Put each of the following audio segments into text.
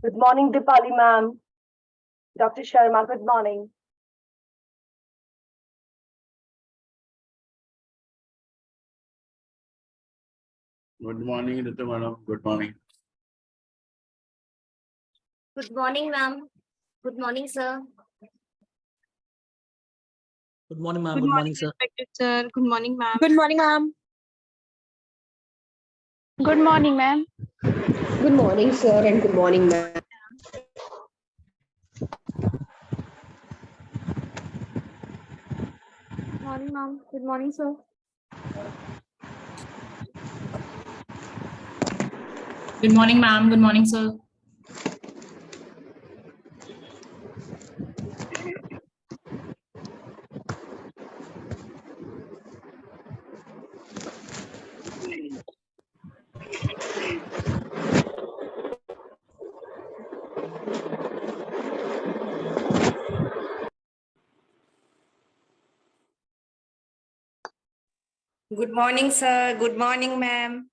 Good morning, Dipali ma'am. Dr. Sharma, good morning. Good morning, Ritu madam. Good morning. Good morning, ma'am. Good morning, sir. Good morning, ma'am. Good morning, sir. Respected sir. Good morning, ma'am. Good morning, ma'am. Good morning, ma'am. Good morning, sir, and good morning, ma'am. Good morning, ma'am. Good morning, sir. Good morning, ma'am. Good morning, sir. Good morning, sir. Good morning, ma'am.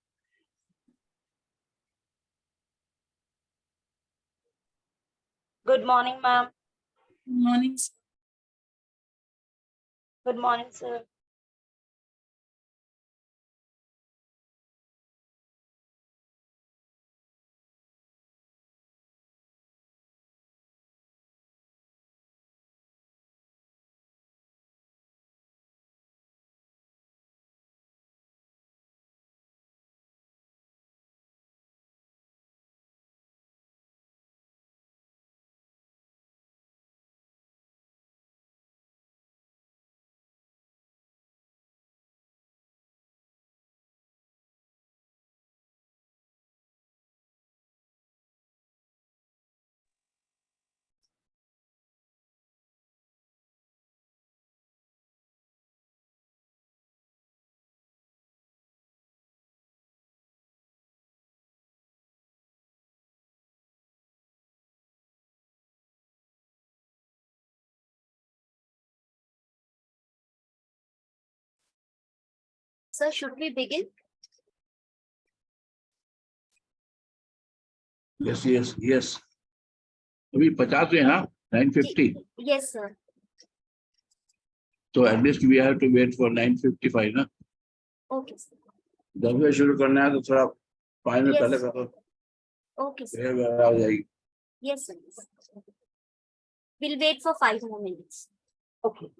Good morning, ma'am. Good morning, sir. Good morning, sir. Sir, should we begin? Yes. अभी 50 हैं हाँ 9:50. Yes, sir. So at least we have to wait for 9:55 ना. Okay, sir. 10 बजे शुरू करना है तो थोड़ा 5 मिनट Yes. पहले कर दो. Okay, sir. फिर आ जाएगी. Yes, sir. We'll wait for 5 more minutes. Okay.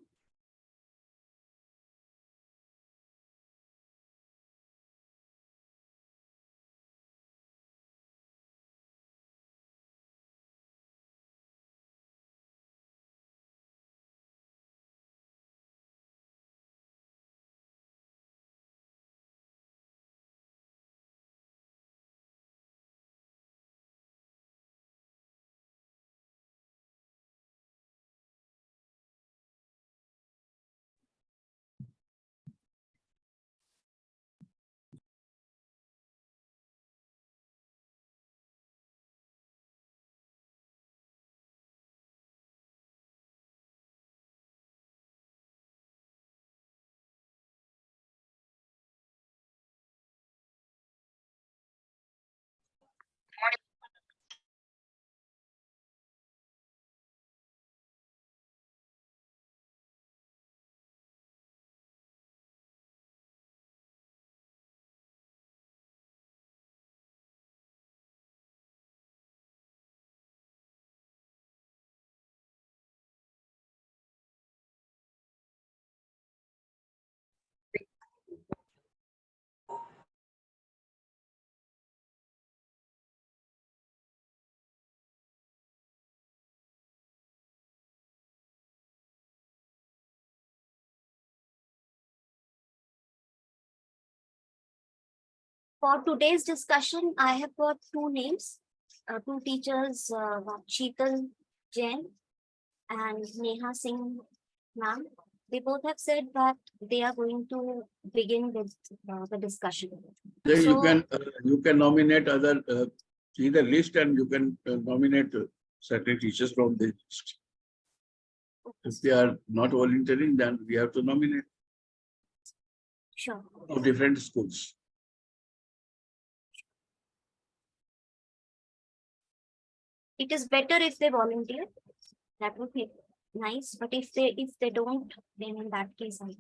For today's discussion, I have got two names, two teachers, Sheetal Jain and Neha Singh ma'am. They both have said that they are going to begin with the discussion. Then So- you can nominate other, see the list and you can nominate certain teachers from the list. If they are not volunteering, then we have to nominate Sure. of different schools. It is better if they volunteer. That would be nice. But if they don't, then in that case, I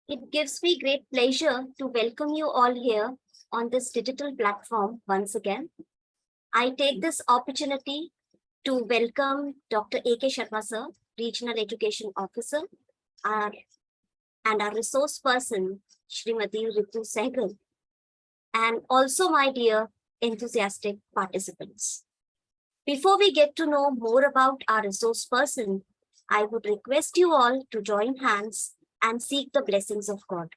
It gives me great pleasure to welcome you all here on this digital platform once again. I take this opportunity to welcome Dr. A.K. Sharma sir, Regional Education Officer, our, and our resource person, Shrimati Ritu Sehgal, and also my dear enthusiastic participants. Before we get to know more about our resource person, I would request you all to join hands and seek the blessings of God.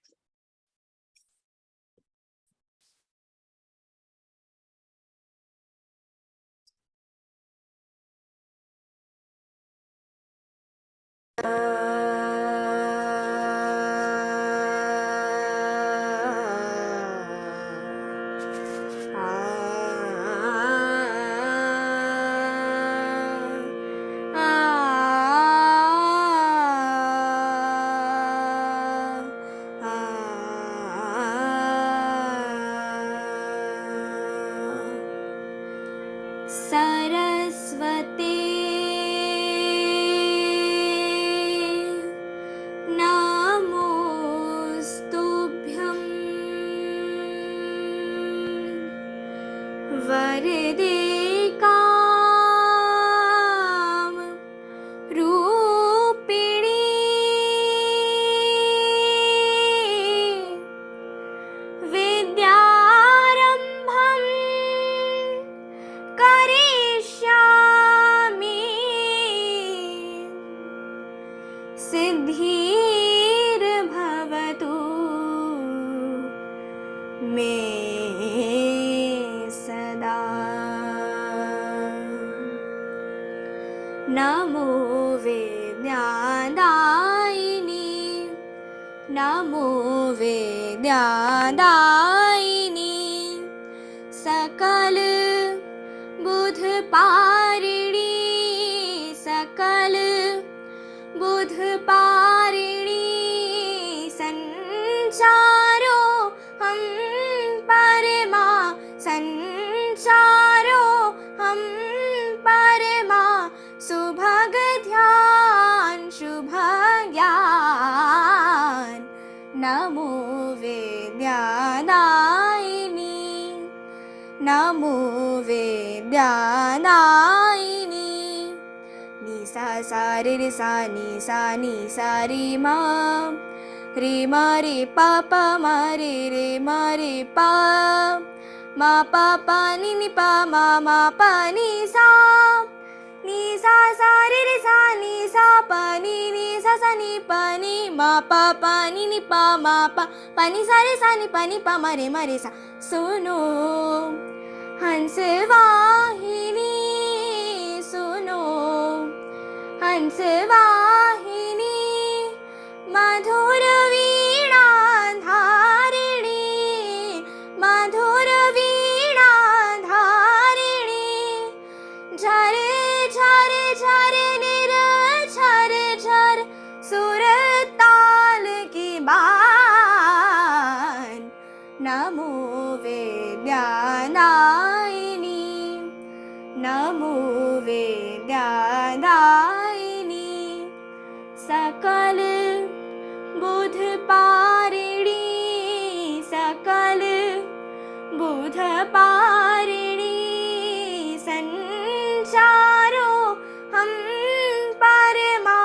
Saraswati वरदे काम रूपिणी विद्यारम्भं करिष्यामि सिद्धिर्भवतु मे सदा। नमो वेद्यादायिनी नमो वेद्यादायिनी सकल बुध पारिणी सकल बुध पारिणी संचारो हम परमा संचारो हम परमा सुभग ध्यान शुभ ज्ञान नमो वेद्यादायिनी नमो वेद्यादायिनी निसा सा रे रे सा नि सा रे मा रे पा पा मा रे पा मा पा पा नि पा मा पा नि सा सा रे सा नि सा पा नि सा नि पा नि मा पा पा नि पा मा पा नि सा रे पा मा रे सा। सुनो हंस वाहिनी सुनो हंस वाहिनी मधुर वीणा धारिणी मधुर वीणा धारिणी झर झर झर निर झर झर सुर ताल की बान नमो वेद्यादायिनी नमो वेद्यादायिनी सकल बुध पारिणी सकल बुध पारिणी संचारो हम परमा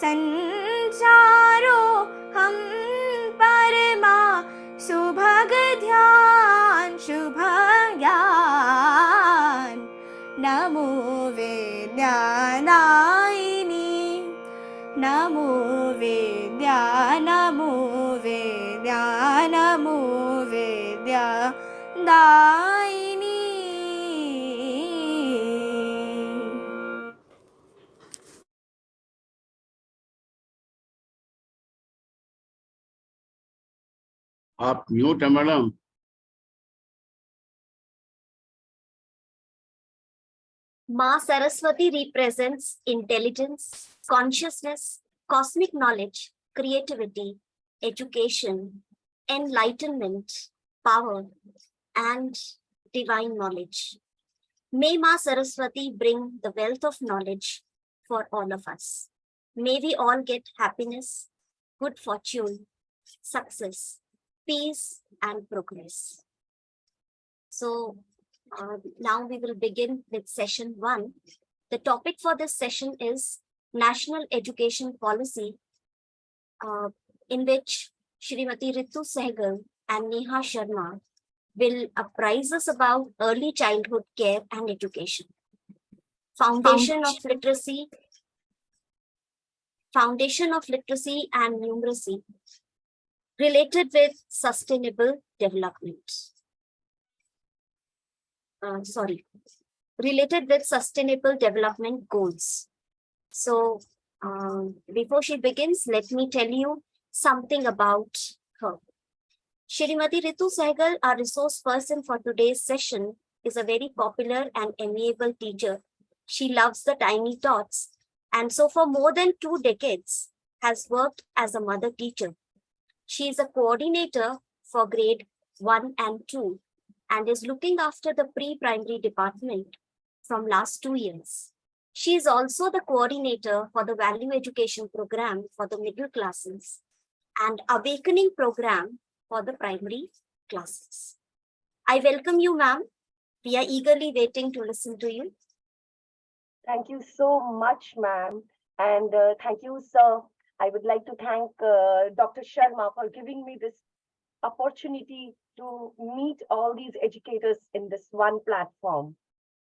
संचारो हम परमा सुभग ध्यान शुभ ज्ञान नमो वेद्यादायिनी नमो वेद्या नमो वेद्यादायिनी। आप म्यूट है madam. Ma Saraswati represents intelligence, consciousness, cosmic knowledge, creativity, education, enlightenment, power, and divine knowledge. May Ma Saraswati bring the wealth of knowledge for all of us. May we all get happiness, good fortune, success, peace, and progress. So, now we will begin with session 1. The topic for this session is National Education Policy, in which Shrimati Ritu Sehgal and Neha Sharma will apprise us about early childhood care and education, foundation of literacy and numeracy related with sustainable development. Related with sustainable development goals. So, before she begins, let me tell you something about her. Shrimati Ritu Sehgal, our resource person for today's session, is a very popular and amiable teacher. She loves the tiny tots, and so for more than 2 decades has worked as a mother teacher. She is a coordinator for grade 1 and 2 and is looking after the pre-primary department from last 2 years. She is also the coordinator for the value education program for the middle classes and awakening program for the primary classes. I welcome you, ma'am, We are eagerly waiting to listen to you. Thank you so much, ma'am. And thank you, sir. I would like to thank Dr. Sharma for giving me this opportunity to meet all these educators in this one platform.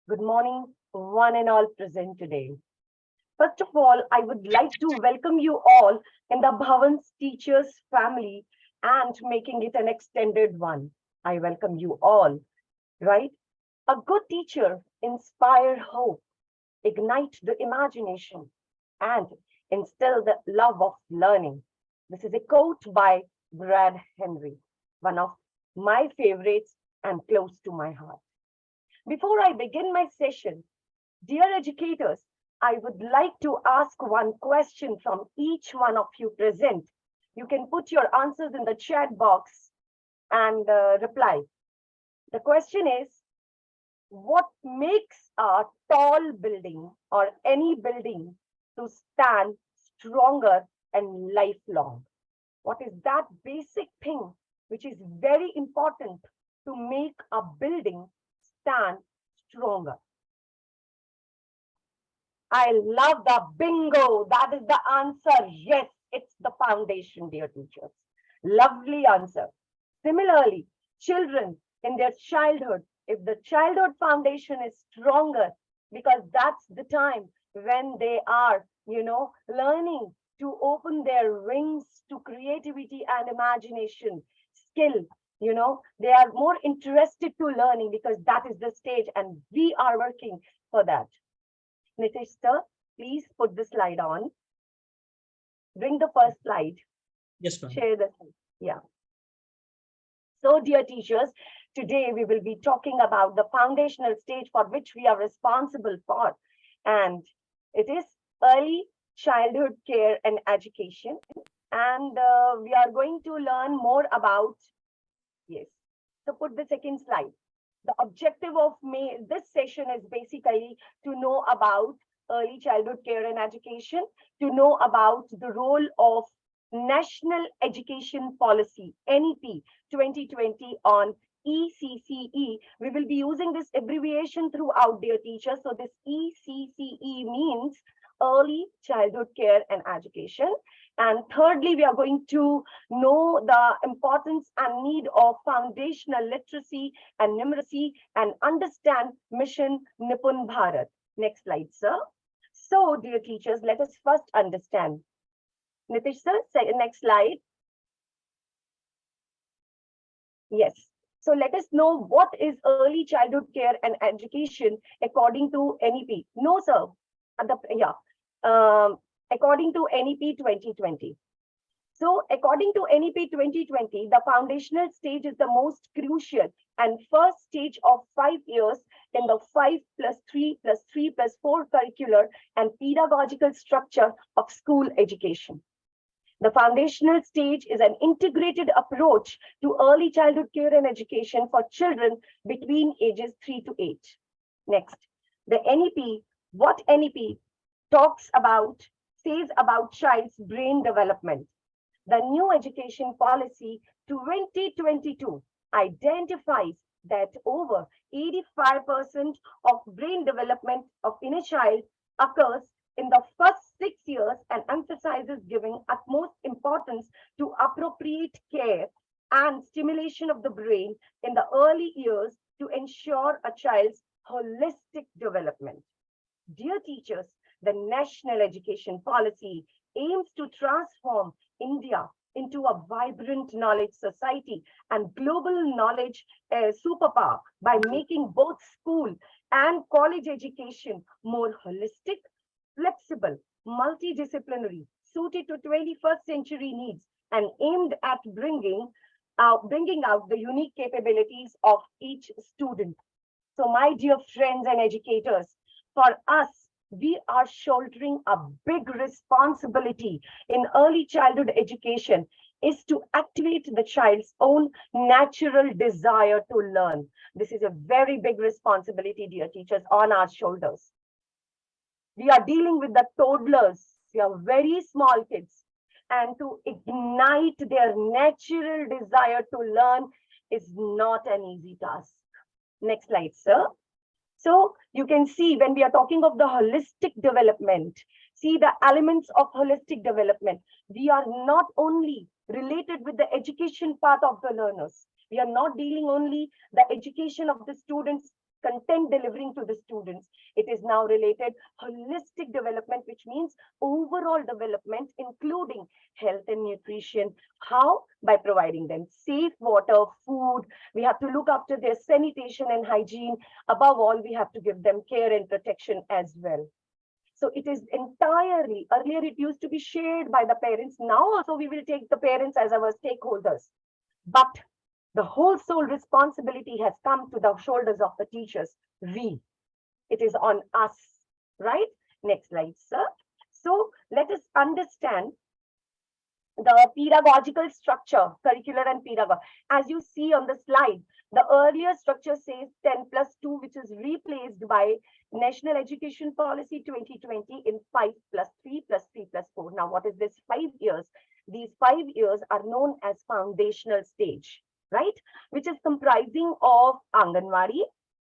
Good morning, one and all present today. First of all, I would like to welcome you all in the Bhavan's teachers family and making it an extended one. I welcome you all, right? A good teacher inspire hope, ignite the imagination, and instill the love of learning. This is a quote by Brad Henry, one of my favorites and close to my heart. Before I begin my session, dear educators, I would like to ask one question from each one of you present. You can put your answers in the chat box and reply. The question is, what makes a tall building or any building to stand stronger and lifelong? What is that basic thing which is very important to make a building stand stronger? I love the bingo. That is the answer. Yes, it's the foundation, dear teachers. Lovely answer. Similarly, children in their childhood, if the childhood foundation is stronger, because that's the time when they are, learning to open their wings to creativity and imagination, skill, they are more interested to learning because that is the stage and we are working for that. Nitish sir, please put the slide on. Bring the first slide. Yes, ma'am. Share the slide. Yeah. So, dear teachers, today we will be talking about the foundational stage for which we are responsible for. And it is early childhood care and education. And we are going to learn more about, yes. So put the second slide. The objective of this session is basically to know about early childhood care and education, to know about the role of National Education Policy, NEP 2020 on ECCE. We will be using this abbreviation throughout, dear teachers. So this ECCE means Early Childhood Care and Education. And thirdly, we are going to know the importance and need of foundational literacy and numeracy and understand Mission Nipun Bharat. Next slide, sir. So, dear teachers, let us first understand. Nitish sir, next slide. Yes. So let us know what is early childhood care and education according to NEP. No, sir. According to NEP 2020. So according to NEP 2020, the foundational stage is the most crucial and first stage of 5 years in the 5+3+3+4 curricular and pedagogical structure of school education. The foundational stage is an integrated approach to early childhood care and education for children between ages 3 to 8. Next, the NEP, what NEP says about child's brain development. The new education policy 2022 identifies that over 85% of brain development of in a child occurs in the first 6 years and emphasizes giving utmost importance to appropriate care and stimulation of the brain in the early years to ensure a child's holistic development. Dear teachers, the National Education Policy aims to transform India into a vibrant knowledge society and global knowledge superpower by making both school and college education more holistic, flexible, multidisciplinary, suited to 21st century needs, and aimed at bringing out the unique capabilities of each student. So, my dear friends and educators, for us, we are shouldering a big responsibility in early childhood education is to activate the child's own natural desire to learn. This is a very big responsibility, dear teachers, on our shoulders. We are dealing with the toddlers. We are very small kids. And to ignite their natural desire to learn is not an easy task. Next slide, sir. So you can see when we are talking of the holistic development, see the elements of holistic development. We are not only related with the education part of the learners. We are not dealing only the education of the students, content delivering to the students. It is now related holistic development, which means overall development, including health and nutrition. How? By providing them safe water, food. We have to look after their sanitation and hygiene. Above all, we have to give them care and protection as well. So it is entirely, earlier it used to be shared by the parents. Now also we will take the parents as our stakeholders. But the whole sole responsibility has come to the shoulders of the teachers. It is on us, right? Next slide, sir. So let us understand the pedagogical structure, curricular and pedagogical. As you see on the slide, the earlier structure says 10+2, which is replaced by National Education Policy 2020 in 5+3+3+4. Now, what is this 5 years? These 5 years are known as foundational stage, right? Which is comprising of Anganwadi,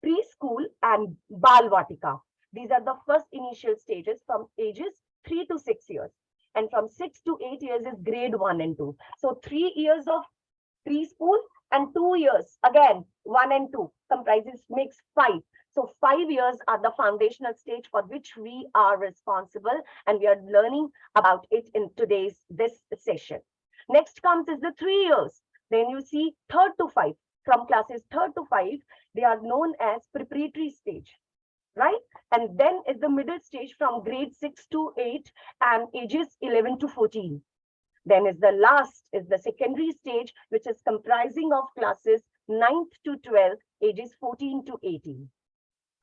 preschool, and Balvatika. These are the first initial stages from ages 3 to 6 years. And from 6 to 8 years is grade 1 and 2. So 3 years of preschool and 2 years, again, 1 and 2 comprises, makes 5. So 5 years are the foundational stage for which we are responsible, and we are learning about it in this session. Next comes is the 3 years. Then you see 3rd to 5. From classes 3rd to 5, they are known as preparatory stage, right? And then is the middle stage from grade 6 to 8 and ages 11 to 14. Then is the last, is the secondary stage, which is comprising of classes 9th to 12, ages 14 to 18.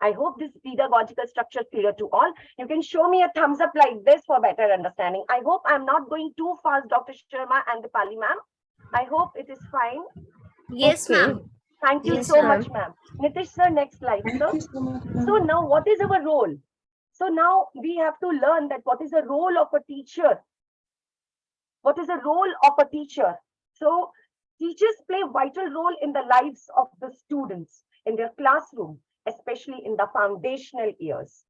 I hope this pedagogical structure is clear to all. You can show me a thumbs up like this for better understanding. I hope I'm not going too fast, Dr. Sharma and Dipali ma'am. I hope it is fine. Yes, Okay. ma'am. Thank you Yes, so ma'am. much, ma'am. Nitish sir, next slide, Thank sir. you so much, So ma'am. now what is our role? So now we have to learn that what is the role of a teacher? What is the role of a teacher? So teachers play a vital role in the lives of the students in their classroom, especially in the foundational years.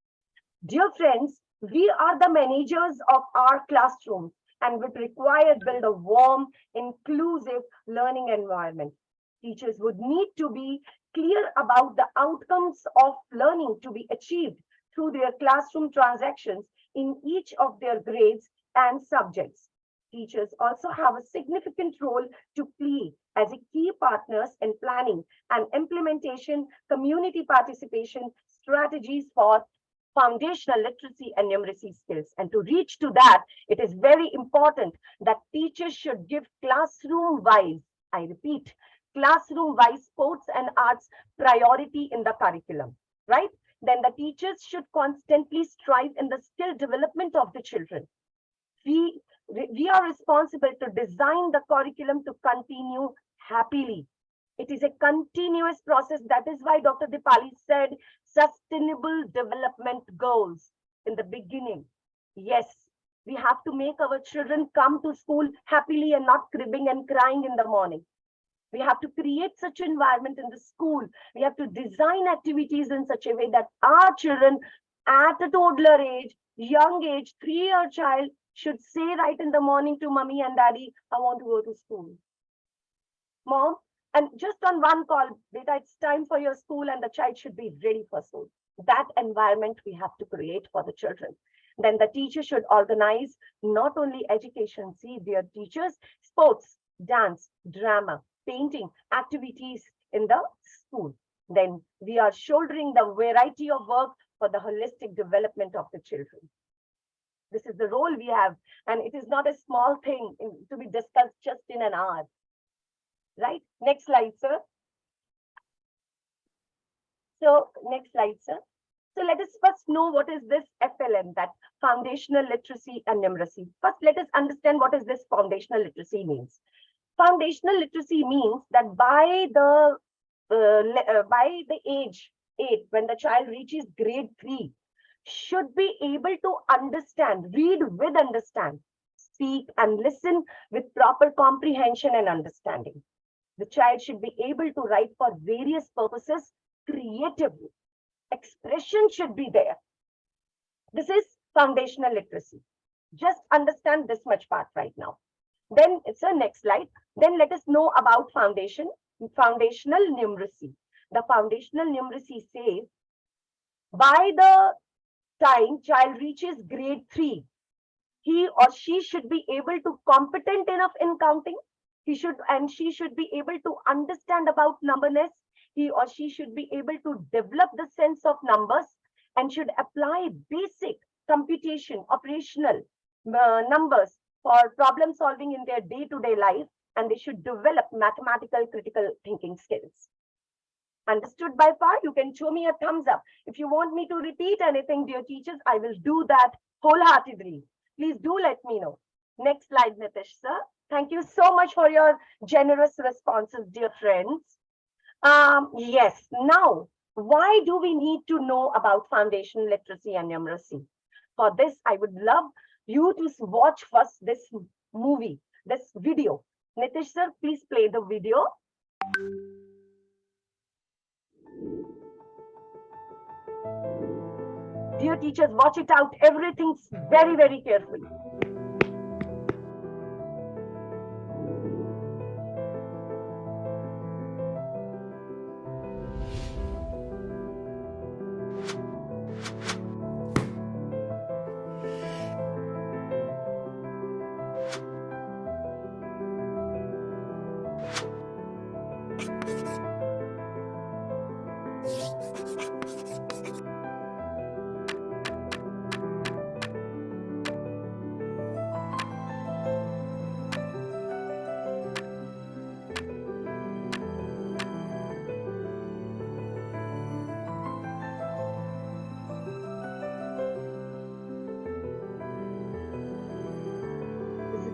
Dear friends, we are the managers of our classrooms and would require build a warm, inclusive learning environment. Teachers would need to be clear about the outcomes of learning to be achieved through their classroom transactions in each of their grades and subjects. Teachers also have a significant role to play as a key partners in planning and implementation, community participation strategies for foundational literacy and numeracy skills. And to reach to that, it is very important that teachers should give classroom-wise, I repeat, classroom-wise sports and arts priority in the curriculum, right? Then the teachers should constantly strive in the skill development of the children. We are responsible to design the curriculum to continue happily. It is a continuous process. That is why Dr. Dipali said sustainable development goals in the beginning. Yes, we have to make our children come to school happily and not cribbing and crying in the morning. We have to create such an environment in the school. We have to design activities in such a way that our children at a toddler age, young age, 3-year child should say right in the morning to mommy and daddy, I want to go to school. Mom, and just on one call, beta, it's time for your school, and the child should be ready for school. That environment we have to create for the children. Then the teacher should organize not only education, see their teachers, sports, dance, drama, painting, activities in the school. Then we are shouldering the variety of work for the holistic development of the children. This is the role we have, and it is not a small thing to be discussed just in an hour. Right? Next slide, sir. So next slide, sir. So let us first know what is this FLN, that foundational literacy and numeracy. First, let us understand what is this foundational literacy means. Foundational literacy means that by the age 8, when the child reaches grade 3, should be able to understand, read with understand, speak and listen with proper comprehension and understanding. The child should be able to write for various purposes creatively. Expression should be there. This is foundational literacy. Just understand this much part right now. Then it's a next slide. Then let us know about foundational numeracy. The foundational numeracy says by the time child reaches grade 3, he or she should be able to competent enough in counting. He should and she should be able to understand about numberness. He or she should be able to develop the sense of numbers and should apply basic computation, operational numbers for problem solving in their day-to-day life, and they should develop mathematical critical thinking skills. Understood by far? You can show me a thumbs up. If you want me to repeat anything, dear teachers, I will do that wholeheartedly. Please do let me know. Next slide, Nitish sir. Thank you so much for your generous responses, dear friends. Yes, now, why do we need to know about foundation literacy and numeracy? For this, I would love you to watch first this movie, this video. Nitish sir, please play the video. Dear teachers, watch it out. Everything's very, very carefully.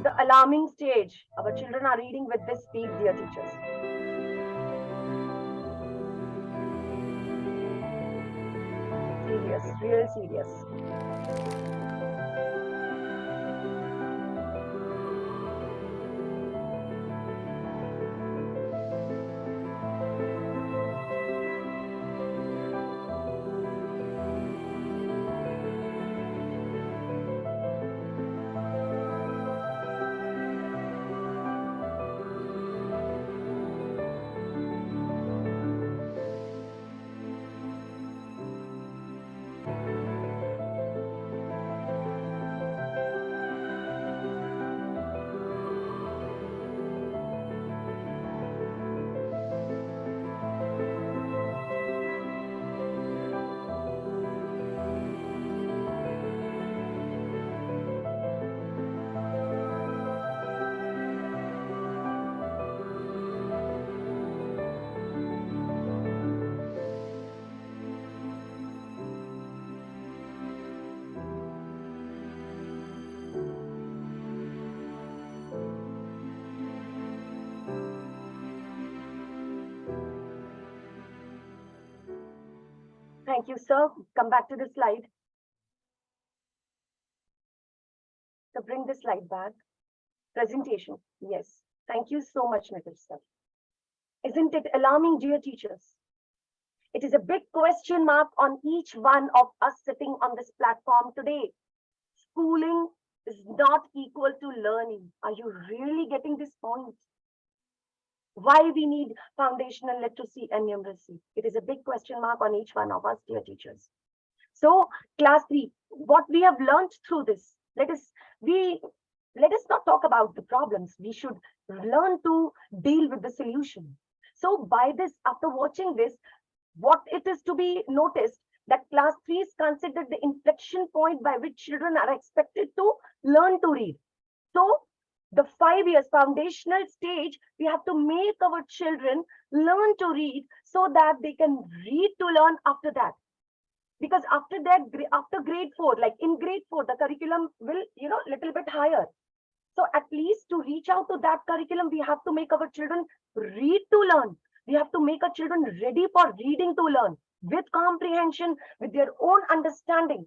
The alarming stage. Our children are reading with this speed, dear teachers. Serious, real serious. Thank you, sir. Come back to the slide. So bring the slide back. Presentation. Yes. Thank you so much, Nitish sir. Isn't it alarming, dear teachers? It is a big question mark on each one of us sitting on this platform today. Schooling is not equal to learning. Are you really getting this point? Why we need foundational literacy and numeracy? It is a big question mark on each one of us, dear teachers. So, class 3, what we have learned through this, let us not talk about the problems. We should learn to deal with the solution. So, by this, after watching this, what it is to be noticed that class 3 is considered the inflection point by which children are expected to learn to read. So, the 5 years foundational stage, we have to make our children learn to read so that they can read to learn after that. Because after that, after grade 4, like in grade 4, the curriculum will, little bit higher. So at least to reach out to that curriculum, we have to make our children read to learn. We have to make our children ready for reading to learn with comprehension, with their own understanding.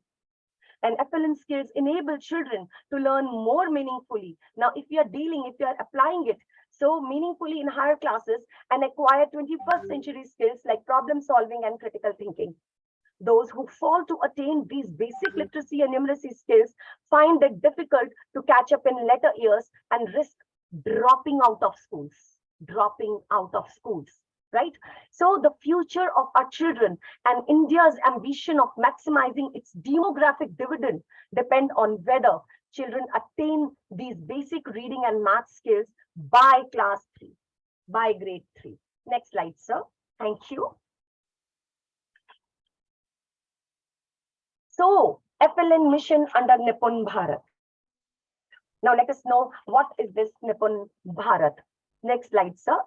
And FLN skills enable children to learn more meaningfully. Now, if you are applying it, so meaningfully in higher classes and acquire 21st century skills like problem solving and critical thinking. Those who fail to attain these basic literacy and numeracy skills find it difficult to catch up in later years and risk dropping out of schools. Dropping out of schools, right? So the future of our children and India's ambition of maximizing its demographic dividend depend on whether children attain these basic reading and math skills by class 3, by grade 3. Next slide, sir. Thank you. So, FLN mission under Nipun Bharat. Now let us know what is this Nipun Bharat. Next slide, sir.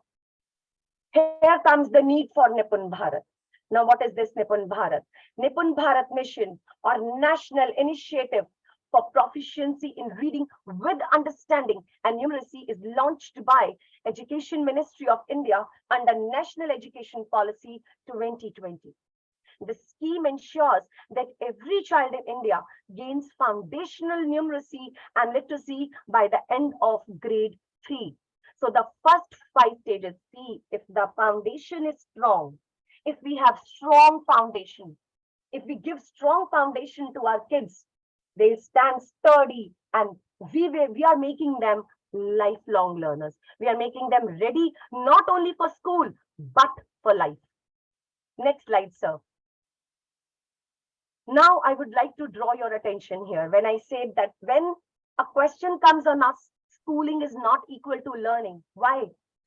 Here comes the need for Nipun Bharat. Now what is this Nipun Bharat? Nipun Bharat mission or national initiative for proficiency in reading with understanding and numeracy is launched by Education Ministry of India under National Education Policy 2020. The scheme ensures that every child in India gains foundational numeracy and literacy by the end of grade 3. So the first 5 stages, see if the foundation is strong, if we have strong foundation, if we give strong foundation to our kids, they stand sturdy and we are making them lifelong learners. We are making them ready not only for school, but for life. Next slide, sir. Now, I would like to draw your attention here when I said that when a question comes on us, schooling is not equal to learning. Why?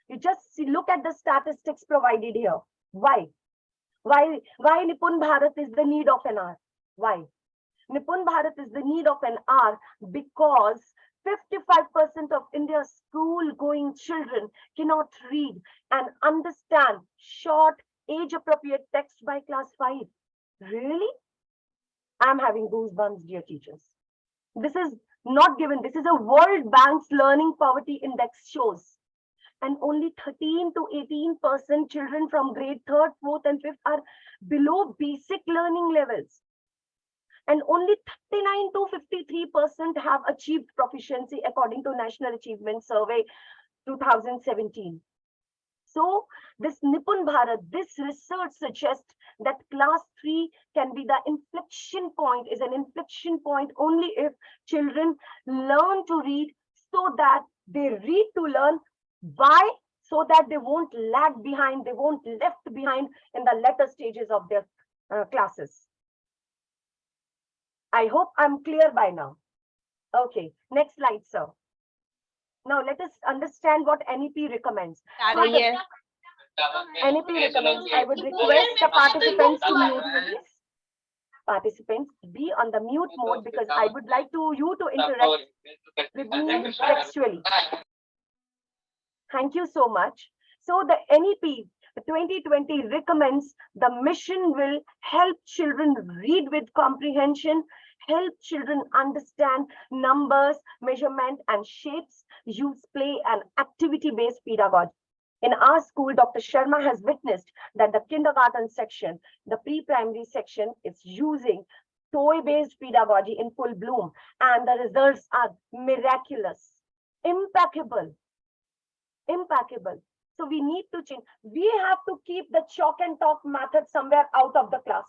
You just see, look at the statistics provided here. Why? Why Nipun Bharat is the need of an hour? Why? Nipun Bharat is the need of an hour because 55% of India's school-going children cannot read and understand short, age-appropriate text by class 5. Really? I'm having goosebumps, dear teachers. This is not given. This is a World Bank's Learning Poverty Index shows. And only 13 to 18% children from grade 3rd, 4th, and 5th are below basic learning levels. And only 39 to 53% have achieved proficiency according to National Achievement Survey 2017. So this Nipun Bharat, this research suggests that class 3 can be the inflection point, is an inflection point only if children learn to read so that they read to learn. Why? So that they won't lag behind, they won't left behind in the later stages of their classes. I hope I'm clear by now. Okay, next slide, sir. Now let us understand what NEP recommends. NEP recommends, I would request the participants to mute, please. Participants, be on the mute mode because I would like you to interact with me textually. Thank you so much. So the NEP 2020 recommends the mission will help children read with comprehension, help children understand numbers, measurement, and shapes, use play and activity-based pedagogy. In our school, Dr. Sharma has witnessed that the kindergarten section, the pre-primary section is using toy-based pedagogy in full bloom, and the results are miraculous, impeccable. So we need to change. We have to keep the chalk and talk method somewhere out of the class.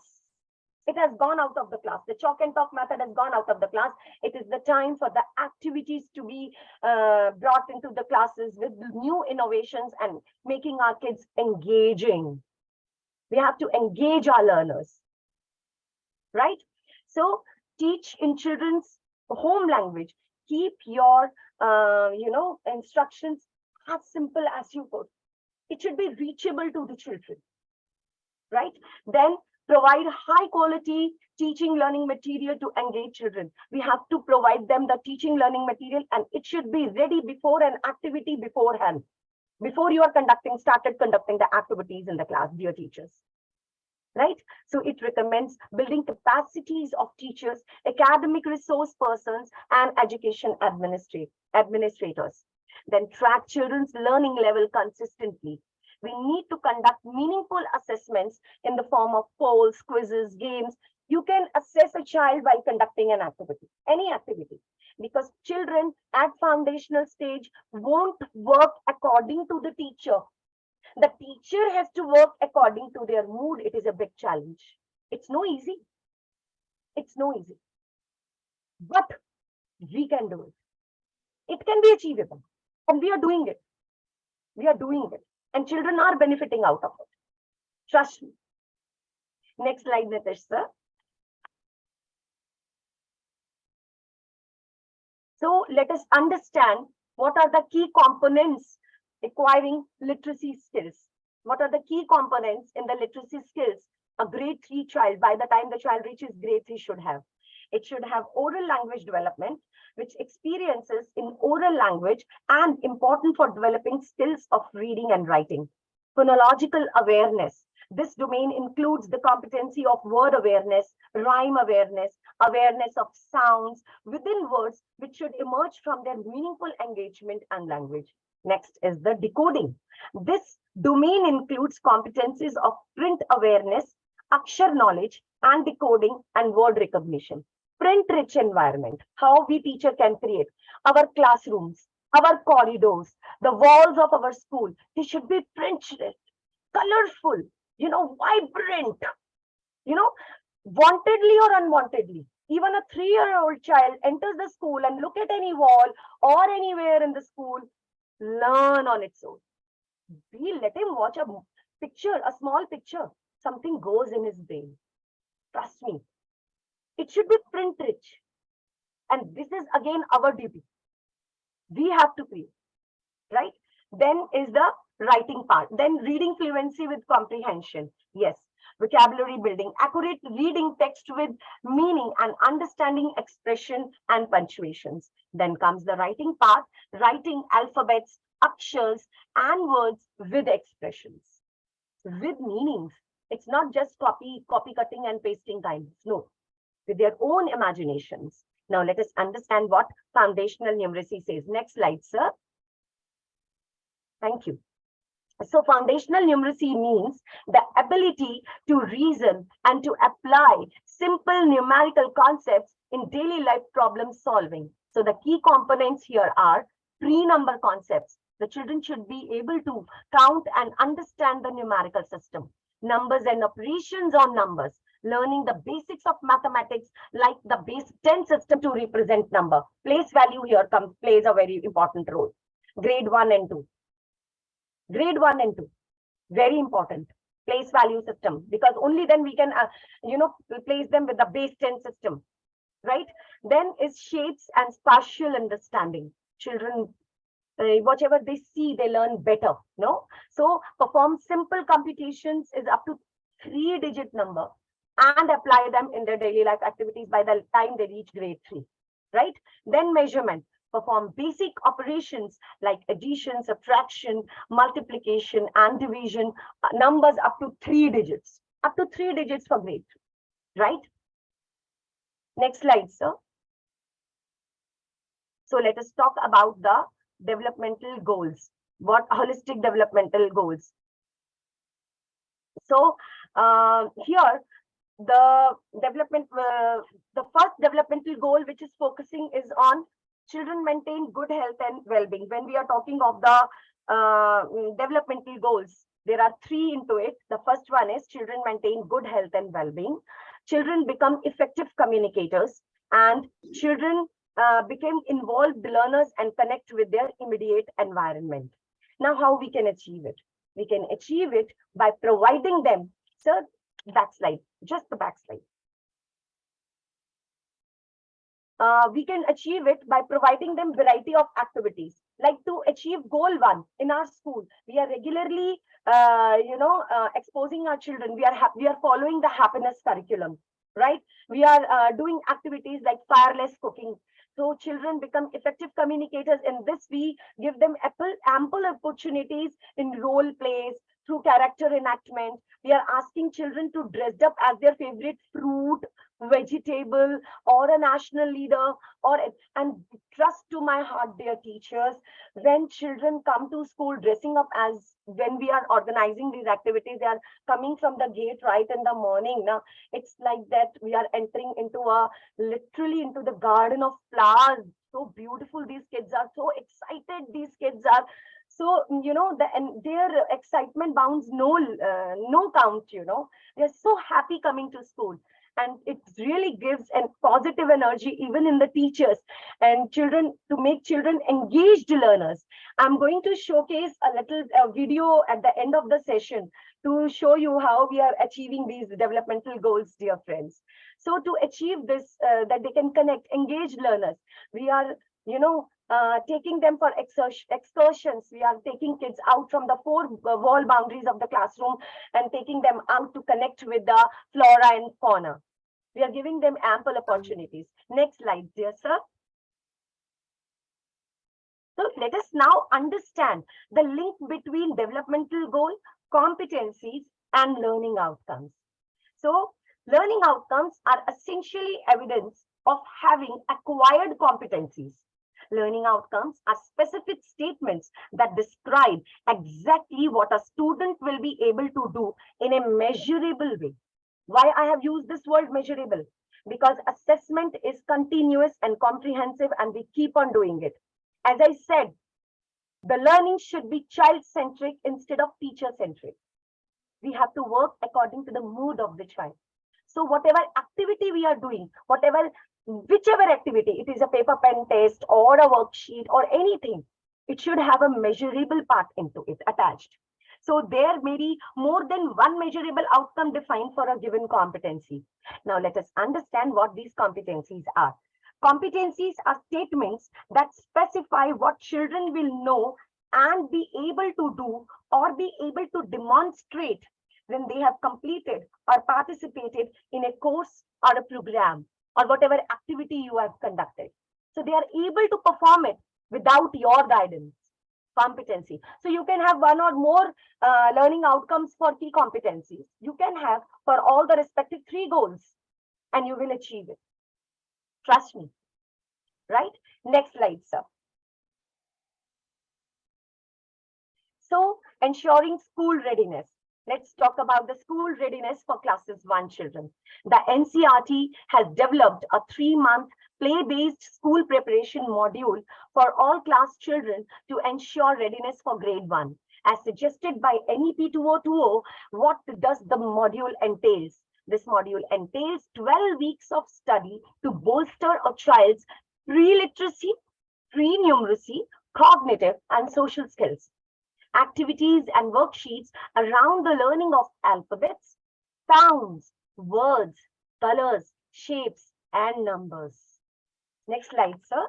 It has gone out of the class. The chalk and talk method has gone out of the class. It is the time for the activities to be brought into the classes with new innovations and making our kids engaging. We have to engage our learners, right? So teach in children's home language. Keep your, instructions as simple as you could. It should be reachable to the children, right? Then provide high quality teaching learning material to engage children. We have to provide them the teaching learning material and it should be ready before an activity beforehand, before you are started conducting the activities in the class, dear teachers, right? So it recommends building capacities of teachers, academic resource persons, and education administrators. Then track children's learning level consistently. We need to conduct meaningful assessments in the form of polls, quizzes, games. You can assess a child by conducting an activity, any activity. because children at foundational stage won't work according to the teacher. The teacher has to work according to their mood. It is a big challenge. It's no easy. It's no easy. But we can do it. It can be achievable. And we are doing it. We are doing it. And children are benefiting out of it. Trust me. Next slide, Nitish sir. So let us understand what are the key components acquiring literacy skills. What are the key components in the literacy skills a grade 3 child, by the time the child reaches grade 3, should have? It should have oral language development, which experiences in oral language and important for developing skills of reading and writing. Phonological awareness. This domain includes the competency of word awareness, rhyme awareness, awareness of sounds within words, which should emerge from their meaningful engagement and language. Next is the decoding. This domain includes competencies of print awareness, akshar knowledge, and decoding and word recognition. Print-rich environment, how we teacher can create our classrooms, our corridors, the walls of our school. They should be print-rich, colorful, vibrant, wantedly or unwantedly. Even a 3-year-old child enters the school and look at any wall or anywhere in the school, learn on its own. We let him watch a picture, a small picture, something goes in his brain. Trust me. It should be print rich. And this is again our duty. We have to create, right? Then is the writing part. Then reading fluency with comprehension. Yes. Vocabulary building, accurate reading text with meaning and understanding expression and punctuations. Then comes the writing part, writing alphabets, akshars, and words with expressions, with meanings. It's not just copy cutting and pasting kind. No, with their own imaginations. Now let us understand what foundational numeracy says. Next slide, sir. Thank you. So foundational numeracy means the ability to reason and to apply simple numerical concepts in daily life problem solving. So the key components here are pre-number concepts. The children should be able to count and understand the numerical system. Numbers and operations on numbers. Learning the basics of mathematics like the base 10 system to represent number. Place value here plays a very important role. Grade 1 and 2. Grade 1 and 2, very important. Place value system, because only then we can, place them with the base 10 system, right? Then is shapes and spatial understanding. Children, whatever they see, they learn better, no? So perform simple computations is up to 3-digit number and apply them in their daily life activities by the time they reach grade 3, right? Then measurement. Perform basic operations like addition, subtraction, multiplication, and division, numbers up to 3 digits. Up to 3 digits for grade 3, right? Next slide, sir. So let us talk about the developmental goals. What holistic developmental goals? So here, the first developmental goal which is focusing is on children maintain good health and well-being. When we are talking of the developmental goals, there are 3 into it. The first one is children maintain good health and well-being. Children become effective communicators, and children become involved learners and connect with their immediate environment. Now, how we can achieve it? We can achieve it by providing them, sir, backslide, just the backslide. We can achieve it by providing them variety of activities. Like to achieve goal 1 in our school, we are regularly, exposing our children. We are following the happiness curriculum, right? We are doing activities like fireless cooking. So children become effective communicators. In this, we give them ample opportunities in role plays, through character enactment. We are asking children to dress up as their favorite fruit, vegetable, or a national leader, and trust to my heart, dear teachers, when children come to school dressing up as, when we are organizing these activities, they are coming from the gate right in the morning. Now it's like that we are entering into literally into the garden of flowers. So beautiful these kids are, so excited these kids are. So, and their excitement bounds no count, They're so happy coming to school. And it really gives a positive energy even in the teachers and children, to make children engaged learners. I'm going to showcase a little video at the end of the session to show you how we are achieving these developmental goals, dear friends. So to achieve this, that they can connect, engage learners, we are, taking them for excursions. We are taking kids out from the four wall boundaries of the classroom and taking them out to connect with the flora and fauna. We are giving them ample opportunities. Next slide, dear sir. So let us now understand the link between developmental goal, competencies, and learning outcomes. So learning outcomes are essentially evidence of having acquired competencies. Learning outcomes are specific statements that describe exactly what a student will be able to do in a measurable way. Why I have used this word measurable? Because assessment is continuous and comprehensive, and we keep on doing it. As I said, the learning should be child-centric instead of teacher-centric. We have to work according to the mood of the child. So whatever activity we are doing, whichever activity, it is a paper pen test or a worksheet or anything, it should have a measurable part into it attached. So there may be more than one measurable outcome defined for a given competency. Now let us understand what these competencies are. Competencies are statements that specify what children will know and be able to do or be able to demonstrate when they have completed or participated in a course or a program or whatever activity you have conducted. So they are able to perform it without your guidance. Competency. So you can have one or more learning outcomes for key competencies. You can have for all the respective 3 goals and you will achieve it. Trust me. Right? Next slide, sir. So ensuring school readiness. Let's talk about the school readiness for classes 1 children. The NCERT has developed a 3-month play-based school preparation module for all class children to ensure readiness for grade 1. As suggested by NEP 2020, what does the module entails? This module entails 12 weeks of study to bolster a child's pre-literacy, pre-numeracy, cognitive, and social skills. Activities and worksheets around the learning of alphabets, sounds, words, colors, shapes, and numbers. Next slide, sir.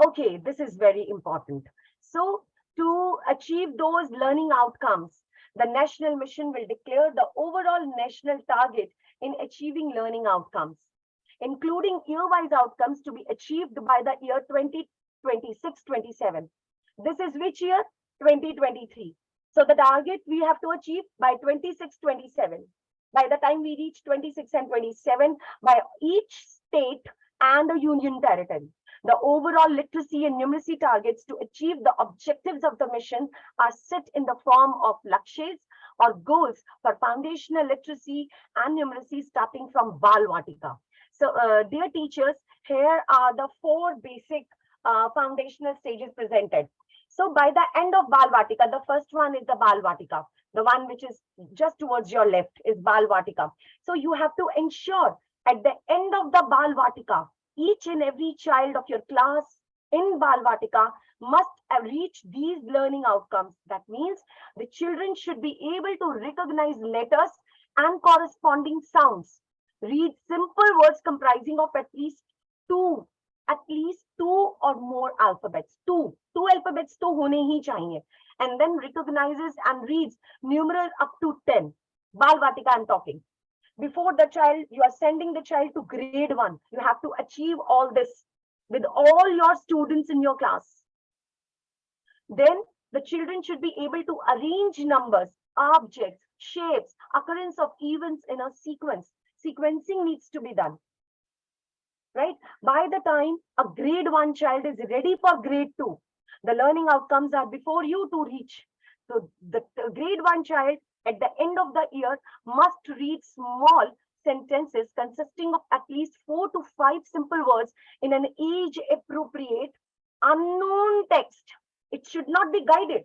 Okay, this is very important. So to achieve those learning outcomes, the national mission will declare the overall national target in achieving learning outcomes, including year-wise outcomes to be achieved by the year 2026-27. This is which year? 2023. So the target we have to achieve by 26-27. By the time we reach 26 and 27, by each state and the union territory, the overall literacy and numeracy targets to achieve the objectives of the mission are set in the form of lakshyas or goals for foundational literacy and numeracy starting from Balvatika. So dear teachers, here are the 4 basic foundational stages presented. So by the end of Balvatika, the first one is the Balvatika. The one which is just towards your left is Balvatika. So you have to ensure at the end of the Balvatika, each and every child of your class in Balvatika must have reached these learning outcomes. That means the children should be able to recognize letters and corresponding sounds, read simple words comprising of at least two or more alphabets. Two alphabets to hone hi chahiye. And then recognizes and reads numerals up to 10. Balvatika I'm talking. Before the child, you are sending the child to grade 1. You have to achieve all this with all your students in your class. Then the children should be able to arrange numbers, objects, shapes, occurrence of events in a sequence. Sequencing needs to be done. Right? By the time a grade 1 child is ready for grade 2, the learning outcomes are before you to reach. So the grade 1 child at the end of the year must read small sentences consisting of at least 4 to 5 simple words in an age appropriate unknown text. It should not be guided.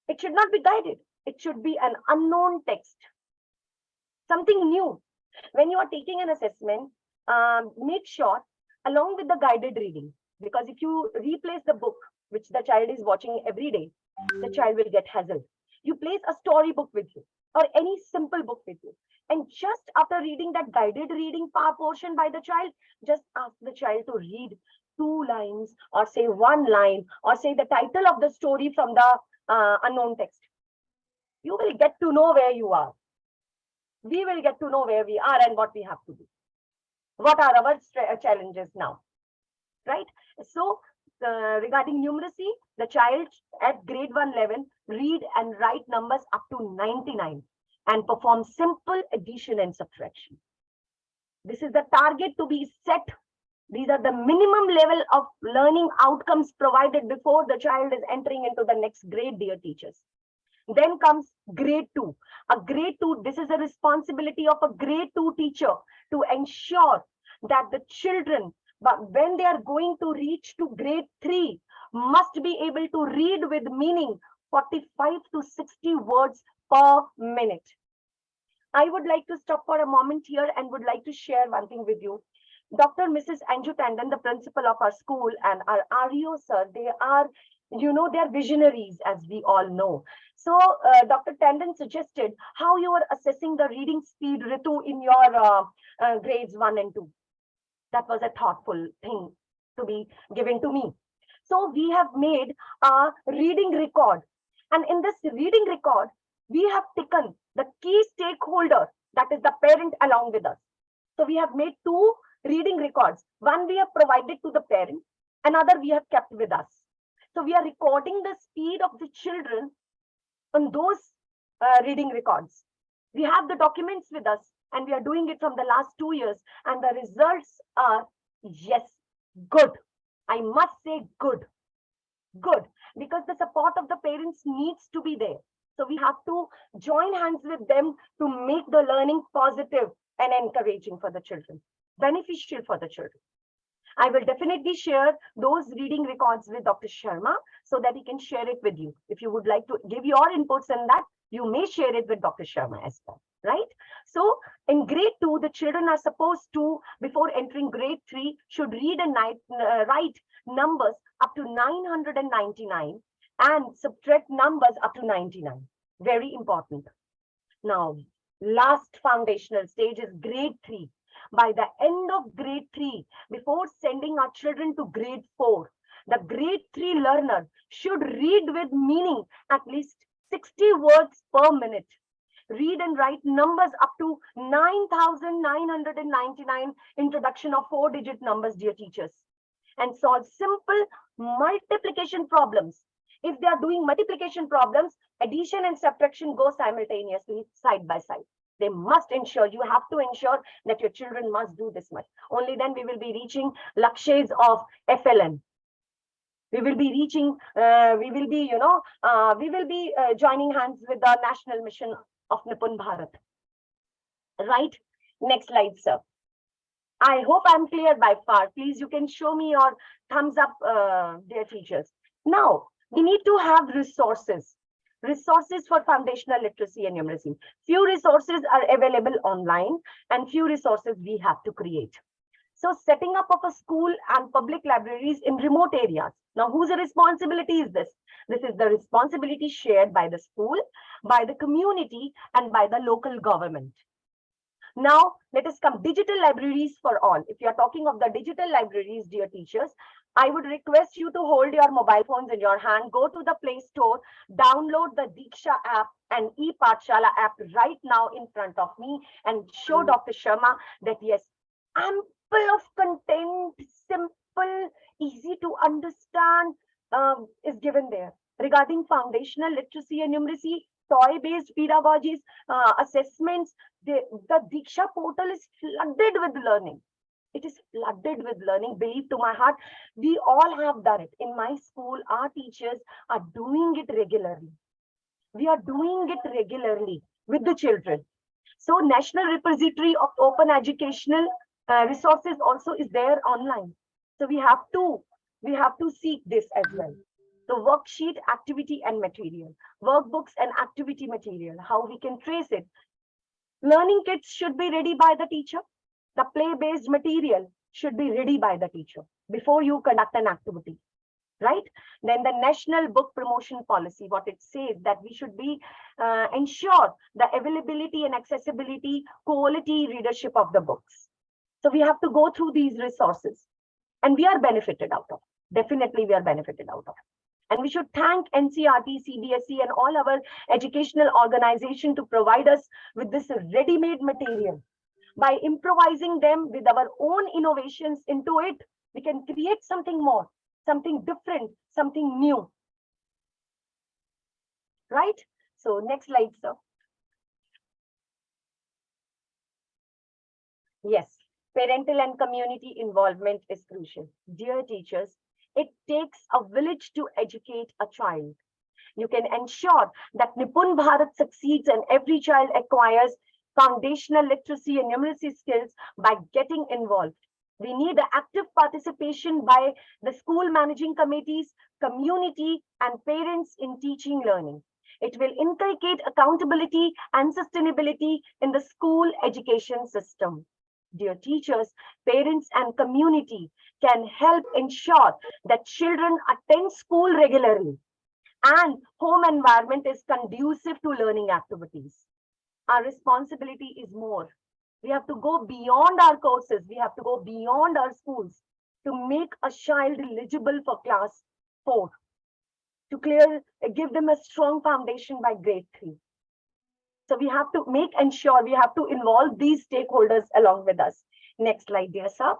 It should not be guided. It should be an unknown text. Something new. When you are taking an assessment, make sure along with the guided reading, because if you replace the book, which the child is watching every day, the child will get hassled. You place a storybook with you or any simple book with you. And just after reading that guided reading portion by the child, just ask the child to read 2 lines or say 1 line or say the title of the story from the unknown text. You will get to know where you are. We will get to know where we are and what we have to do. What are our challenges now, right? So regarding numeracy, the child at grade 1 level read and write numbers up to 99 and perform simple addition and subtraction. This is the target to be set. These are the minimum level of learning outcomes provided before the child is entering into the next grade, dear teachers. Then comes grade 2. A grade 2, this is a responsibility of a grade 2 teacher to ensure that the children, but when they are going to reach to grade 3, must be able to read with meaning 45 to 60 words per minute. I would like to stop for a moment here and would like to share one thing with you. Dr. Mrs. Anju Tandon, the principal of our school, and our REO sir, they are, they're visionaries, as we all know. So Dr. Tandon suggested how you are assessing the reading speed, Ritu, in your grades 1 and 2. That was a thoughtful thing to be given to me. So we have made a reading record. And in this reading record, we have taken the key stakeholder, that is the parent, along with us. So we have made 2 reading records. One we have provided to the parent, another we have kept with us. So we are recording the speed of the children on those reading records. We have the documents with us and we are doing it from the last 2 years, and the results are, yes, good. I must say good, because the support of the parents needs to be there. So we have to join hands with them to make the learning positive and encouraging for the children, beneficial for the children. I will definitely share those reading records with Dr. Sharma so that he can share it with you. If you would like to give your inputs on that, you may share it with Dr. Sharma as well, right? So in grade 2, the children are supposed to, before entering grade 3, should read and write numbers up to 999 and subtract numbers up to 99. Very important. Now, last foundational stage is grade 3. By the end of grade 3, before sending our children to grade 4, the grade 3 learner should read with meaning at least 60 words per minute. Read and write numbers up to 9,999, introduction of 4-digit numbers, dear teachers, and solve simple multiplication problems. If they are doing multiplication problems, addition and subtraction go simultaneously, side by side. They must ensure, you have to ensure that your children must do this much. Only then we will be reaching lakshays of FLN. We will be reaching, we will be joining hands with the national mission of Nipun Bharat. Right? Next slide, sir. I hope I'm clear by far. Please, you can show me your thumbs up, dear teachers. Now, we need to have resources for foundational literacy and numeracy. Few resources are available online and few resources we have to create. So setting up of a school and public libraries in remote areas. Now, whose responsibility is this? This is the responsibility shared by the school, by the community, and by the local government. Now, let us come digital libraries for all. If you are talking of the digital libraries, dear teachers, I would request you to hold your mobile phones in your hand, go to the Play Store, download the Diksha app and ePathshala app right now in front of me and show Dr. Sharma that yes, ample of content, simple, easy to understand is given there. Regarding foundational literacy and numeracy, toy-based pedagogies, assessments, the Diksha portal is flooded with learning. It is flooded with learning. Believe to my heart, we all have done it. In my school, our teachers are doing it regularly. We are doing it regularly with the children. So National Repository of Open Educational Resources also is there online. So we have to seek this as well. The worksheet, activity and material, workbooks and activity material, how we can trace it. Learning kits should be ready by the teacher. The play-based material should be ready by the teacher before you conduct an activity, right? Then the National Book Promotion Policy, what it says that we should be ensure the availability and accessibility, quality readership of the books. So we have to go through these resources and we are benefited out of. Definitely we are benefited out of. And we should thank NCERT, CBSE and all our educational organization to provide us with this ready-made material. By improvising them with our own innovations into it, we can create something more, something different, something new. Right? So next slide, sir. Yes, parental and community involvement is crucial. Dear teachers, it takes a village to educate a child. You can ensure that Nipun Bharat succeeds and every child acquires foundational literacy and numeracy skills by getting involved. We need the active participation by the school managing committees, community, and parents in teaching learning. It will inculcate accountability and sustainability in the school education system. Dear teachers, parents, and community can help ensure that children attend school regularly and home environment is conducive to learning activities. Our responsibility is more. We have to go beyond our courses. We have to go beyond our schools to make a child eligible for class 4, to give them a strong foundation by grade 3. So we have to we have to involve these stakeholders along with us. Next slide, dear sir.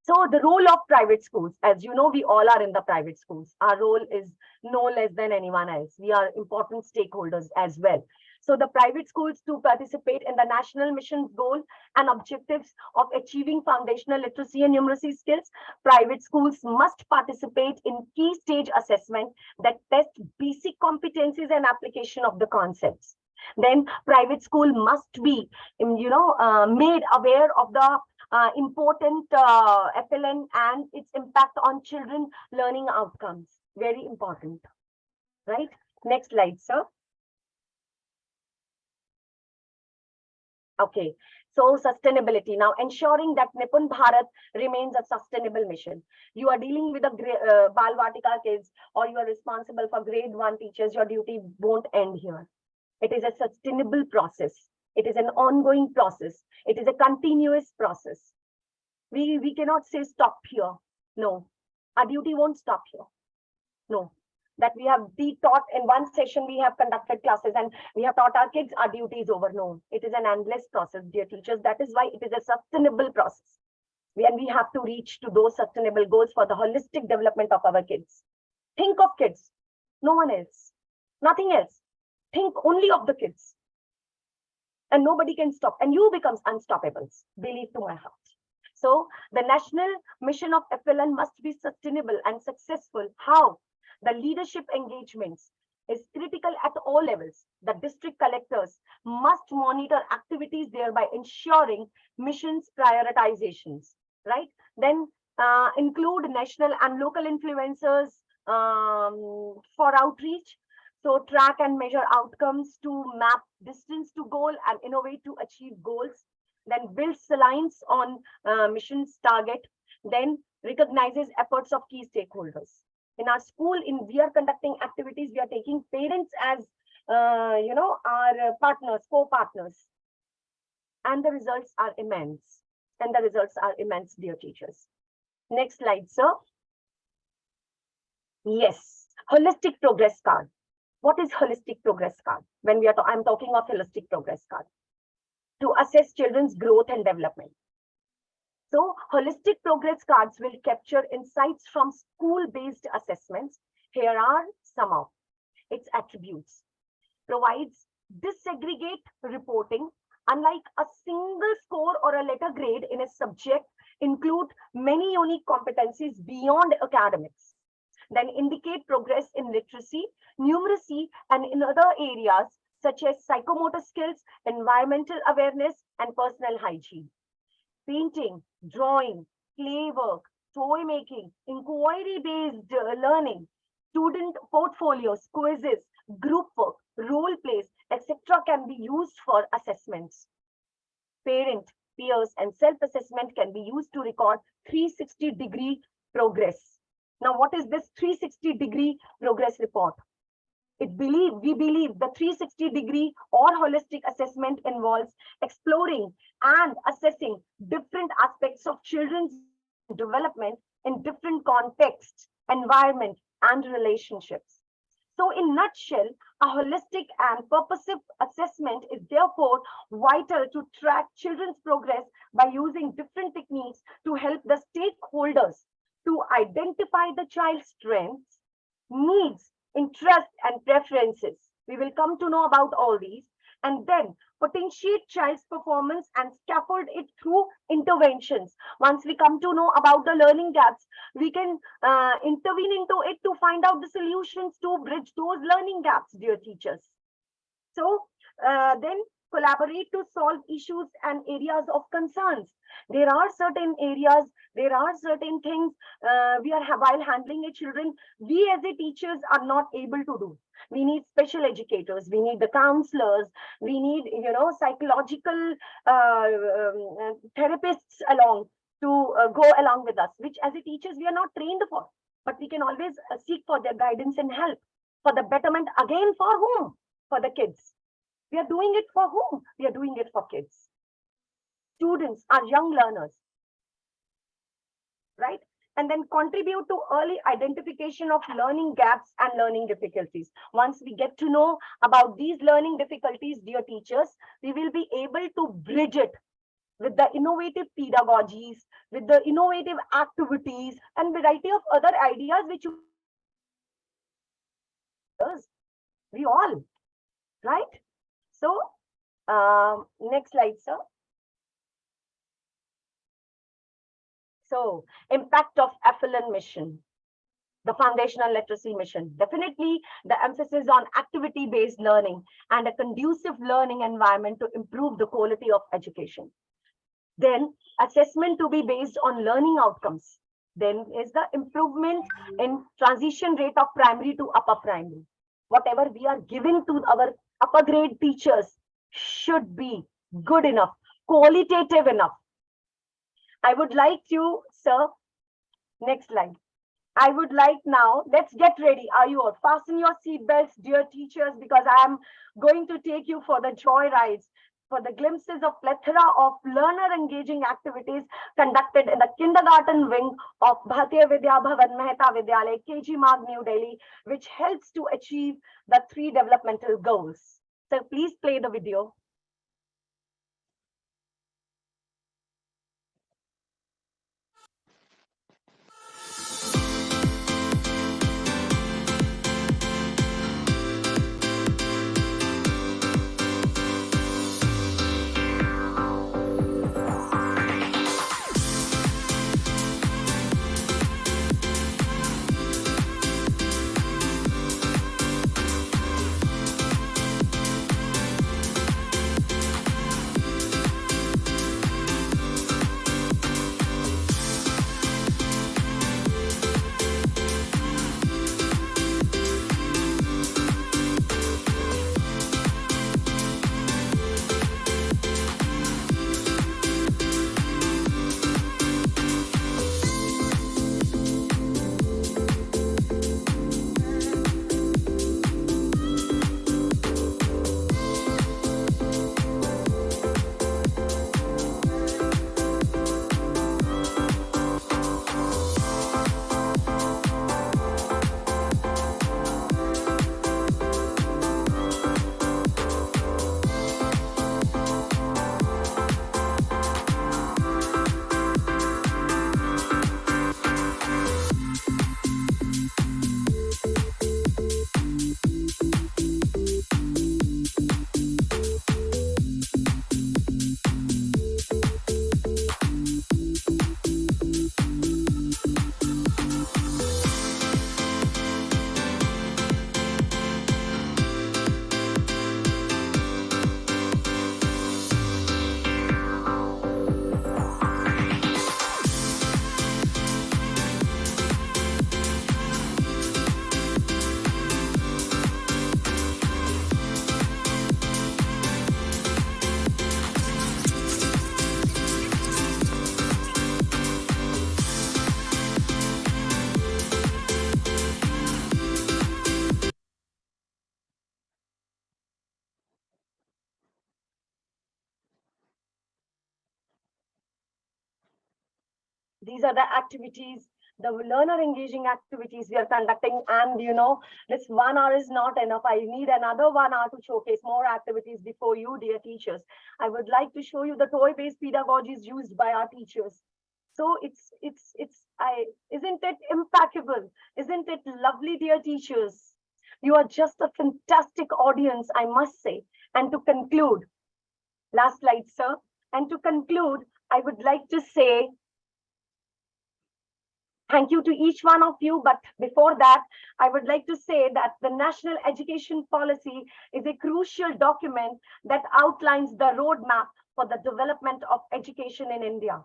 So the role of private schools, as you know, we all are in the private schools. Our role is no less than anyone else. We are important stakeholders as well. So the private schools to participate in the national mission goal and objectives of achieving foundational literacy and numeracy skills, private schools must participate in key stage assessment that test basic competencies and application of the concepts. Then private school must be, made aware of the important FLN and its impact on children learning outcomes. Very important, right? Next slide, sir. Okay, so sustainability. Now, ensuring that Nipun Bharat remains a sustainable mission. You are dealing with the Balvatika kids or you are responsible for grade 1 teachers. Your duty won't end here. It is a sustainable process. It is an ongoing process. It is a continuous process. We cannot say stop here. No, our duty won't stop here. No, that we have taught in one session, we have conducted classes and we have taught our kids, our duty is over. No, it is an endless process, dear teachers. That is why it is a sustainable process. And we have to reach to those sustainable goals for the holistic development of our kids. Think of kids, no one else, nothing else. Think only of the kids. And nobody can stop. And you becomes unstoppables, believe to my heart. So the national mission of FLN must be sustainable and successful. How? The leadership engagements is critical at all levels. The district collectors must monitor activities, thereby ensuring missions prioritizations, right? Then include national and local influencers for outreach. So track and measure outcomes to map distance to goal and innovate to achieve goals. Then builds alliance on missions target. Then recognizes efforts of key stakeholders. In our school, we are conducting activities. We are taking parents as our partners, co-partners, and the results are immense. And the results are immense, dear teachers. Next slide, sir. Yes, holistic progress card. What is holistic progress card? When I'm talking of holistic progress card, to assess children's growth and development. So holistic progress cards will capture insights from school-based assessments. Here are some of its attributes. Provides disaggregate reporting. Unlike a single score or a letter grade in a subject, include many unique competencies beyond academics. Then indicate indicate progress in literacy, numeracy, and in other areas such as psychomotor skills, environmental awareness, and personal hygiene. Painting, drawing, play work, toy making, inquiry-based learning, student portfolios, quizzes, group work, role plays, etc. can be used for assessments. Parent, peers, and self-assessment can be used to record 360-degree progress. Now, what is this 360-degree progress report? We believe the 360-degree or holistic assessment involves exploring and assessing different aspects of children's development in different contexts, environment, and relationships. So in nutshell, a holistic and purposive assessment is therefore vital to track children's progress by using different techniques to help the stakeholders to identify the child's strengths, needs, interests, and preferences. We will come to know about all these, and then potentiate child's performance and scaffold it through interventions. Once we come to know about the learning gaps, we can intervene into it to find out the solutions to bridge those learning gaps, dear teachers. So then collaborate to solve issues and areas of concerns. There are certain areas, there are certain things while handling a children, we as a teachers are not able to do. We need special educators, we need the counselors, we need, psychological therapists along to go along with us, which as a teachers we are not trained for, but we can always seek for their guidance and help for the betterment. Again, for whom? For the kids. We are doing it for whom? We are doing it for kids. Students are young learners, right? And then contribute to early identification of learning gaps and learning difficulties. Once we get to know about these learning difficulties, dear teachers, we will be able to bridge it with the innovative pedagogies, with the innovative activities, and variety of other ideas which we all, right? So, next slide, sir. So, impact of FLN mission, the foundational literacy mission. Definitely the emphasis on activity-based learning and a conducive learning environment to improve the quality of education. Then assessment to be based on learning outcomes. Then is the improvement in transition rate of primary to upper primary. Whatever we are giving to our upper grade teachers should be good enough, qualitative enough. I would like you, sir, next slide. I would like now, let's get ready. Are you all? Fasten your seatbelts, dear teachers, because I am going to take you for the joy rides, for the glimpses of plethora of learner engaging activities conducted in the kindergarten wing of Bharatiya Vidya Bhavan Mehta Vidyalaya, KG Marg, New Delhi, which helps to achieve the 3 developmental goals. So please play the video. These are the activities, the learner engaging activities we are conducting. And this 1 hour is not enough. I need another 1 hour to showcase more activities before you, dear teachers. I would like to show you the toy-based pedagogies used by our teachers. So isn't it impeccable? Isn't it lovely, dear teachers? You are just a fantastic audience, I must say. And to conclude, last slide, sir. And to conclude, I would like to say thank you to each one of you. But before that, I would like to say that the National Education Policy is a crucial document that outlines the roadmap for the development of education in India.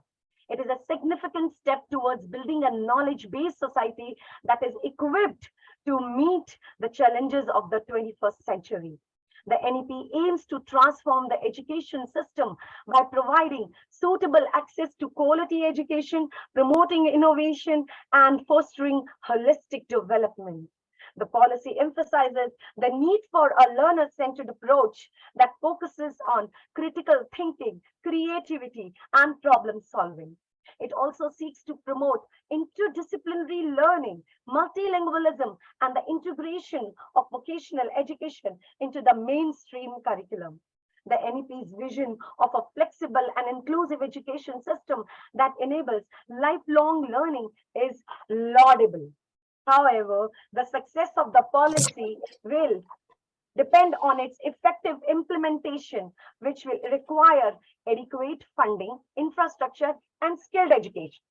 It is a significant step towards building a knowledge-based society that is equipped to meet the challenges of the 21st century. The NEP aims to transform the education system by providing suitable access to quality education, promoting innovation, and fostering holistic development. The policy emphasizes the need for a learner-centered approach that focuses on critical thinking, creativity, and problem solving. It also seeks to promote interdisciplinary learning, multilingualism, and the integration of vocational education into the mainstream curriculum. The NEP's vision of a flexible and inclusive education system that enables lifelong learning is laudable. However, the success of the policy will depend on its effective implementation, which will require adequate funding, infrastructure, and skilled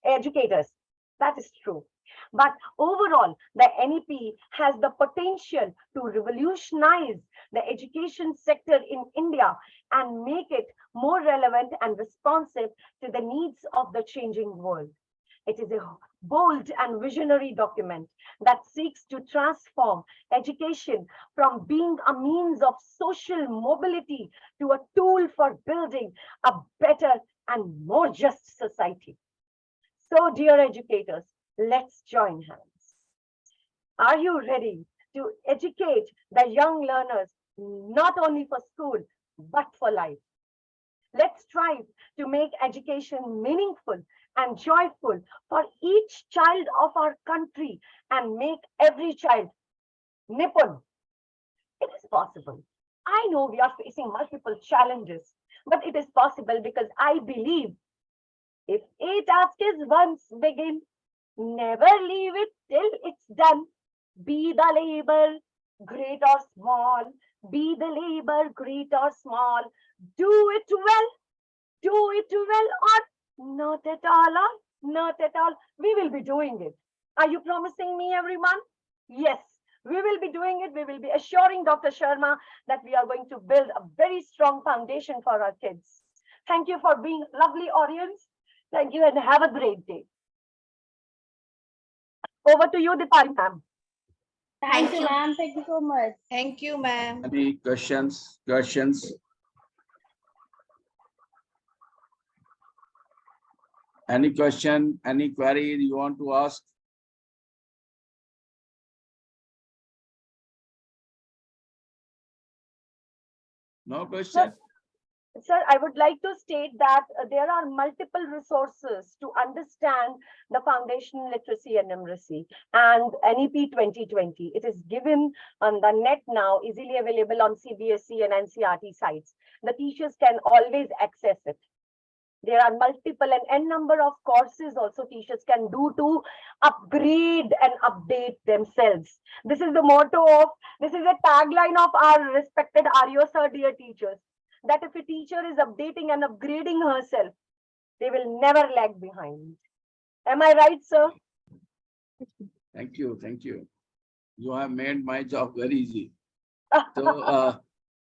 educators. That is true. But overall, the NEP has the potential to revolutionize the education sector in India and make it more relevant and responsive to the needs of the changing world. It is a bold and visionary document that seeks to transform education from being a means of social mobility to a tool for building a better and more just society. So, dear educators, let's join hands. Are you ready to educate the young learners not only for school but for life? Let's strive to make education meaningful and joyful for each child of our country and make every child Nippon. It is possible. I know we are facing multiple challenges, but it is possible because I believe if a task is once begin, never leave it till it's done. Be the labor great or small, be the labor great or small, do it well or not at all, or not at all. We will be doing it. Are you promising me, everyone? Yes, we will be doing it. We will be assuring Dr. Sharma that we are going to build a very strong foundation for our kids. Thank you for being a lovely audience. Thank you and have a great day. Over to you, Dipali ma'am. Thank you. ma'am. Thank you so much. Thank you, ma'am. Any questions? Any question, any query you want to ask? No question? Sir, I would like to state that there are multiple resources to understand the foundational literacy and numeracy and NEP 2020. It is given on the net now, easily available on CBSE and NCERT sites. The teachers can always access it. There are multiple and n number of courses also teachers can do to upgrade and update themselves. This is the motto of, this is a tagline of our respected RO sir, dear teachers, that if a teacher is updating and upgrading herself, they will never lag behind. Am I right, sir? Thank you. Thank you. You have made my job very easy. So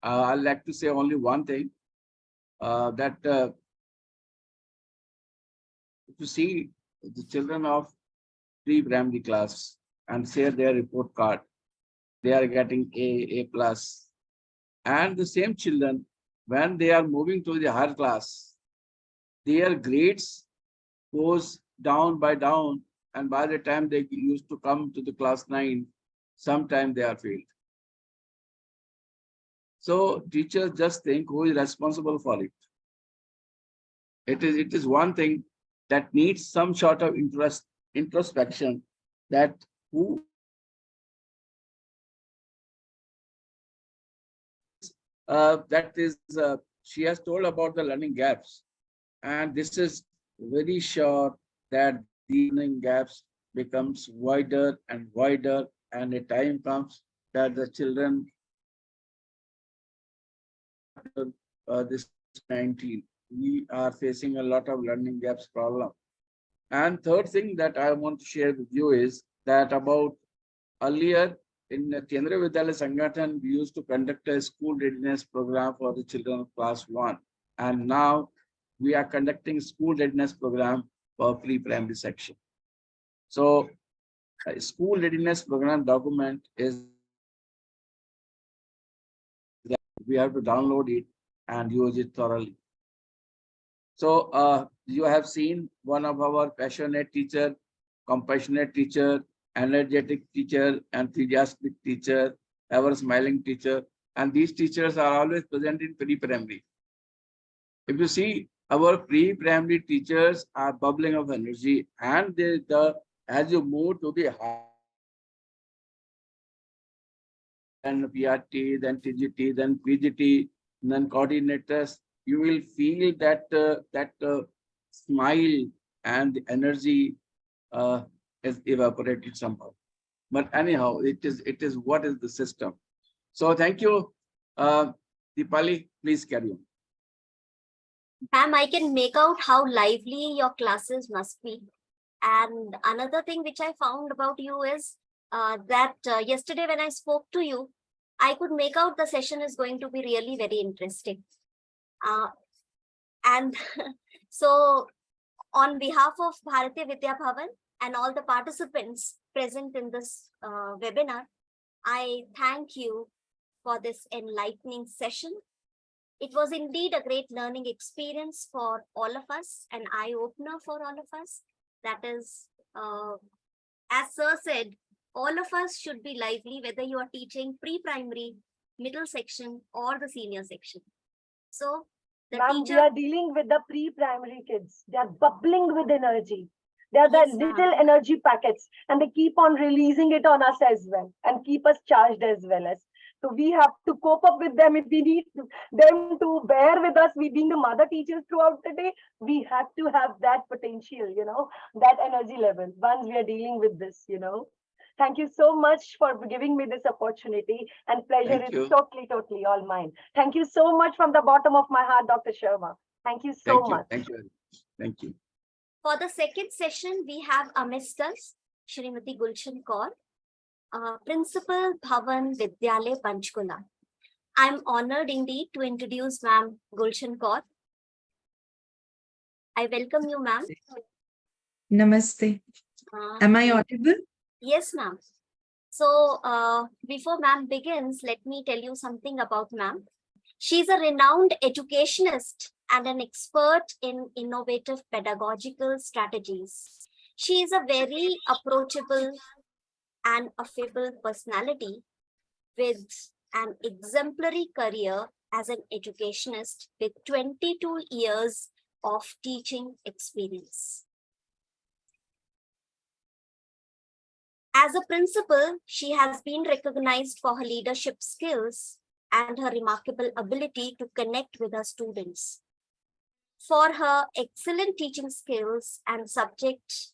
I'd like to say only one thing, that if you see the children of pre-primary class and share their report card, they are getting A plus. And the same children, when they are moving to the higher class, their grades goes down by down, and by the time they used to come to the class 9, sometime they are failed. So teachers just think who is responsible for it. It is one thing that needs some sort of introspection, that who she has told about the learning gaps, and this is very sure that the learning gaps becomes wider and wider, and a time comes that the children this 19 we are facing a lot of learning gaps problem. And third thing that I want to share with you is that about earlier in the Kendriya Vidyalaya Sangathan, we used to conduct a school readiness program for the children of class 1. And now we are conducting school readiness program for pre-primary section. So a school readiness program document is that we have to download it and use it thoroughly. So you have seen one of our passionate teacher, compassionate teacher, energetic teacher, enthusiastic teacher, ever smiling teacher. And these teachers are always present in pre-primary. If you see, our pre-primary teachers are bubbling of energy, and as you move to the high, then PRT, then TGT, then PGT, then coordinators, you will feel that smile and the energy is evaporated somehow. But anyhow, it is what is the system. So thank you, Deepali. Please carry on. Ma'am, I can make out how lively your classes must be. And another thing which I found about you is that yesterday when I spoke to you, I could make out the session is going to be really very interesting. And so on behalf of Bharatiya Vidya Bhavan and all the participants present in this webinar, I thank you for this enlightening session. It was indeed a great learning experience for all of us, an eye-opener for all of us. That is, as Sir said, all of us should be lively, whether you are teaching pre-primary, middle section, or the senior section. So, the Ma'am, teacher... we are dealing with the pre-primary kids. They are bubbling with energy. They are Yes, the little energy packets, and they keep on releasing it on us as well, and keep us charged as well as. So we have to cope up with them. If we need them to bear with us, we being the mother teachers throughout the day, we have to have that potential, that energy level once we are dealing with this, Thank you so much for giving me this opportunity, and pleasure Thank is you. totally all mine. Thank you so much from the bottom of my heart, Dr. Sharma. Thank you so Thank you. much. Thank you very much. Thank you. For the second session, we have Amistas, Shrimati Gulshan Kaur, Principal Bhavan Vidyalaya Panchkula. I'm honored indeed to introduce Ma'am Gulshan Kaur. I welcome you, ma'am. Namaste. Am I audible? Yes, ma'am. So before ma'am begins, let me tell you something about ma'am. She's a renowned educationist and an expert in innovative pedagogical strategies. She is a very approachable and affable personality with an exemplary career as an educationist with 22 years of teaching experience. As a principal, she has been recognized for her leadership skills and her remarkable ability to connect with her students. For her excellent teaching skills and subject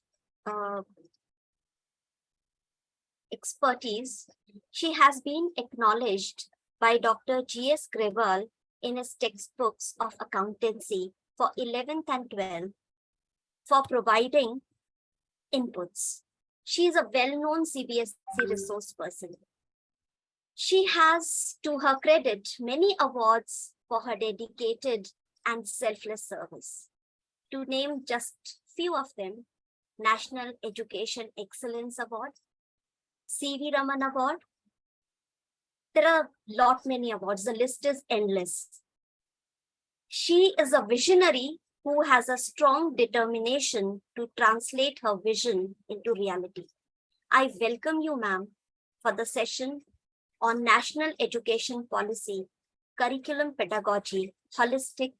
expertise, she has been acknowledged by Dr. G.S. Grewal in his textbooks of accountancy for 11th and 12th for providing inputs. She is a well-known CBSE resource person. She has, to her credit, many awards for her dedicated and selfless service. To name just few of them: National Education Excellence Award, C.V. Raman Award. There are many awards. The list is endless. She is a visionary who has a strong determination to translate her vision into reality. I welcome you, ma'am, for the session on National Education Policy, Curriculum Pedagogy, Holistic,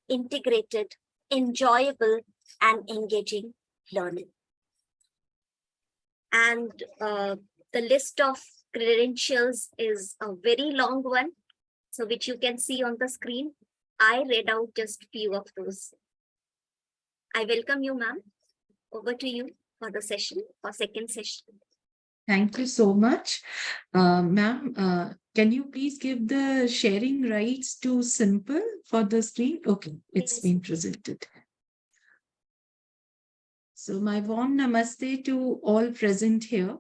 Integrated, Enjoyable, and engaging learning. And the list of credentials is a very long one, so which you can see on the screen. I read out just few of those. I welcome you, ma'am. Over to you for the session, for second session. Thank you so much. Ma'am, can you please give the sharing rights to Simple for the screen? Okay, it's Yes. been presented. So my warm namaste to all present here,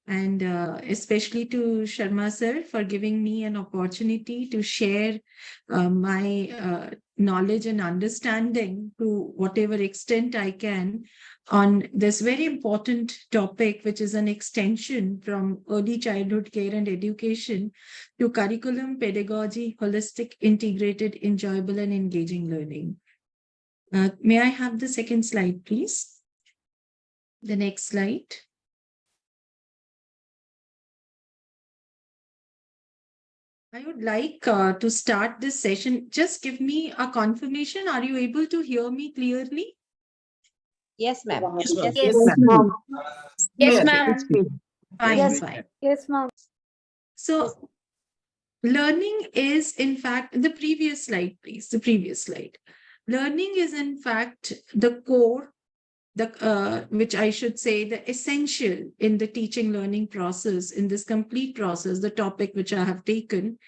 and especially to Sharma sir for giving me an opportunity to share my knowledge and understanding to whatever extent I can on this very important topic, which is an extension from early childhood care and education to curriculum, pedagogy, holistic, integrated, enjoyable, and engaging learning. May I have the second slide, please? The next slide. I would like to start this session. Just give me a confirmation. Are you able to hear me clearly? Yes, ma'am. Yes, ma'am. Yes. ma'am. Yes, ma'am. Fine, Yes. fine. Yes, ma'am. So learning is, in fact, the previous slide, please, the previous slide. Learning is, in fact, the core, which I should say, the essential in the teaching learning process, in this complete process, the topic which I have taken.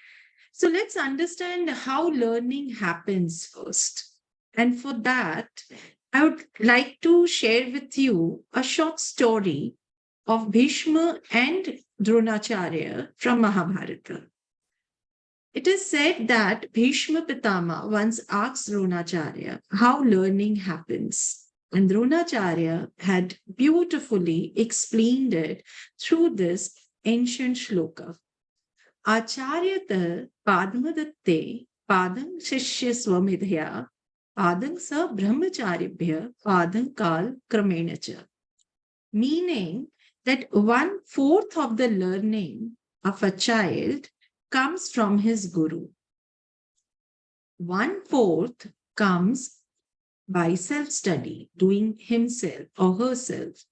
So let's understand how learning happens first. And for that, I would like to share with you a short story of Bhishma and Dronacharya from Mahabharata. It is said that Bhishma Pitama once asked Dronacharya how learning happens. And Dronacharya had beautifully explained it through this ancient shloka. Acharyata padmadatte padang shishya swamidhya padang sa brahmacharibhya padang kal kramena cha. Meaning that 1/4 of the learning of a child comes from his guru. 1/4 comes by self-study, doing himself or herself.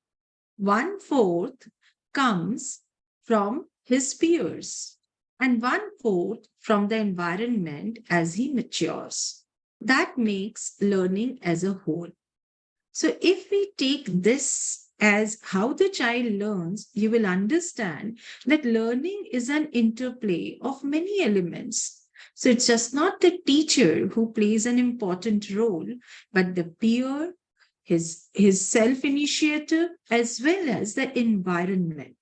1/4 comes from his peers, and 1/4 from the environment as he matures. That makes learning as a whole. So if we take this as how the child learns, you will understand that learning is an interplay of many elements. So it's just not the teacher who plays an important role, but the peer, his self-initiative, as well as the environment.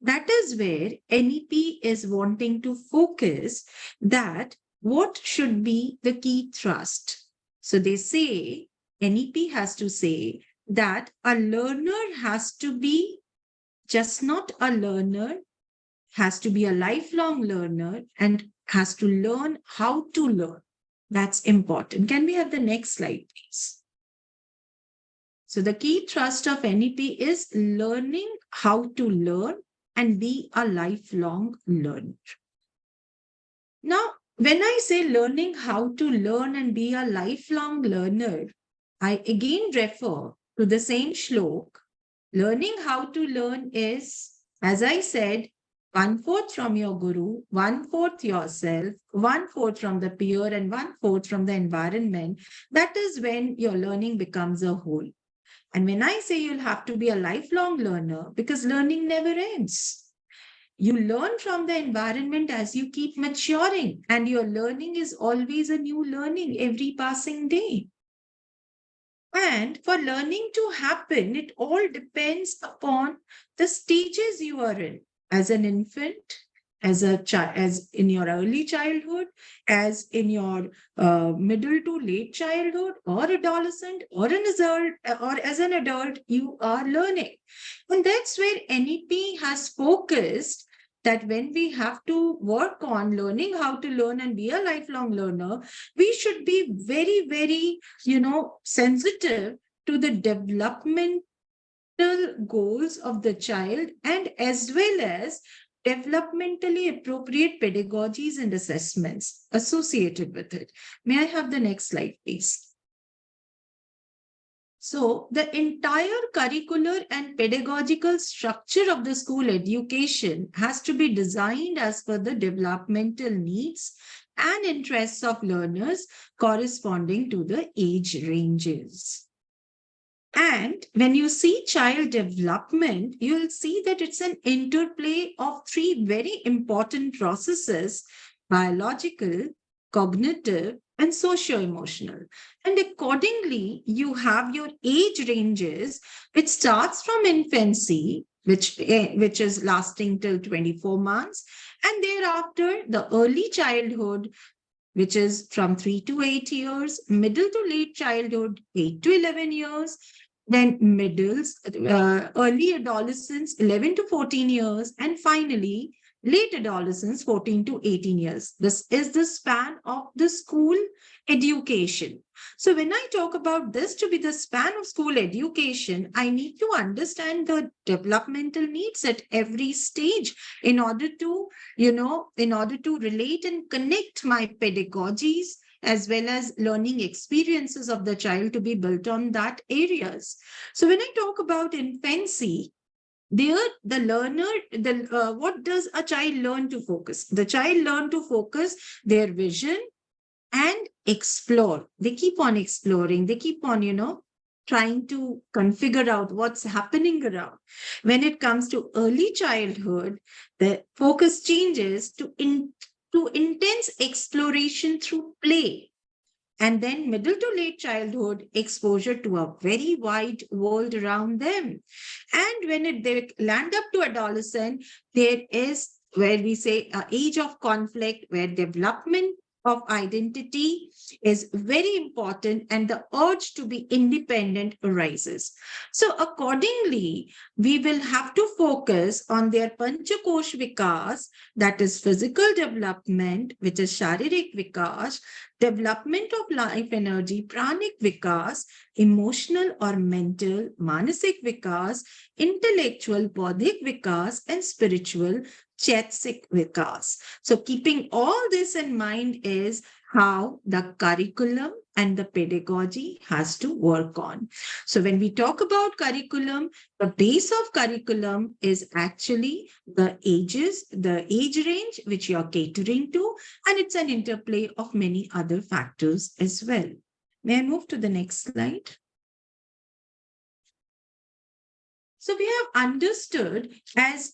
That is where NEP is wanting to focus that what should be the key thrust. So they say, NEP has to say that a learner has to be just not a learner, has to be a lifelong learner and has to learn how to learn. That's important. Can we have the next slide, please? So the key thrust of NEP is learning how to learn and be a lifelong learner. Now, when I say learning how to learn and be a lifelong learner, I again refer to the same shlok. Learning how to learn is, as I said, 1/4 from your guru, 1/4 yourself, 1/4 from the peer, and 1/4 from the environment. That is when your learning becomes a whole. And when I say you'll have to be a lifelong learner, because learning never ends. You learn from the environment as you keep maturing, and your learning is always a new learning every passing day. And for learning to happen, it all depends upon the stages you are in. As an infant, as in your early childhood, as in your middle to late childhood, or adolescent, or as an adult, you are learning. And that's where NEP has focused that when we have to work on learning how to learn and be a lifelong learner, we should be very, very, sensitive to the developmental goals of the child and as well as developmentally appropriate pedagogies and assessments associated with it. May I have the next slide, please? So the entire curricular and pedagogical structure of the school education has to be designed as per the developmental needs and interests of learners corresponding to the age ranges. And when you see child development, you'll see that it's an interplay of three very important processes: biological, cognitive, and socio-emotional. And accordingly, you have your age ranges, which starts from infancy, which is lasting till 24 months, and thereafter the early childhood, which is from 3 to 8 years, middle to late childhood, 8 to 11 years, then early adolescence, 11 to 14 years, and finally, late adolescence, 14 to 18 years. This is the span of the school education. So when I talk about this to be the span of school education, I need to understand the developmental needs at every stage in order to, relate and connect my pedagogies as well as learning experiences of the child to be built on that areas. So when I talk about infancy, there the learner, what does a child learn to focus? The child learn to focus their vision and explore. They keep on exploring. They keep on, trying to configure out what's happening around. When it comes to early childhood, the focus changes to intense exploration through play. And then middle to late childhood, exposure to a very wide world around them. And when they land up to adolescent, there is where we say age of conflict, where development of identity is very important and the urge to be independent arises. So accordingly, we will have to focus on their Panchakosh Vikas, that is physical development, which is Sharirik Vikas, development of life energy, Pranic Vikas, emotional or mental, Manasik Vikas, intellectual, Bodhik Vikas, and spiritual, Chaitsik Vikas. So keeping all this in mind is how the curriculum and the pedagogy has to work on. So when we talk about curriculum, the base of curriculum is actually the ages, the age range which you are catering to, and it's an interplay of many other factors as well. May I move to the next slide? So we have understood as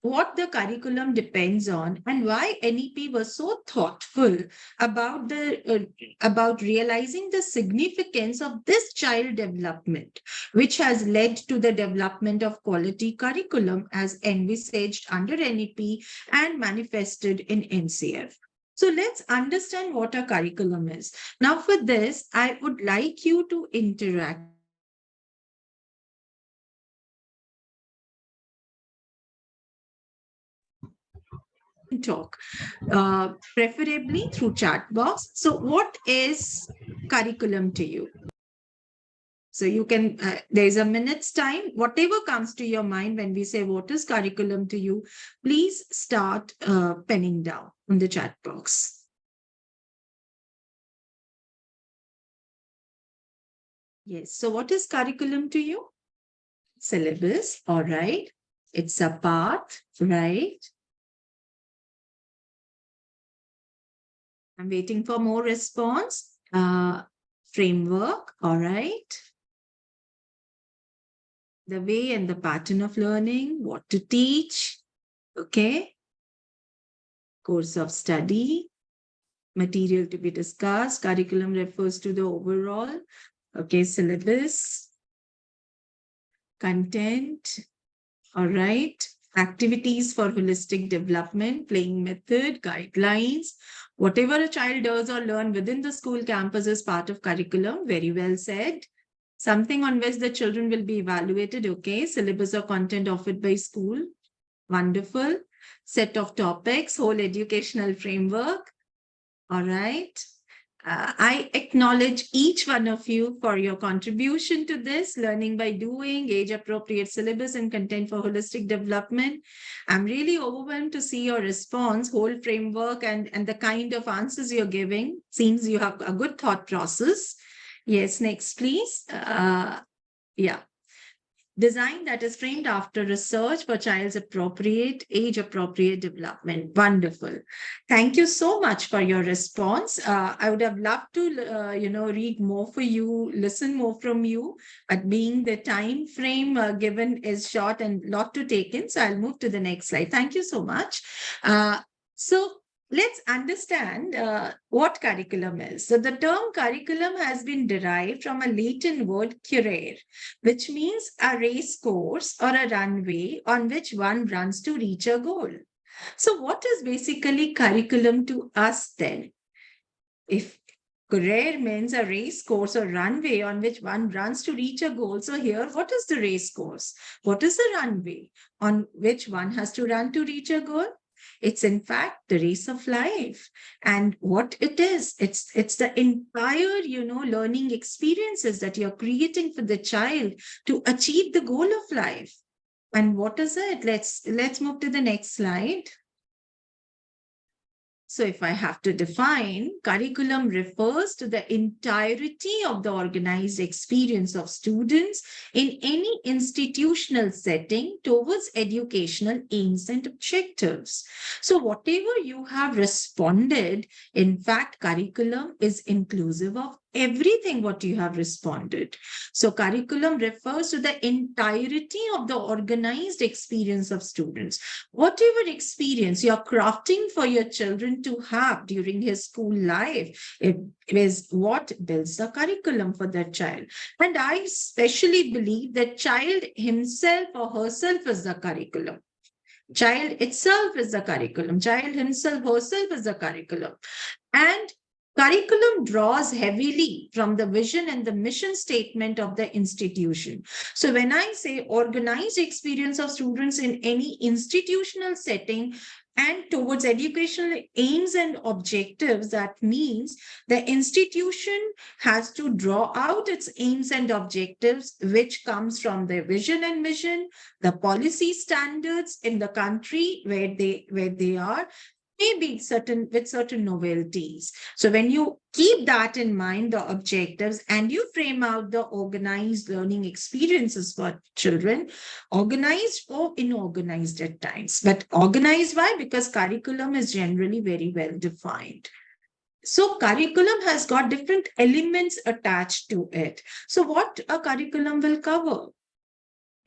what the curriculum depends on and why NEP was so thoughtful about about realizing the significance of this child development, which has led to the development of quality curriculum as envisaged under NEP and manifested in NCF. So let's understand what a curriculum is. Now for this, I would like you to interact talk, preferably through chat box. So what is curriculum to you? So you can, there's a minute's time, whatever comes to your mind when we say what is curriculum to you, please start penning down on the chat box. Yes, so what is curriculum to you? Syllabus, all right. It's a path, right? I'm waiting for more response. Framework, all right. The way and the pattern of learning, what to teach, okay. Course of study, material to be discussed. Curriculum refers to the overall, okay, syllabus, content, all right. Activities for holistic development, playing method, guidelines, whatever a child does or learn within the school campus is part of curriculum. Very well said. Something on which the children will be evaluated. Okay. Syllabus or content offered by school. Wonderful. Set of topics, whole educational framework. All right. I acknowledge each one of you for your contribution to this, learning by doing, age-appropriate syllabus and content for holistic development. I'm really overwhelmed to see your response, whole framework, and the kind of answers you're giving. Seems you have a good thought process. Yes, next, please. Yeah. Design that is framed after research for child's age appropriate development. Wonderful. Thank you so much for your response. I would have loved to, read more for you, listen more from you, but being the time frame given is short and lot to take in. So I'll move to the next slide. Thank you so much. So let's understand what curriculum is. So the term curriculum has been derived from a Latin word currere, which means a race course or a runway on which one runs to reach a goal. So what is basically curriculum to us then? If career means a race course or runway on which one runs to reach a goal. So here, what is the race course? What is the runway on which one has to run to reach a goal? It's in fact the race of life. And what it is, it's the entire, learning experiences that you're creating for the child to achieve the goal of life. And what is it? Let's move to the next slide. So if I have to define, curriculum refers to the entirety of the organized experience of students in any institutional setting towards educational aims and objectives. So whatever you have responded, in fact, curriculum is inclusive of everything what you have responded. So curriculum refers to the entirety of the organized experience of students. Whatever experience you're crafting for your children to have during his school life, it is what builds the curriculum for that child. And I especially believe that child himself or herself is the curriculum. Child itself is the curriculum. Child himself, herself is the curriculum. And curriculum draws heavily from the vision and the mission statement of the institution. So when I say organized experience of students in any institutional setting and towards educational aims and objectives, that means the institution has to draw out its aims and objectives, which comes from their vision and mission, the policy standards in the country where they are, maybe with certain novelties. So when you keep that in mind, the objectives, and you frame out the organized learning experiences for children, organized or inorganized at times. But organized, why? Because curriculum is generally very well defined. So curriculum has got different elements attached to it. So what a curriculum will cover?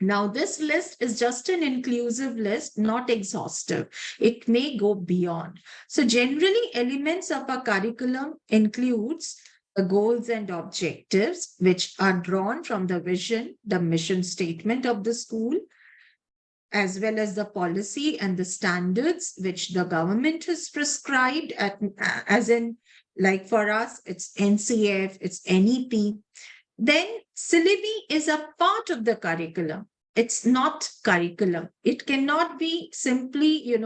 Now, this list is just an inclusive list, not exhaustive. It may go beyond. So generally, elements of a curriculum includes the goals and objectives, which are drawn from the vision, the mission statement of the school, as well as the policy and the standards which the government has prescribed, as in, like for us, it's NCF, it's NEP. Then syllabi is a part of the curriculum. It's not curriculum. It cannot be simply,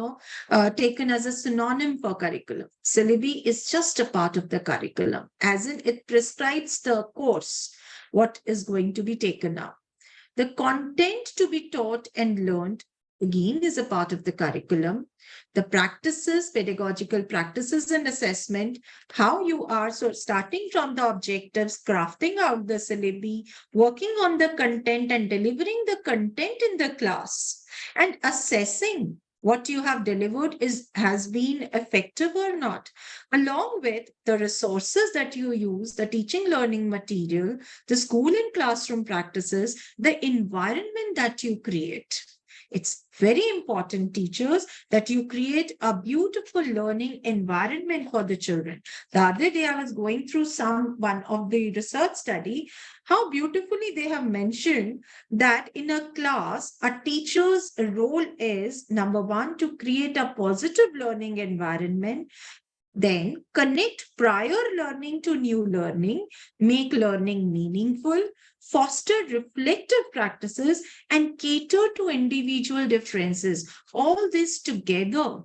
taken as a synonym for curriculum. Syllabi is just a part of the curriculum, as in it prescribes the course, what is going to be taken up. The content to be taught and learned, again, is a part of the curriculum. The practices, pedagogical practices and assessment, how you are, so starting from the objectives, crafting out the syllabi, working on the content and delivering the content in the class, and assessing what you have delivered has been effective or not, along with the resources that you use, the teaching learning material, the school and classroom practices, the environment that you create. It's very important, teachers, that you create a beautiful learning environment for the children. The other day, I was going through one of the research study, how beautifully they have mentioned that in a class, a teacher's role is, number one, to create a positive learning environment, then connect prior learning to new learning, make learning meaningful, foster reflective practices, and cater to individual differences. All this together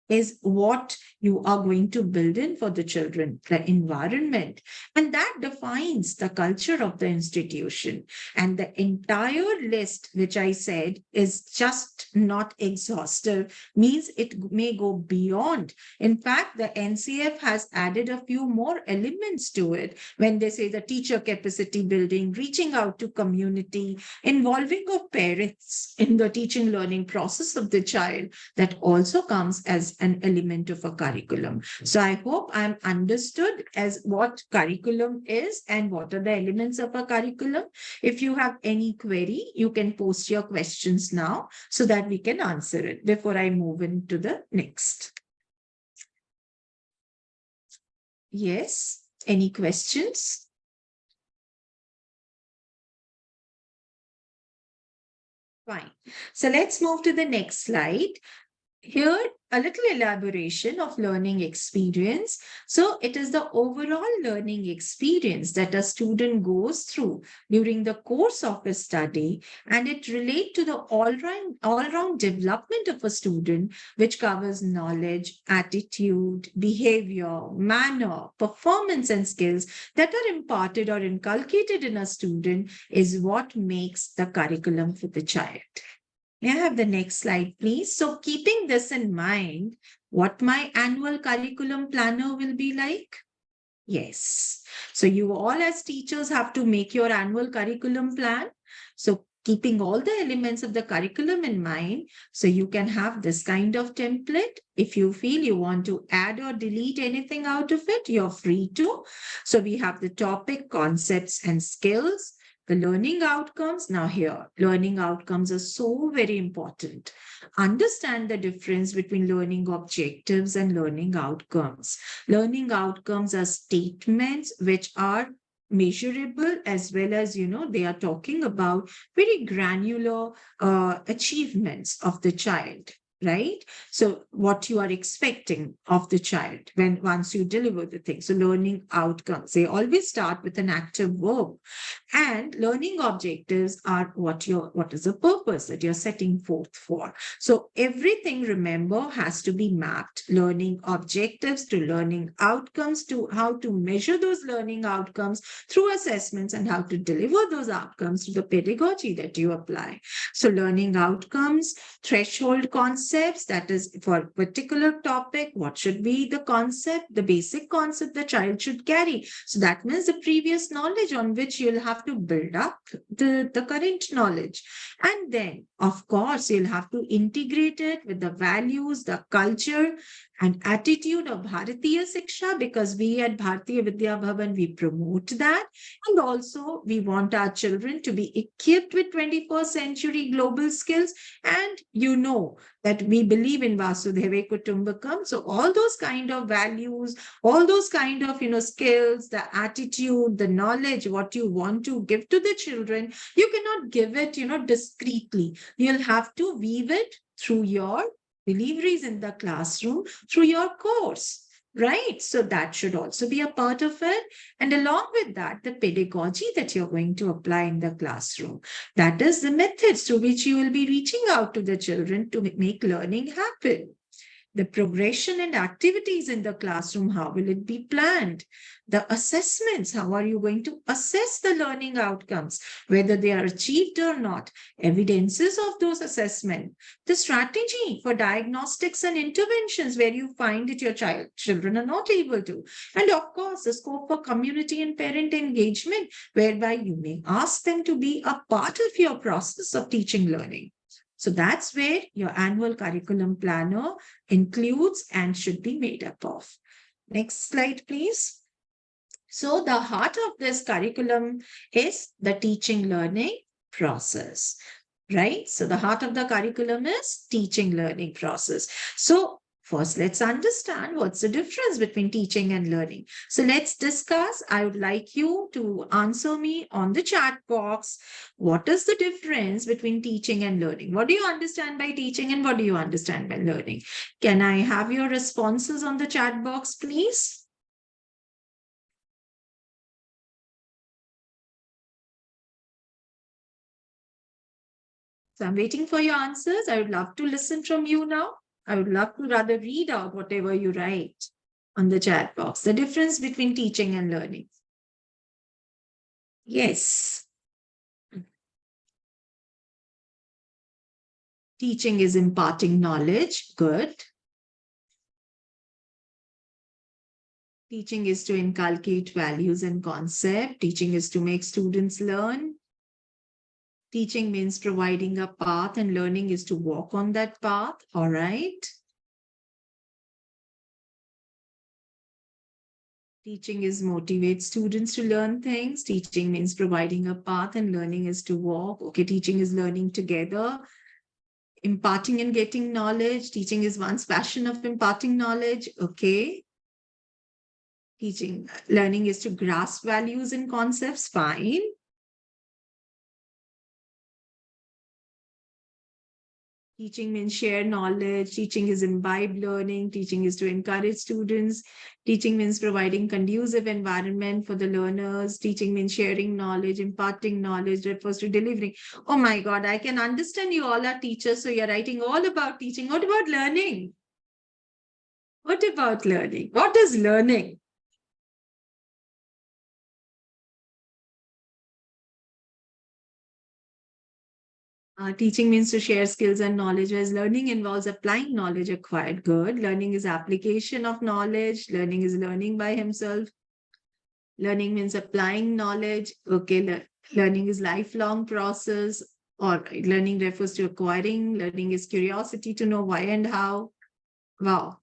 is what you are going to build in for the children, the environment. And that defines the culture of the institution. And the entire list, which I said, is just not exhaustive, means it may go beyond. In fact, the NCF has added a few more elements to it when they say the teacher capacity building, reaching out to community, involving of parents in the teaching learning process of the child. That also comes as an element of a curriculum. So I hope I'm understood as what curriculum is and what are the elements of a curriculum. If you have any query, you can post your questions now so that we can answer it before I move into the next. Yes, any questions? Fine. So let's move to the next slide. Here, a little elaboration of learning experience. So it is the overall learning experience that a student goes through during the course of a study, and it relates to the all-round development of a student, which covers knowledge, attitude, behavior, manner, performance, and skills that are imparted or inculcated in a student is what makes the curriculum for the child. May I have the next slide, please? So keeping this in mind, what my annual curriculum planner will be like? Yes. So you all as teachers have to make your annual curriculum plan. So keeping all the elements of the curriculum in mind, so you can have this kind of template. If you feel you want to add or delete anything out of it, you're free to. So we have the topic, concepts, and skills. The learning outcomes. Now here, learning outcomes are so very important. Understand the difference between learning objectives and learning outcomes. Learning outcomes are statements which are measurable, as well as, they are talking about very granular achievements of the child. Right? So what you are expecting of the child once you deliver the thing. So learning outcomes, they always start with an active verb. And learning objectives are what is the purpose that you're setting forth for. So everything, remember, has to be mapped. Learning objectives to learning outcomes, to how to measure those learning outcomes through assessments, and how to deliver those outcomes to the pedagogy that you apply. So learning outcomes, threshold concepts, that is for a particular topic, what should be the concept, the basic concept the child should carry. So that means the previous knowledge on which you'll have to build up the current knowledge. And then, of course, you'll have to integrate it with the values, the culture, and attitude of Bharatiya Siksha, because we at Bharatiya Vidya Bhavan, we promote that. And also, we want our children to be equipped with 21st century global skills. And that we believe in Vasudhaiva Kutumbakam. So all those kind of values, all those kind of, skills, the attitude, the knowledge, what you want to give to the children, you cannot give it, discreetly. You'll have to weave it through your deliveries in the classroom, through your course. Right? So that should also be a part of it. And along with that, the pedagogy that you're going to apply in the classroom. That is the methods through which you will be reaching out to the children to make learning happen. The progression and activities in the classroom, how will it be planned? The assessments, how are you going to assess the learning outcomes, whether they are achieved or not? Evidences of those assessments. The strategy for diagnostics and interventions where you find that your children are not able to. And of course, the scope for community and parent engagement, whereby you may ask them to be a part of your process of teaching learning. So that's where your annual curriculum planner includes and should be made up of. Next slide, please. So the heart of this curriculum is the teaching learning process, right? So the heart of the curriculum is teaching learning process. So first, let's understand what's the difference between teaching and learning. So let's discuss. I would like you to answer me on the chat box. What is the difference between teaching and learning? What do you understand by teaching and what do you understand by learning? Can I have your responses on the chat box, please? So I'm waiting for your answers. I would love to listen from you now. I would love to rather read out whatever you write on the chat box. The difference between teaching and learning. Yes. Teaching is imparting knowledge. Good. Teaching is to inculcate values and concept. Teaching is to make students learn. Teaching means providing a path, and learning is to walk on that path. All right. Teaching is motivate students to learn things. Teaching means providing a path, and learning is to walk. Okay, teaching is learning together. Imparting and getting knowledge. Teaching is one's passion of imparting knowledge. Okay. Teaching, learning is to grasp values and concepts. Fine. Teaching means share knowledge. Teaching is imbibe learning. Teaching is to encourage students. Teaching means providing conducive environment for the learners. Teaching means sharing knowledge, imparting knowledge, refers to delivering. Oh my God, I can understand you all are teachers, so you're writing all about teaching. What about learning? What about learning? What is learning? Teaching means to share skills and knowledge, whereas learning involves applying knowledge acquired. Good. Learning is application of knowledge. Learning is learning by himself. Learning means applying knowledge. Okay. Learning is lifelong process. All right. Learning refers to acquiring. Learning is curiosity to know why and how. Wow.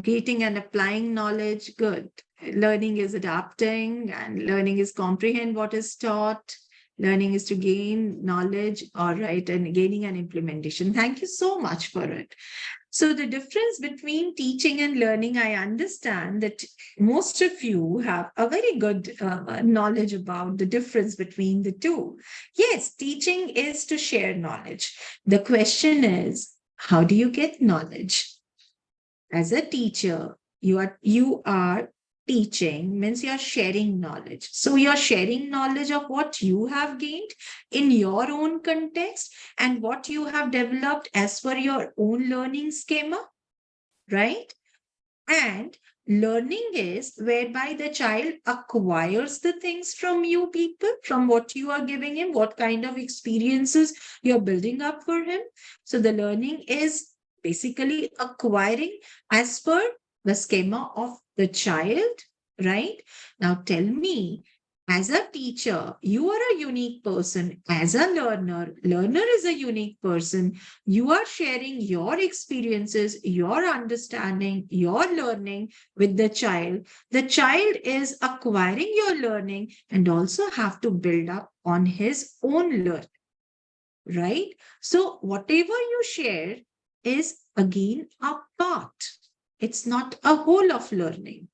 Getting and applying knowledge. Good. Learning is adapting, and learning is comprehend what is taught. Learning is to gain knowledge, all right, and gaining an implementation. Thank you so much for it. So the difference between teaching and learning, I understand that most of you have a very good knowledge about the difference between the two. Yes, teaching is to share knowledge. The question is, how do you get knowledge? As a teacher, you are teaching means you're sharing knowledge. So you're sharing knowledge of what you have gained in your own context and what you have developed as per your own learning schema, right? And learning is whereby the child acquires the things from you people, from what you are giving him, what kind of experiences you're building up for him. So the learning is basically acquiring as per the schema of the child, right? Now tell me, as a teacher, you are a unique person. As a learner is a unique person. You are sharing your experiences, your understanding, your learning with the child. The child is acquiring your learning and also have to build up on his own learning, right? So whatever you share is again a part. It's not a whole of learning.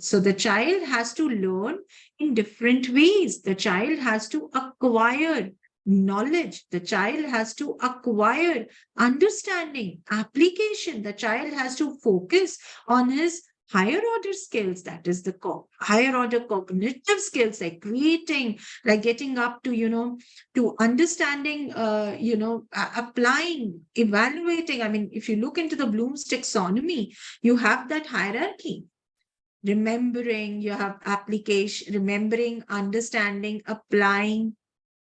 So the child has to learn in different ways. The child has to acquire knowledge. The child has to acquire understanding, application. The child has to focus on his higher order skills, that is the higher order cognitive skills, like creating, like getting up to to understanding, applying, evaluating. I mean, if you look into the Bloom's taxonomy, you have that hierarchy. Remembering, you have application, remembering, understanding, applying.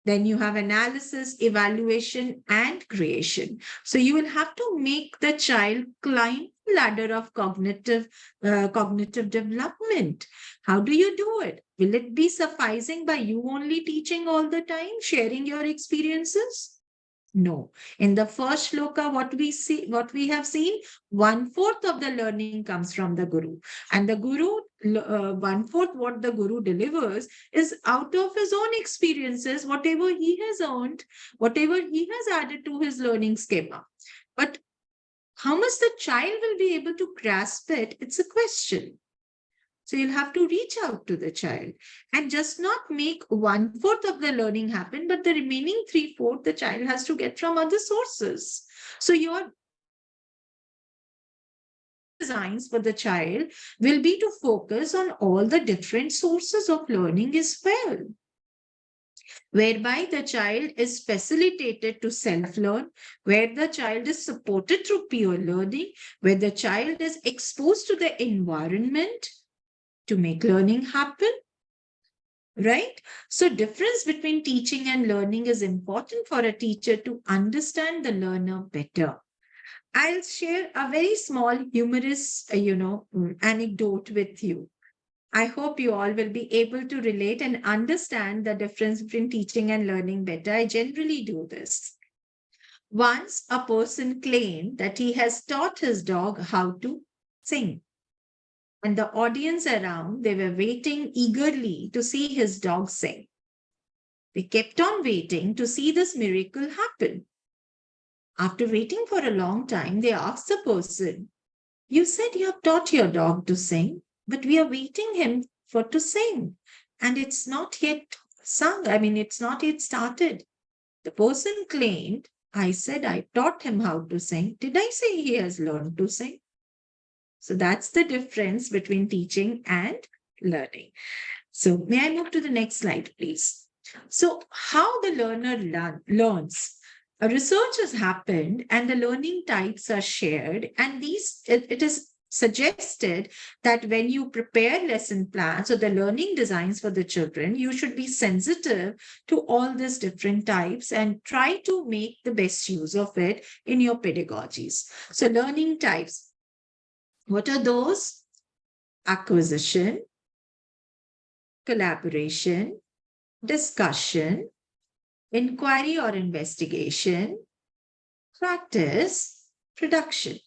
Then you have analysis, evaluation, and creation. So you will have to make the child climb the ladder of cognitive development. How do you do it? Will it be sufficing by you only teaching all the time, sharing your experiences? No. In the first shloka, what we have seen, 1/4 of the learning comes from the Guru. And the Guru, 1/4 what the Guru delivers is out of his own experiences, whatever he has earned, whatever he has added to his learning schema. But how much the child will be able to grasp it, it's a question. So you'll have to reach out to the child and just not make 1/4 of the learning happen, but the remaining 3/4 the child has to get from other sources. So your designs for the child will be to focus on all the different sources of learning as well. whereby the child is facilitated to self-learn, where the child is supported through peer learning, where the child is exposed to the environment to make learning happen, right? So difference between teaching and learning is important for a teacher to understand the learner better. I'll share a very small humorous, anecdote with you. I hope you all will be able to relate and understand the difference between teaching and learning better. I generally do this. Once a person claimed that he has taught his dog how to sing. And the audience around, they were waiting eagerly to see his dog sing. They kept on waiting to see this miracle happen. After waiting for a long time, they asked the person, "You said you have taught your dog to sing, but we are waiting him for to sing. And it's not yet sung. I mean, it's not yet started." The person claimed, "I said I taught him how to sing. Did I say he has learned to sing?" So that's the difference between teaching and learning. So may I move to the next slide, please? So how the learner learns. A research has happened and the learning types are shared, and it is suggested that when you prepare lesson plans or the learning designs for the children, you should be sensitive to all these different types and try to make the best use of it in your pedagogies. So learning types, what are those? Acquisition, collaboration, discussion, inquiry or investigation, practice, production.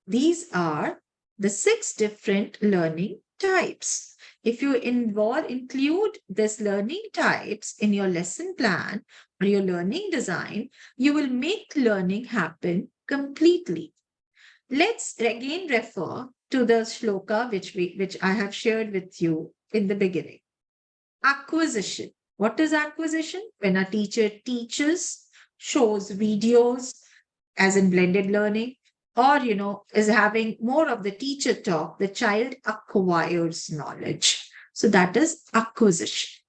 These are the 6 different learning types. If you include these learning types in your lesson plan or your learning design, you will make learning happen completely. Let's again refer to the shloka which I have shared with you in the beginning. Acquisition. What is acquisition? When a teacher teaches, shows videos, as in blended learning, or is having more of the teacher talk, the child acquires knowledge. So that is acquisition.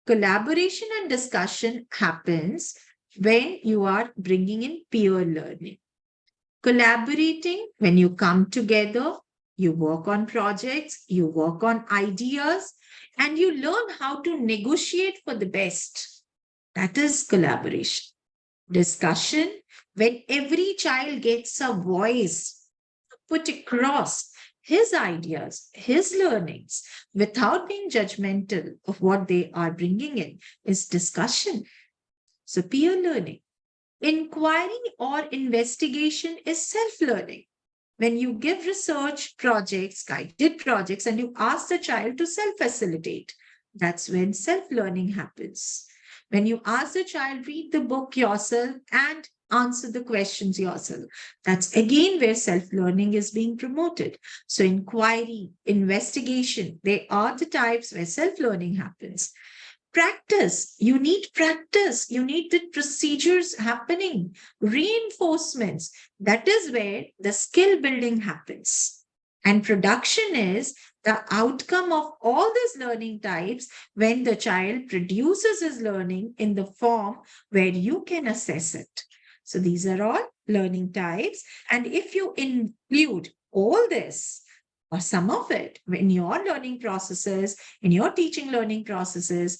Collaboration and discussion happens when you are bringing in peer learning. Collaborating, when you come together, you work on projects, you work on ideas, and you learn how to negotiate for the best. That is collaboration. Discussion, when every child gets a voice to put across his ideas, his learnings, without being judgmental of what they are bringing in, is discussion. So peer learning. Inquiry or investigation is self-learning. When you give research projects, guided projects, and you ask the child to self-facilitate, that's when self-learning happens. When you ask the child, read the book yourself and answer the questions yourself, that's again where self-learning is being promoted. So inquiry, investigation, they are the types where self-learning happens. Practice, you need practice, you need the procedures happening, reinforcements. That is where the skill building happens. And production is the outcome of all these learning types when the child produces his learning in the form where you can assess it. So these are all learning types. And if you include all this, or some of it, in your learning processes, in your teaching learning processes,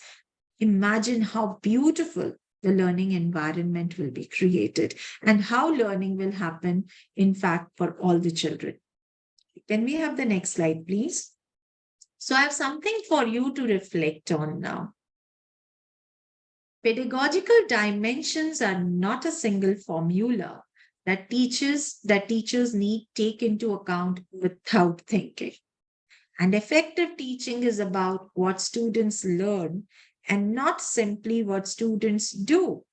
imagine how beautiful the learning environment will be created and how learning will happen, in fact, for all the children. Can we have the next slide, please? So I have something for you to reflect on now. Pedagogical dimensions are not a single formula that teachers need take into account without thinking. And effective teaching is about what students learn and not simply what students do.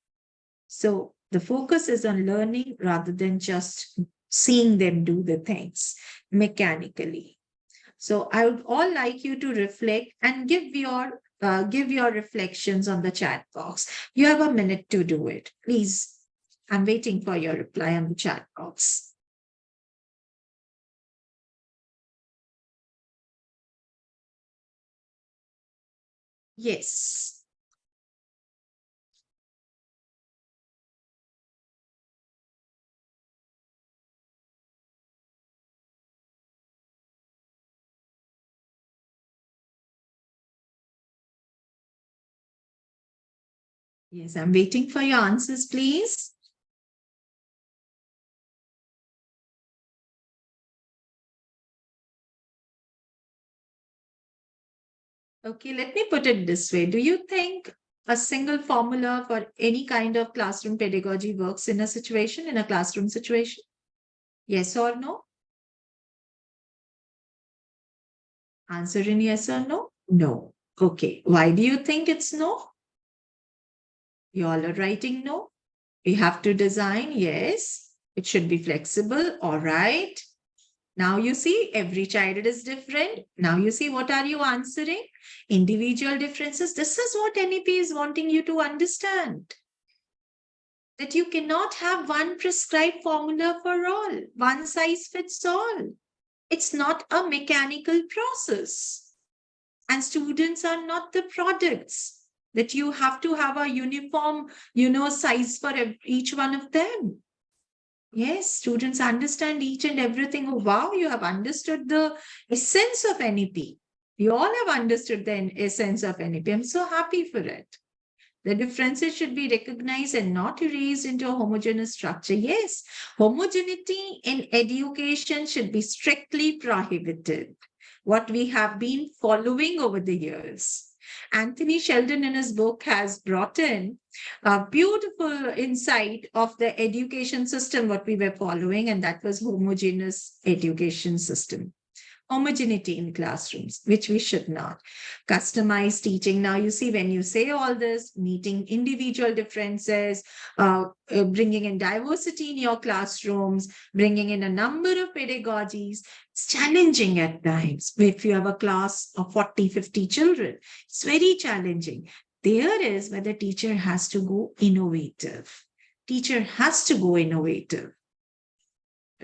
So the focus is on learning rather than just seeing them do the things mechanically. So I would all like you to reflect and give your reflections on the chat box. You have a minute to do it. Please, I'm waiting for your reply on the chat box. Yes. Yes, I'm waiting for your answers, please. Okay, let me put it this way. Do you think a single formula for any kind of classroom pedagogy works in a situation, in a classroom situation? Yes or no? Answer in yes or no? No. Okay. Why do you think it's no? You all are writing no. We have to design. Yes. It should be flexible. All right. Now you see every child is different. Now you see what are you answering? Individual differences. This is what NEP is wanting you to understand. That you cannot have one prescribed formula for all. One size fits all. It's not a mechanical process. And students are not the products that you have to have a uniform, size for each one of them. Yes, students understand each and everything. Oh, wow, you have understood the essence of NEP. You all have understood the essence of NEP. I'm so happy for it. The differences should be recognized and not erased into a homogeneous structure. Yes, homogeneity in education should be strictly prohibited. What we have been following over the years. Anthony Sheldon in his book has brought in a beautiful insight of the education system, what we were following, and that was homogeneous education system. Homogeneity in classrooms, which we should not. Customized teaching. Now, you see, when you say all this, meeting individual differences, bringing in diversity in your classrooms, bringing in a number of pedagogies, it's challenging at times. If you have a class of 40, 50 children, it's very challenging. There is where the teacher has to go innovative. Teacher has to go innovative.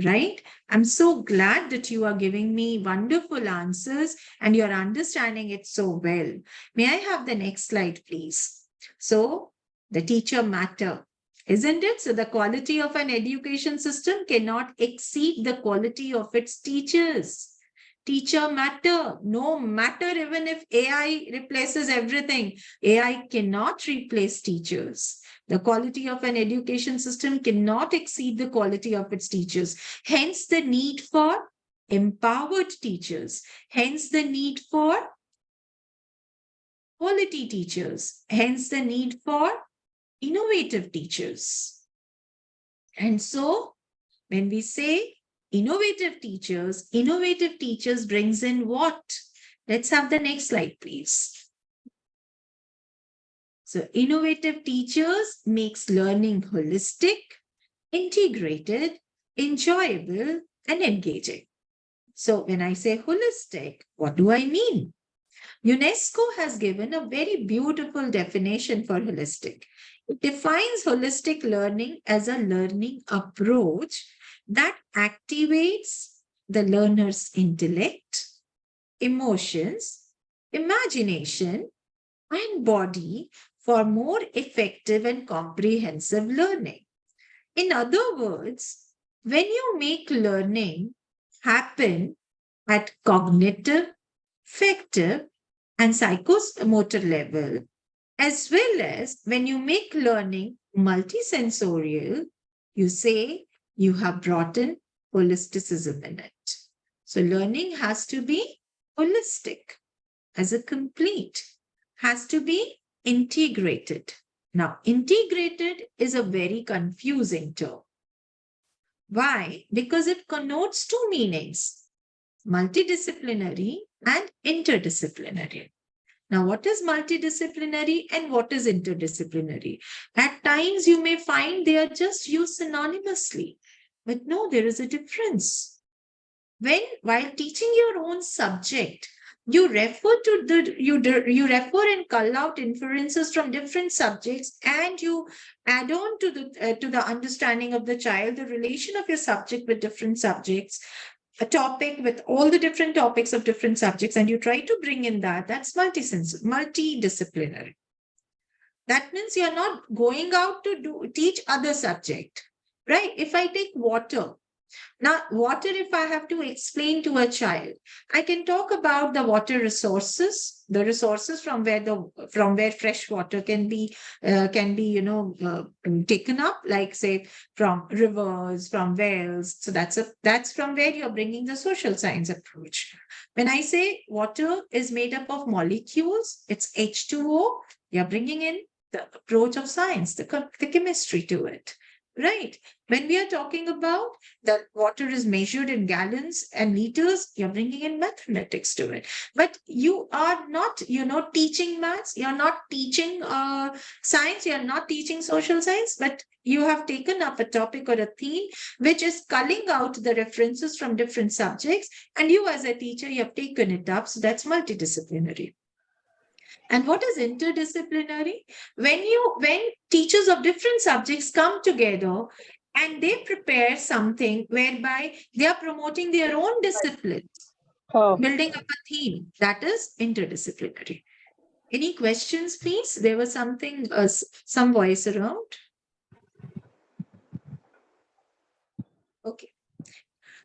Right? I'm so glad that you are giving me wonderful answers and you're understanding it so well. May I have the next slide, please? So, the teacher matter, isn't it? So, the quality of an education system cannot exceed the quality of its teachers. Teacher matter, no matter even if AI replaces everything, AI cannot replace teachers. The quality of an education system cannot exceed the quality of its teachers. Hence the need for empowered teachers. Hence the need for quality teachers. Hence the need for innovative teachers. And so when we say innovative teachers brings in what? Let's have the next slide, please. So innovative teachers makes learning holistic, integrated, enjoyable, and engaging. So when I say holistic, what do I mean? UNESCO has given a very beautiful definition for holistic. It defines holistic learning as a learning approach that activates the learner's intellect, emotions, imagination, and body for more effective and comprehensive learning. In other words, when you make learning happen at cognitive, affective, and psychomotor level, as well as when you make learning multisensorial, you say you have brought in holisticism in it. So learning has to be holistic as a complete, has to be integrated. Now, integrated is a very confusing term. Why? Because it connotes two meanings, multidisciplinary and interdisciplinary. Now, what is multidisciplinary and what is interdisciplinary? At times, you may find they are just used synonymously, but no, there is a difference. While teaching your own subject, you refer to you refer and cull out inferences from different subjects, and you add on to the understanding of the child, the relation of your subject with different subjects, a topic with all the different topics of different subjects, and you try to bring in that's multidisciplinary. That means you're not going out to teach other subject, right? If I take water, Now, water, if I have to explain to a child, I can talk about the water resources, the resources from where fresh water can be taken up, like say from rivers, from wells. So that's from where you're bringing the social science approach. When I say water is made up of molecules, it's H2O. You're bringing in the approach of science, the chemistry to it, right? When we are talking about that water is measured in gallons and liters, you're bringing in mathematics to it. But you are not, teaching maths, you're not teaching science, you're not teaching social science, but you have taken up a topic or a theme which is culling out the references from different subjects, and you as a teacher, you have taken it up. So that's multidisciplinary. And what is interdisciplinary? When teachers of different subjects come together and they prepare something whereby they are promoting their own disciplines, building up a theme, that is interdisciplinary. Any questions, please? There was something, some voice around. Okay.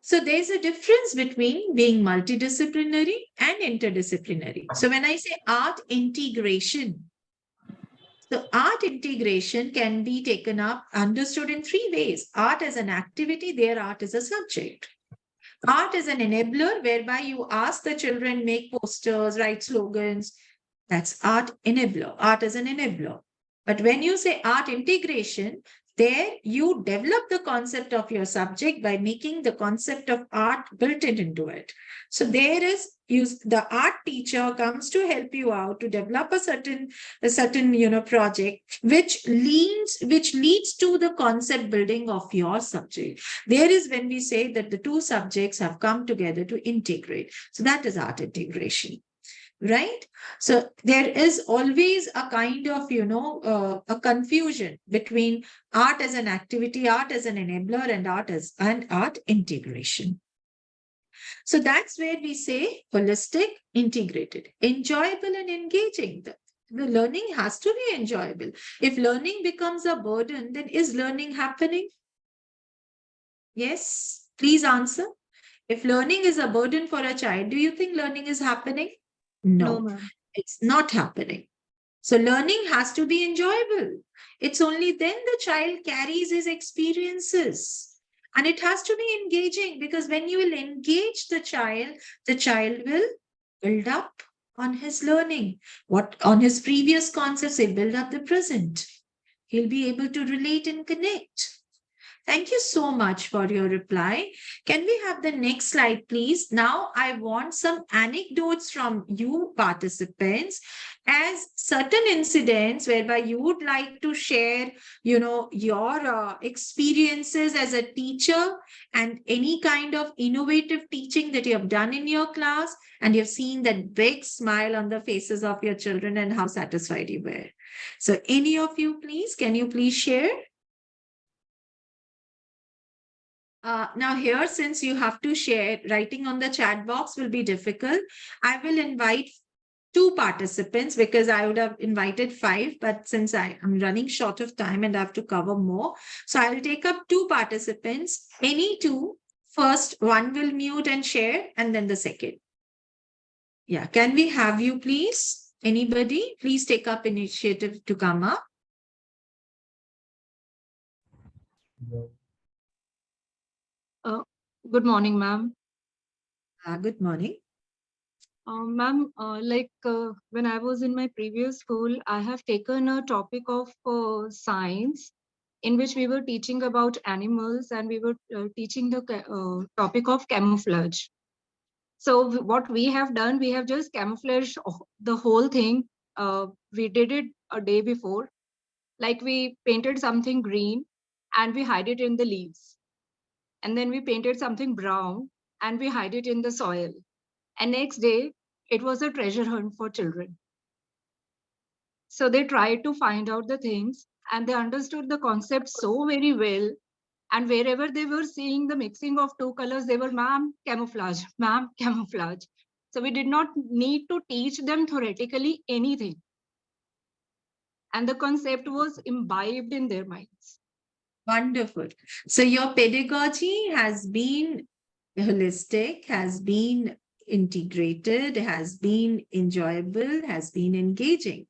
So there's a difference between being multidisciplinary and interdisciplinary. So when I say art integration, so art integration can be taken up, understood in three ways. Art as an activity, their art is a subject. Art is an enabler, whereby you ask the children, make posters, write slogans. That's art enabler. Art is an enabler. But when you say art integration, there you develop the concept of your subject by making the concept of art built into it. So there is the art teacher comes to help you out to develop a certain project which leads to the concept building of your subject. There is when we say that the two subjects have come together to integrate. So that is art integration. Right? So there is always a kind of, a confusion between art as an activity, art as an enabler, and art integration. So that's where we say holistic, integrated, enjoyable and engaging. The learning has to be enjoyable. If learning becomes a burden, then is learning happening? Yes, please answer. If learning is a burden for a child, do you think learning is happening? No, ma'am. it's not happening. So learning has to be enjoyable. It's only then the child carries his experiences. And it has to be engaging, because when you will engage the child will build up on his learning. On his previous concepts, he'll build up the present. He'll be able to relate and connect. Thank you so much for your reply. Can we have the next slide, please? Now, I want some anecdotes from you participants as certain incidents whereby you would like to share, your experiences as a teacher and any kind of innovative teaching that you have done in your class, and you've seen that big smile on the faces of your children and how satisfied you were. So any of you, please, can you please share? Now here, since you have to share, writing on the chat box will be difficult. I will invite 2 participants, because I would have invited 5, but since I am running short of time and I have to cover more, so I will take up 2 participants, any 2. First, one will mute and share, and then the second. Yeah, can we have you, please? Anybody? Please take up initiative to come up. Good morning, ma'am. Good morning. Ma'am, when I was in my previous school, I have taken a topic of science in which we were teaching about animals, and we were teaching the topic of camouflage. So what we have done, we have just camouflaged the whole thing. We did it a day before. Like we painted something green and we hide it in the leaves. And then we painted something brown and we hide it in the soil. And next day, it was a treasure hunt for children. So they tried to find out the things and they understood the concept so very well. And wherever they were seeing the mixing of 2 colors, they were, ma'am, camouflage, ma'am, camouflage. So we did not need to teach them theoretically anything. And the concept was imbibed in their minds. Wonderful. So your pedagogy has been holistic, has been integrated, has been enjoyable, has been engaging.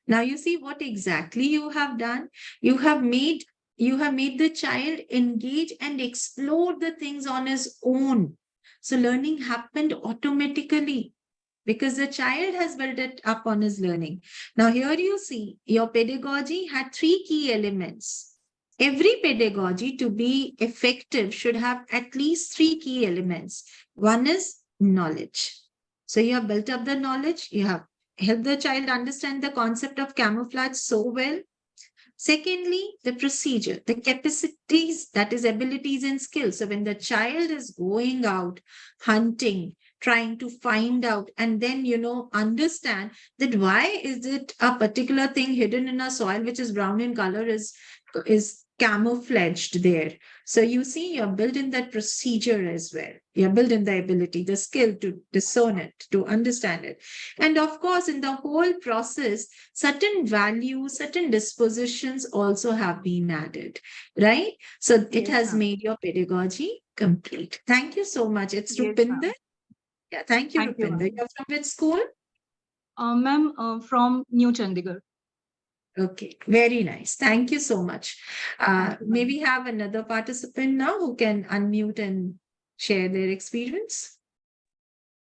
Now you see what exactly you have done. You have made the child engage and explore the things on his own. So learning happened automatically because the child has built it up on his learning. Now here you see your pedagogy had three key elements. Every pedagogy to be effective should have at least three key elements. One is knowledge. So you have built up the knowledge, you have helped the child understand the concept of camouflage so well. Secondly, the procedure, the capacities, that is abilities and skills. So when the child is going out, hunting, trying to find out, and then, understand that why is it a particular thing hidden in a soil, which is brown in color, is camouflaged there. So you see, you're building that procedure as well. You're building the ability, the skill to discern it, to understand it. And of course, in the whole process, certain values, certain dispositions also have been added, right? So it Yes, has ma'am. made your pedagogy complete. Thank you so much. It's Yes, Rupinder. ma'am. Yeah, thank you, Thank you, Rupinder. ma'am. You're from which school? Ma'am, from New Chandigarh. Okay, very nice. Thank you so much. Thank you, May ma'am. we have another participant now who can unmute and share their experience?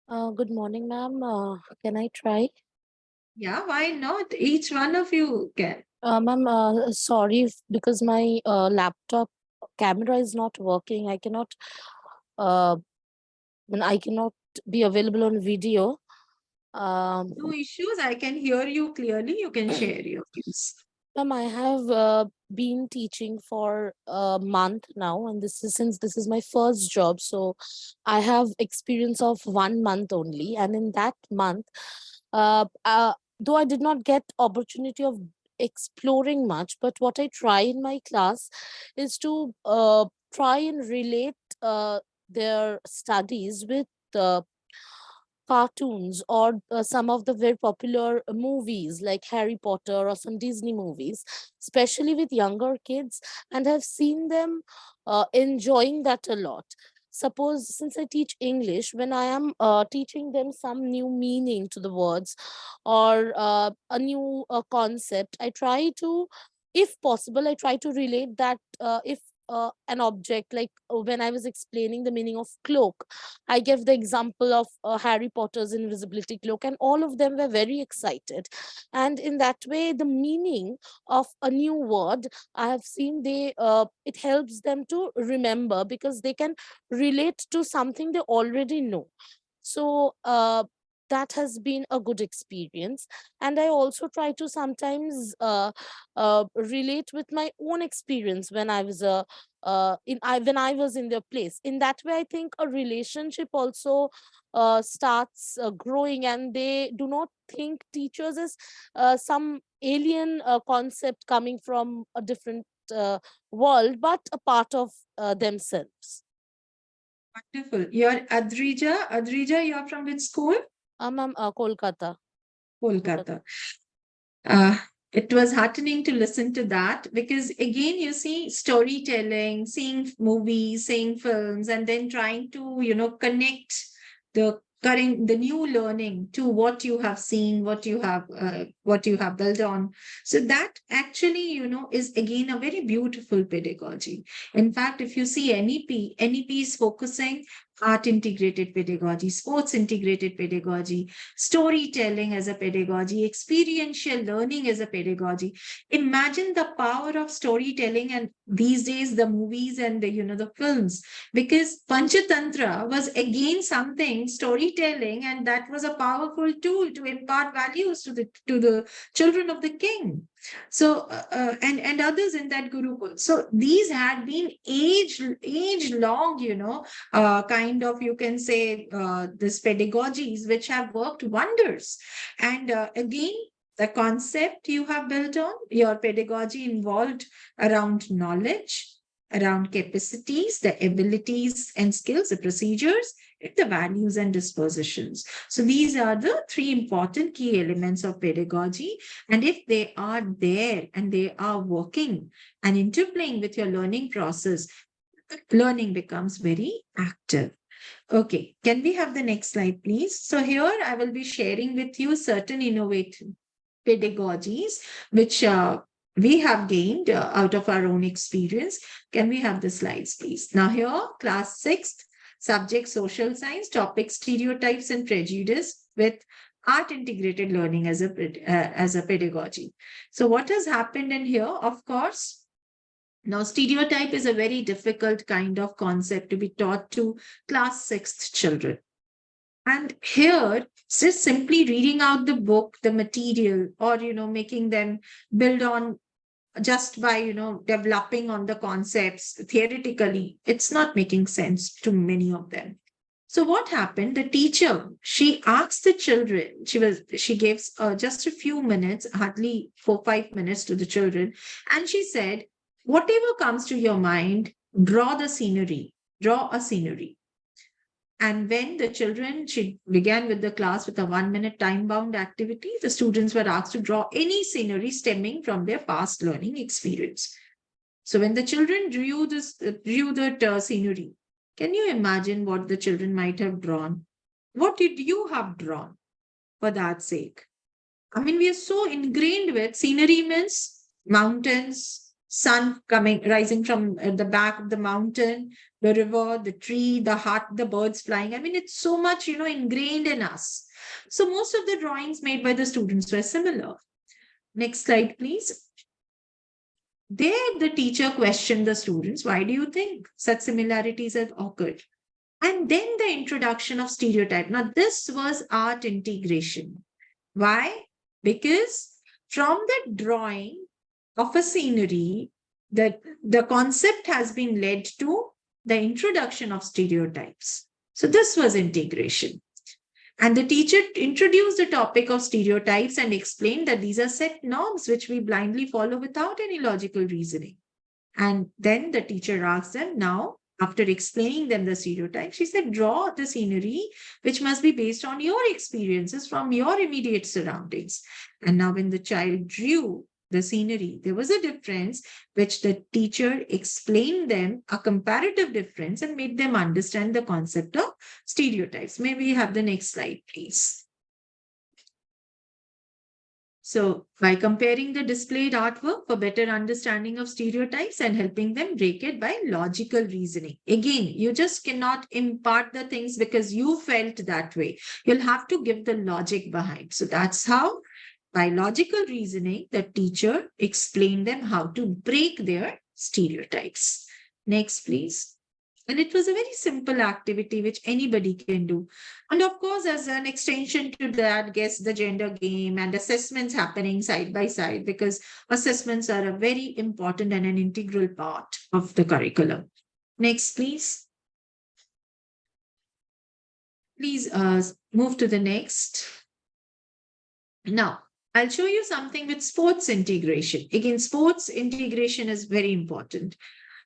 Good morning, ma'am. Can I try? Yeah, why not? Each one of you can. Ma'am, sorry because my laptop camera is not working. I cannot, uh, I cannot be available on video. No issues. I can hear you clearly. You can share your views. Ma'am, I have been teaching for a month now, and since this is my first job, so I have experience of 1 month only. And in that month, though I did not get opportunity of exploring much, but what I try in my class is to try and relate their studies with cartoons or some of the very popular movies like Harry Potter or some Disney movies, especially with younger kids, and have seen them enjoying that a lot. Suppose, since I teach English, when I am teaching them some new meaning to the words or a new concept, I try to, if possible, I try to relate that if an object, like when I was explaining the meaning of cloak, I gave the example of Harry Potter's invisibility cloak, and all of them were very excited. And in that way, the meaning of a new word, I have seen it helps them to remember because they can relate to something they already know. So that has been a good experience. And I also try to sometimes relate with my own experience when I was when I was in their place. In that way, I think a relationship also starts growing, and they do not think teachers as some alien concept coming from a different world, but a part of themselves. Wonderful. You're Adrija. Adrija, you're from which school? Ma'am, Kolkata. Kolkata. Uh, it was heartening to listen to that because, again, you see storytelling, seeing movies, seeing films, and then trying to, connect the new learning to what you have seen, what you have built on. So that actually, is again a very beautiful pedagogy. In fact, if you see NEP is focusing art integrated pedagogy, sports integrated pedagogy, storytelling as a pedagogy, experiential learning as a pedagogy. Imagine the power of storytelling, and these days the movies and the films, because Panchatantra was again something storytelling, and that was a powerful tool to impart values to the children of the king. So and others in that Gurukul. So these had been age long, kind of, you can say, this pedagogies which have worked wonders. And again, the concept you have built on, your pedagogy involved around knowledge, around capacities, the abilities and skills, the procedures, the values and dispositions. So these are the three important key elements of pedagogy. And if they are there and they are working and interplaying with your learning process, learning becomes very active. Okay, can we have the next slide, please? So here I will be sharing with you certain innovative pedagogies, which we have gained out of our own experience. Can we have the slides, please? Now here, class 6th, subject social science, topic stereotypes and prejudice with art integrated learning as a pedagogy. So what has happened in here, of course, now stereotype is a very difficult kind of concept to be taught to class 6th children. And here, just simply reading out the book, the material, or, making them build on just by, developing on the concepts theoretically, it's not making sense to many of them. So what happened? The teacher, she asked the children, she gives just a few minutes, hardly 4-5 minutes to the children. And she said, whatever comes to your mind, draw a scenery. And when the children, she began with the class with a 1-minute time-bound activity, the students were asked to draw any scenery stemming from their past learning experience. So when the children drew that scenery, can you imagine what the children might have drawn? What did you have drawn for that sake? I mean, we are so ingrained with scenery means mountains, sun rising from the back of the mountain, the river, the tree, the hut, the birds flying. I mean, it's so much, ingrained in us. So most of the drawings made by the students were similar. Next slide, please. There, the teacher questioned the students, why do you think such similarities have occurred? And then the introduction of stereotype. Now, this was art integration. Why? Because from the drawing of a scenery, the concept has been led to the introduction of stereotypes. So this was integration. And the teacher introduced the topic of stereotypes and explained that these are set norms which we blindly follow without any logical reasoning. And then the teacher asked them, now, after explaining them the stereotypes, she said, draw the scenery which must be based on your experiences from your immediate surroundings. And now when the child drew the scenery, there was a difference which the teacher explained them, a comparative difference, and made them understand the concept of stereotypes. May we have the next slide, please? So by comparing the displayed artwork for better understanding of stereotypes and helping them break it by logical reasoning. Again, you just cannot impart the things because you felt that way. You'll have to give the logic behind. So that's how, by logical reasoning, the teacher explained them how to break their stereotypes. Next, please. And it was a very simple activity which anybody can do. And of course, as an extension to that, guess the gender game and assessments happening side by side, because assessments are a very important and an integral part of the curriculum. Next, please. Please move to the next. Now, I'll show you something with sports integration. Again, sports integration is very important.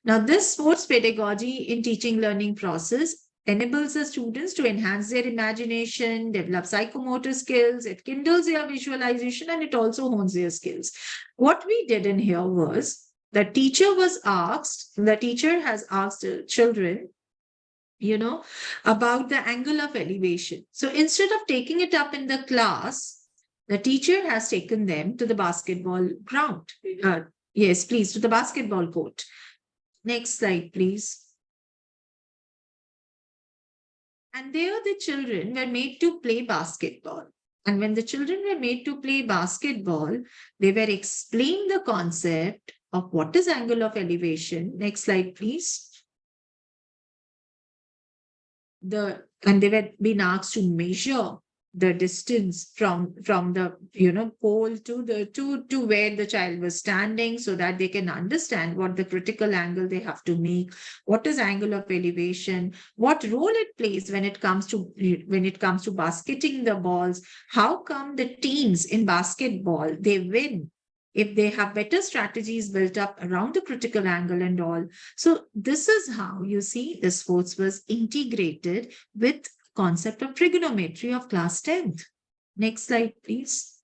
Now, this sports pedagogy in teaching learning process enables the students to enhance their imagination, develop psychomotor skills, it kindles their visualization, and it also hones their skills. What we did in here was the teacher has asked the children, about the angle of elevation. So instead of taking it up in the class, the teacher has taken them to the basketball ground. Yes, please, to the basketball court. Next slide, please. And there the children were made to play basketball. And when the children were made to play basketball, they were explained the concept of what is angle of elevation. Next slide, please. And they were being asked to measure the distance from the pole to where the child was standing, so that they can understand what the critical angle they have to make, what is angle of elevation, what role it plays when it comes to basketing the balls, how come the teams in basketball they win if they have better strategies built up around the critical angle and all. So this is how you see the sports was integrated with concept of trigonometry of class 10th. Next slide, please.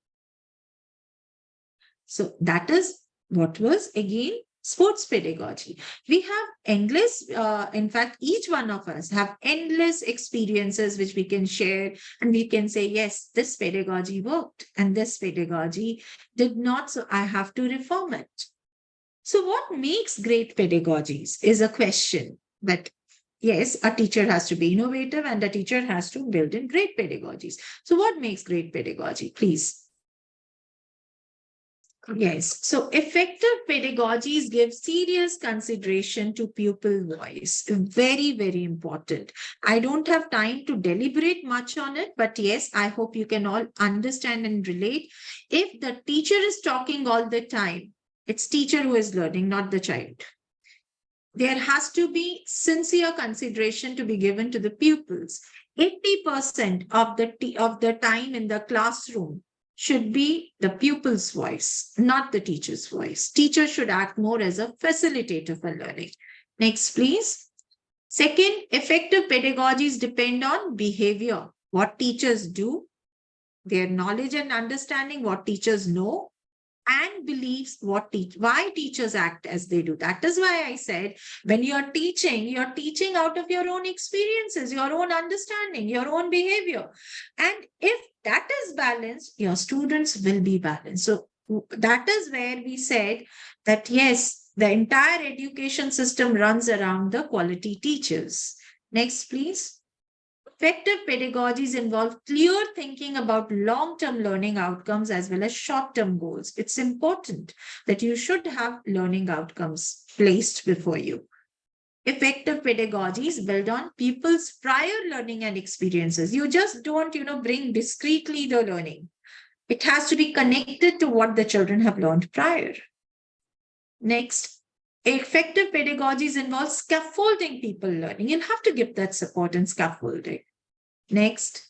So that is what was again sports pedagogy. We have endless, in fact, each one of us have endless experiences which we can share, and we can say, yes, this pedagogy worked and this pedagogy did not, so I have to reform it. So what makes great pedagogies is a question that, yes, a teacher has to be innovative and a teacher has to build in great pedagogies. So what makes great pedagogy, please? Yes, so effective pedagogies give serious consideration to pupil voice. Very, very important. I don't have time to deliberate much on it, but yes, I hope you can all understand and relate. If the teacher is talking all the time, it's teacher who is learning, not the child. There has to be sincere consideration to be given to the pupils. 80% of the time in the classroom should be the pupil's voice, not the teacher's voice. Teacher should act more as a facilitator for learning. Next, please. Second, effective pedagogies depend on behavior. What teachers do, their knowledge and understanding, what teachers know, and beliefs why teachers act as they do. That is why I said, when you're teaching out of your own experiences, your own understanding, your own behavior. And if that is balanced, your students will be balanced. So that is where we said that, yes, the entire education system runs around the quality teachers. Next, please. Effective pedagogies involve clear thinking about long-term learning outcomes as well as short-term goals. It's important that you should have learning outcomes placed before you. Effective pedagogies build on people's prior learning and experiences. You just don't, bring discretely the learning. It has to be connected to what the children have learned prior. Next, effective pedagogies involve scaffolding people learning. You'll have to give that support and scaffolding. Next,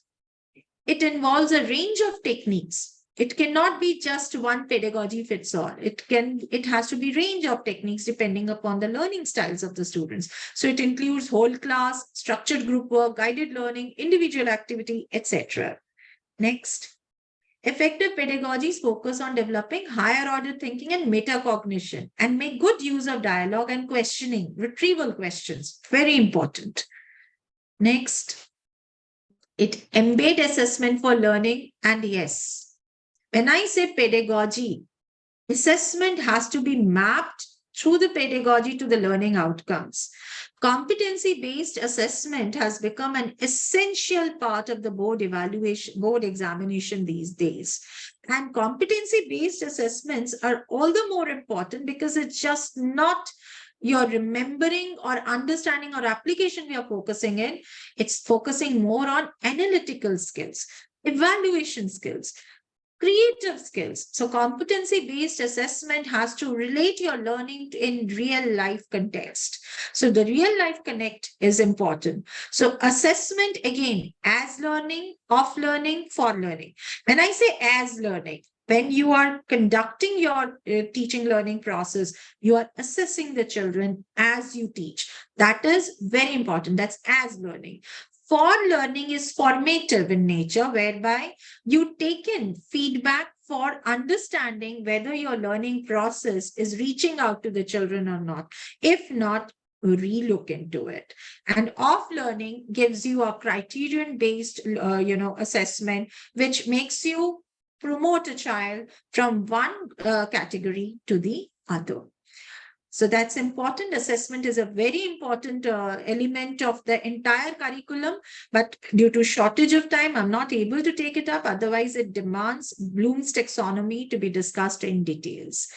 it involves a range of techniques. It cannot be just one pedagogy fits all. It has to be range of techniques depending upon the learning styles of the students. So it includes whole class, structured group work, guided learning, individual activity, etc. Next, effective pedagogies focus on developing higher order thinking and metacognition and make good use of dialogue and questioning, retrieval questions. Very important. Next, it embed assessment for learning. And yes, when I say pedagogy, assessment has to be mapped through the pedagogy to the learning outcomes. Competency-based assessment has become an essential part of the board examination these days. And competency-based assessments are all the more important because it's just not your remembering or understanding or application we are focusing in. It's focusing more on analytical skills, evaluation skills, creative skills. So competency-based assessment has to relate your learning in real life context. So the real life connect is important. So assessment, again, as learning, of learning, for learning. When I say as learning, when you are conducting your teaching learning process, you are assessing the children as you teach. That is very important. That's as learning. For learning is formative in nature, whereby you take in feedback for understanding whether your learning process is reaching out to the children or not. If not, relook into it. And off learning gives you a criterion-based, assessment, which makes you promote a child from one category to the other. So that's important. Assessment is a very important element of the entire curriculum, but due to shortage of time, I'm not able to take it up. Otherwise, it demands Bloom's taxonomy to be discussed in details.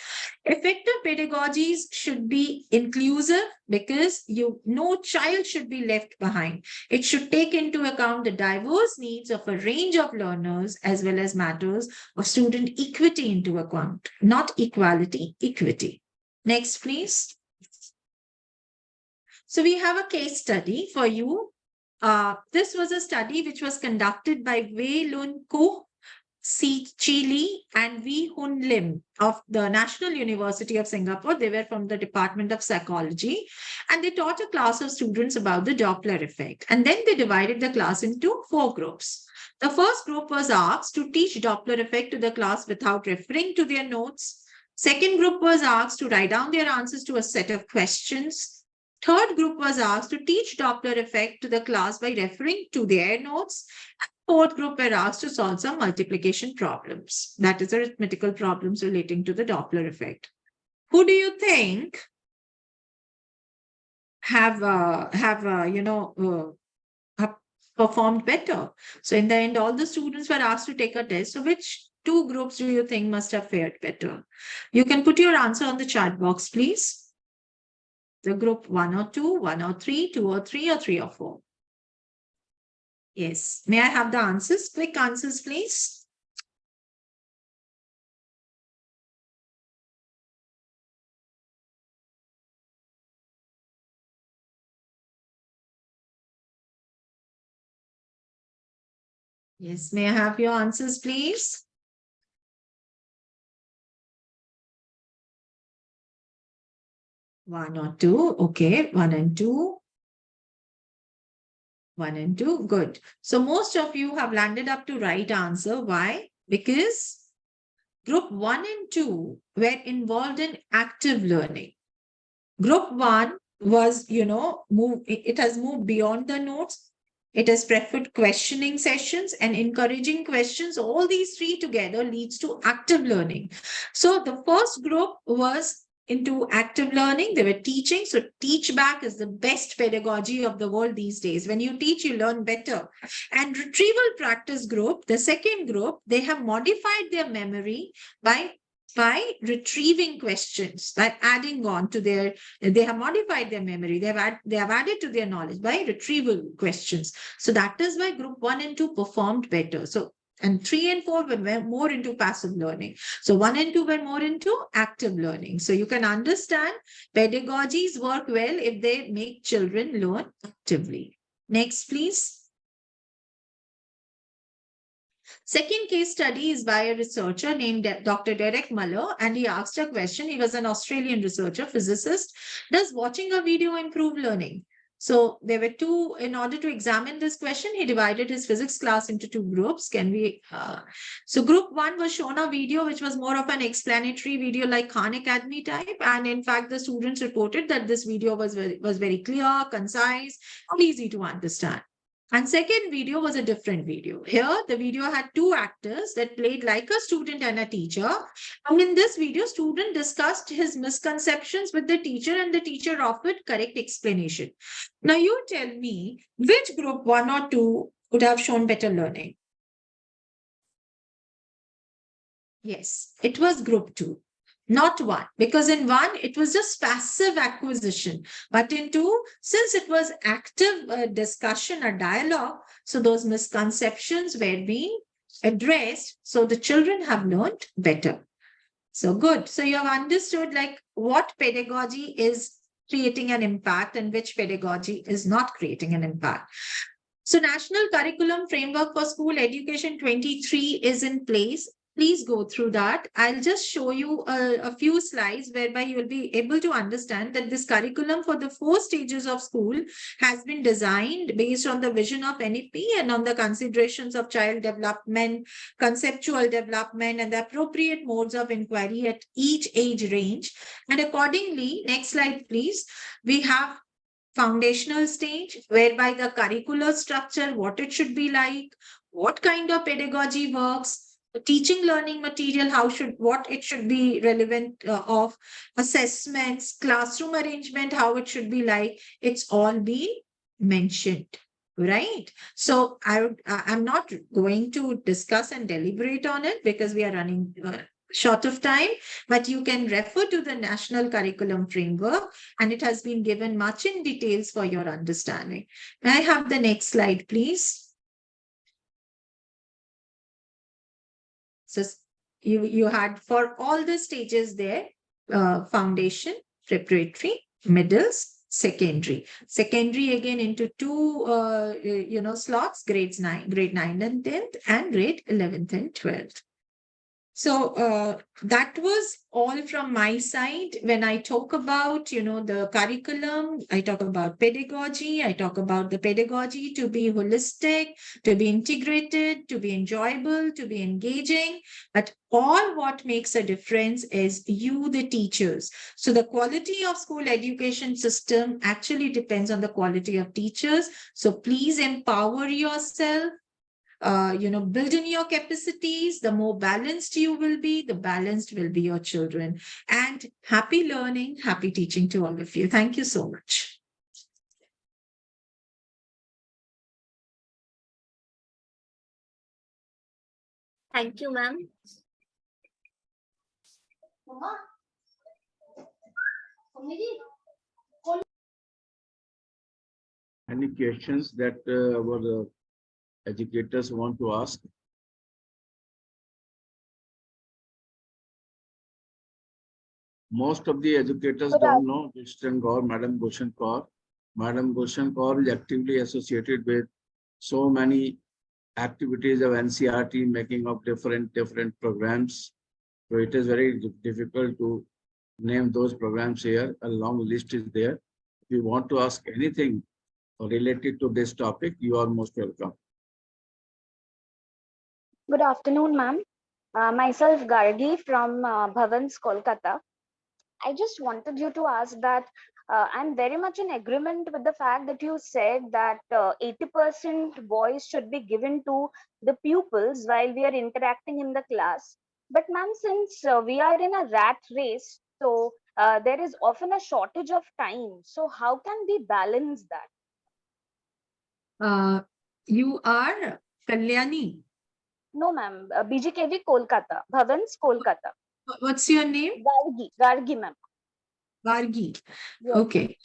Effective pedagogies should be inclusive because no child should be left behind. It should take into account the diverse needs of a range of learners as well as matters of student equity into account, not equality, equity. Next, please. So we have a case study for you. This was a study which was conducted by Wei Lun Ko Chi Lee and V Hun Lim of the National University of Singapore. They were from the Department of Psychology, and they taught a class of students about the Doppler effect. And then they divided the class into 4 groups. The first group was asked to teach Doppler effect to the class without referring to their notes. Second group was asked to write down their answers to a set of questions. Third group was asked to teach Doppler effect to the class by referring to their notes. Fourth group were asked to solve some multiplication problems, that is arithmetical problems relating to the Doppler effect. Who do you think have performed better? So in the end, all the students were asked to take a test. So which 2 groups do you think must have fared better? You can put your answer on the chat box, please. The group 1 or 2, 1 or 3, 2 or 3, or 3 or 4. Yes. May I have the answers? Quick answers, please. Yes. May I have your answers, please? One or 2. Okay. 1 and 2. 1 and 2. Good. So most of you have landed up to right answer. Why? Because group 1 and 2 were involved in active learning. Group 1 was, it has moved beyond the notes. It has preferred questioning sessions and encouraging questions. All these 3 together leads to active learning. So the first group was into active learning. They were teaching. So teach back is the best pedagogy of the world these days. When you teach, you learn better. And retrieval practice group, the second group, they have modified their memory by retrieving questions, by adding on to they have modified their memory. They have added to their knowledge by retrieval questions. So that is why group 1 and 2 performed better. So, and 3 and 4 were more into passive learning. So 1 and 2 were more into active learning. So you can understand pedagogies work well if they make children learn actively. Next, please. Second case study is by a researcher named Dr. Derek Muller, and he asked a question. He was an Australian researcher, physicist. Does watching a video improve learning? So there were 2, in order to examine this question, he divided his physics class into 2 groups. So group 1 was shown a video which was more of an explanatory video like Khan Academy type. And in fact, the students reported that this video was very clear, concise, and easy to understand. And second video was a different video. Here, the video had 2 actors that played like a student and a teacher. And in this video, student discussed his misconceptions with the teacher, and the teacher offered correct explanation. Now, you tell me which group 1 or 2 would have shown better learning? Yes, it was group 2. Not 1, because in 1, it was just passive acquisition. But in 2, since it was active discussion or dialogue, so those misconceptions were being addressed. So the children have learned better. So good. So you have understood like what pedagogy is creating an impact and which pedagogy is not creating an impact. So National Curriculum Framework for School Education 23 is in place. Please go through that. I'll just show you a few slides whereby you will be able to understand that this curriculum for the 4 stages of school has been designed based on the vision of NEP and on the considerations of child development, conceptual development, and the appropriate modes of inquiry at each age range. And accordingly, next slide, please, we have foundational stage whereby the curricular structure, what it should be like, what kind of pedagogy works, teaching learning material, what it should be relevant of, assessments, classroom arrangement, how it should be like, it's all been mentioned, right? So I'm not going to discuss and deliberate on it because we are running short of time, but you can refer to the National Curriculum Framework, and it has been given much in details for your understanding. May I have the next slide, please? So you had for all the stages there, foundation, preparatory, middles, secondary. Secondary again into two, slots, grade 9 and 10th, and grade 11th and 12th. So that was all from my side. When I talk about, the curriculum, I talk about pedagogy. I talk about the pedagogy to be holistic, to be integrated, to be enjoyable, to be engaging. But all what makes a difference is you, the teachers. So the quality of school education system actually depends on the quality of teachers. So please empower yourself. Build in your capacities. The more balanced you will be, the balanced will be your children. And happy learning, happy teaching to all of you. Thank you so much. Thank you, ma'am. Any questions that our educators want to ask? Most of the educators don't know Mr. Gaur, Madam Gulshan Kaur. Madam Gulshan Kaur is actively associated with so many activities of NCRT, making of different programs. So it is very difficult to name those programs here. A long list is there. If you want to ask anything related to this topic, you are most welcome. Good afternoon, ma'am. Myself Gargi from Bhavans, Kolkata. I just wanted you to ask that I'm very much in agreement with the fact that you said that 80% voice should be given to the pupils while we are interacting in the class. But ma'am, since we are in a rat race, so there is often a shortage of time. So how can we balance that? You are Kalyani. No, ma'am. BGKV Kolkata. Bhavans, Kolkata. What's your name? Gargi, ma'am. Gargi. Yes. Okay.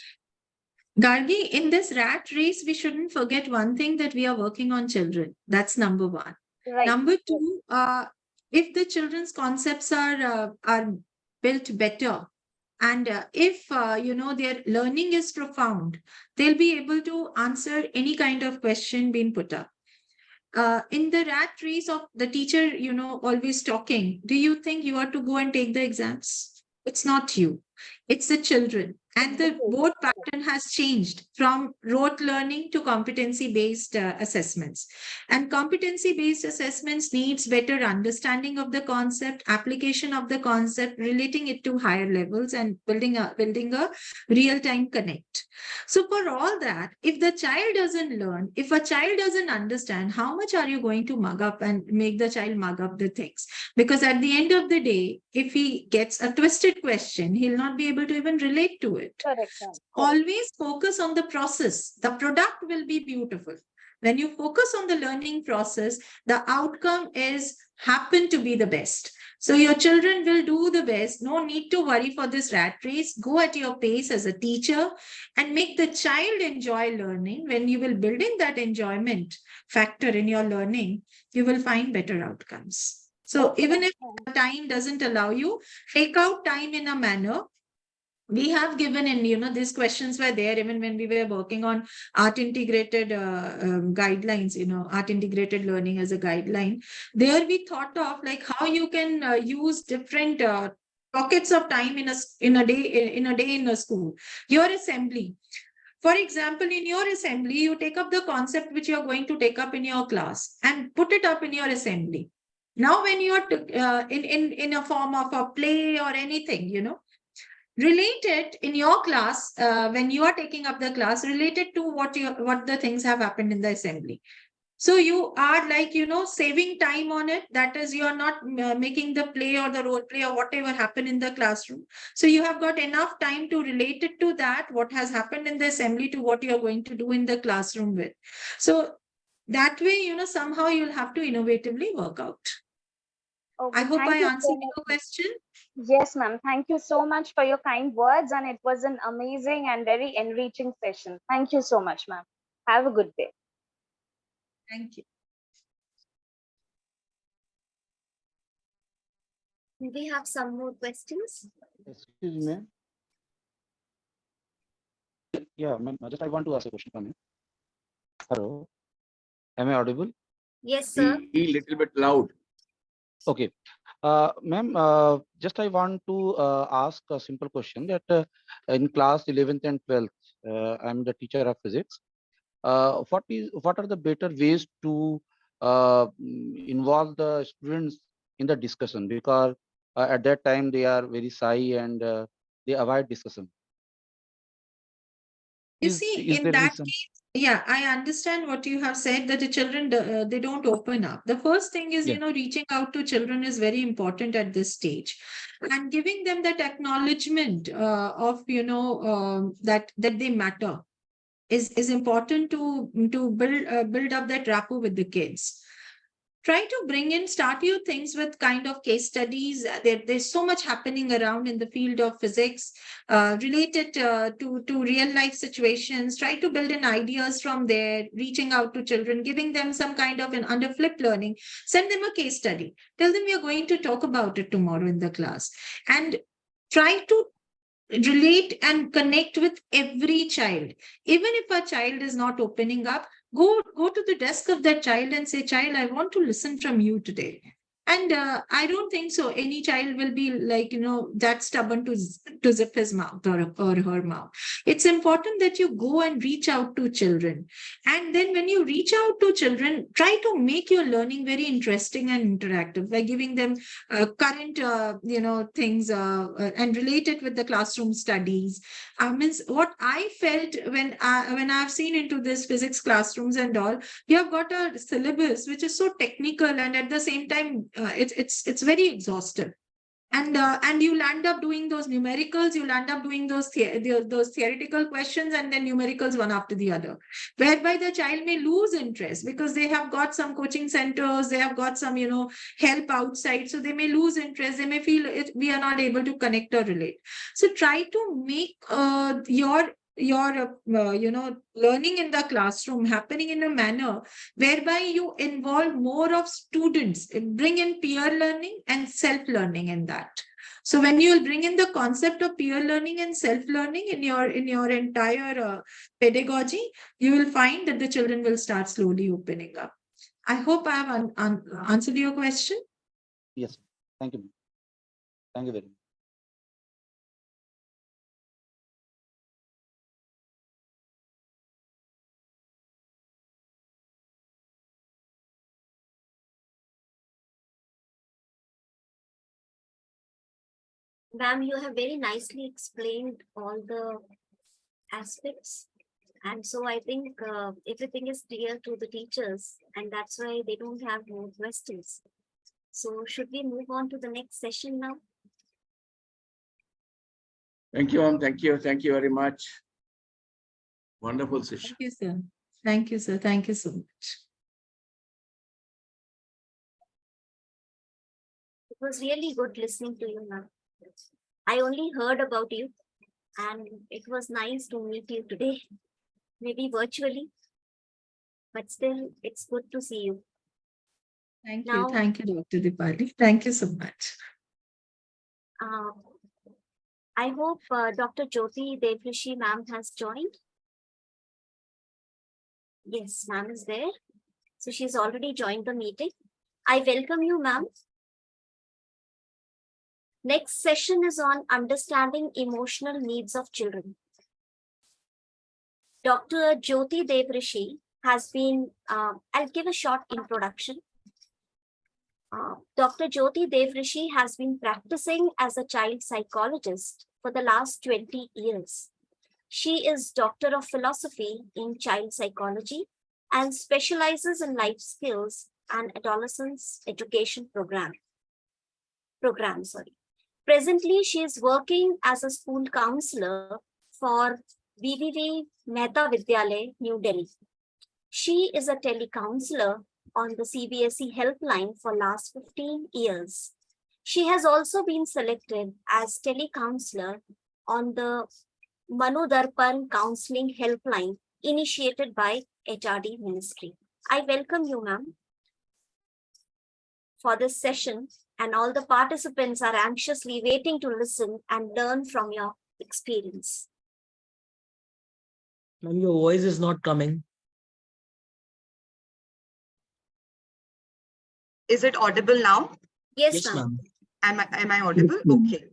Gargi, in this rat race, we shouldn't forget one thing, that we are working on children. That's number one. Right. Number two, if the children's concepts are built better, and if their learning is profound, they'll be able to answer any kind of question being put up. In the rat race of the teacher, always talking, do you think you are to go and take the exams? It's not you, it's the children. And the board pattern has changed from rote learning to competency-based assessments. And competency-based assessments needs better understanding of the concept, application of the concept, relating it to higher levels, and building a real-time connect. So for all that, if the child doesn't learn, if a child doesn't understand, how much are you going to mug up and make the child mug up the things? Because at the end of the day, if he gets a twisted question, he'll not be able to even relate to it. Correct. Always focus on the process. The product will be beautiful. When you focus on the learning process, the outcome is happen to be the best. So your children will do the best. No need to worry for this rat race. Go at your pace as a teacher and make the child enjoy learning. When you will build in that enjoyment factor in your learning, you will find better outcomes. So even if time doesn't allow you, take out time in a manner. We have given in, these questions were there even when we were working on art integrated guidelines, art integrated learning as a guideline. There we thought of like how you can use different pockets of time in a day in a school. Your assembly. For example, in your assembly, you take up the concept which you are going to take up in your class and put it up in your assembly. Now, when you are in a form of a play or anything, relate it in your class when you are taking up the class, related to what the things have happened in the assembly. So you are like, saving time on it. That is, you are not making the play or the role play or whatever happened in the classroom. So you have got enough time to relate it to that, what has happened in the assembly, to what you are going to do in the classroom with. So that way, somehow you'll have to innovatively work out. Okay, I hope I answered your question. Yes, ma'am. Thank you so much for your kind words, and it was an amazing and very enriching session. Thank you so much, ma'am. Have a good day. Thank you. We have some more questions. Excuse me. Yeah, ma'am, just I want to ask a question from you. Hello, am I audible? Yes, sir. Be little bit loud. Okay. Ma'am, just I want to ask a simple question that in class 11th and 12th, I'm the teacher of physics. What are the better ways to involve the students in the discussion? Because at that time they are very shy and they avoid discussion. You see, Is in there any that some? case, yeah, I understand what you have said that the children, they don't open up. The first thing is, Yeah. reaching out to children is very important at this stage, and giving them that acknowledgement of, that they matter is important to build up that rapport with the kids. Try to bring in, start your things with kind of case studies. There's so much happening around in the field of physics related to real life situations. Try to build in ideas from there, reaching out to children, giving them some kind of an under flipped learning. Send them a case study. Tell them you're going to talk about it tomorrow in the class. And try to relate and connect with every child. Even if a child is not opening up, go to the desk of that child and say, child, I want to listen from you today. And I don't think so any child will be like, that stubborn to zip his mouth or her mouth. It's important that you go and reach out to children. And then when you reach out to children, try to make your learning very interesting and interactive by giving them current things and relate it with the classroom studies. Means what I felt when I've seen into this physics classrooms and all, you have got a syllabus which is so technical, and at the same time it's very exhaustive. And you'll end up doing those numericals, you'll end up doing those theoretical questions and then numericals one after the other, whereby the child may lose interest because they have got some coaching centers, they have got some help outside, so they may lose interest, they may feel we are not able to connect or relate. So try to make your learning in the classroom happening in a manner whereby you involve more of students, bring in peer learning and self learning in that. So when you will bring in the concept of peer learning and self learning in your entire pedagogy, you will find that the children will start slowly opening up. I hope I have answered your question. Yes. Thank you. Thank you very much. Ma'am, you have very nicely explained all the aspects. And so I think everything is clear to the teachers, and that's why they don't have more questions. So should we move on to the next session now? Thank you, ma'am. Thank you. Thank you very much. Wonderful session. Thank you, sir. Thank you, sir. Thank you so much. It was really good listening to you, ma'am. I only heard about you, and it was nice to meet you today, maybe virtually, but still, it's good to see you. Thank Now, you. Thank you, Dr. Dipali. Thank you so much. I hope Dr. Jyoti Devrishi ma'am has joined. Yes, ma'am is there. So she's already joined the meeting. I welcome you, ma'am. Next session is on understanding emotional needs of children. Dr. Jyoti Devrishi has been, I'll give a short introduction. Dr. Jyoti Devrishi has been practicing as a child psychologist for the last 20 years. She is Doctor of Philosophy in Child Psychology and specializes in life skills and adolescence education program. Presently, she is working as a school counselor for VVV Mehta Vidyalay, New Delhi. She is a telecounselor on the CBSE helpline for last 15 years. She has also been selected as telecounselor on the Manodarpan counseling helpline initiated by HRD Ministry. I welcome you, ma'am, for this session, and all the participants are anxiously waiting to listen and learn from your experience. Ma'am, your voice is not coming. Is it audible now? Yes, Yes, ma'am. ma'am. Am I audible? Okay.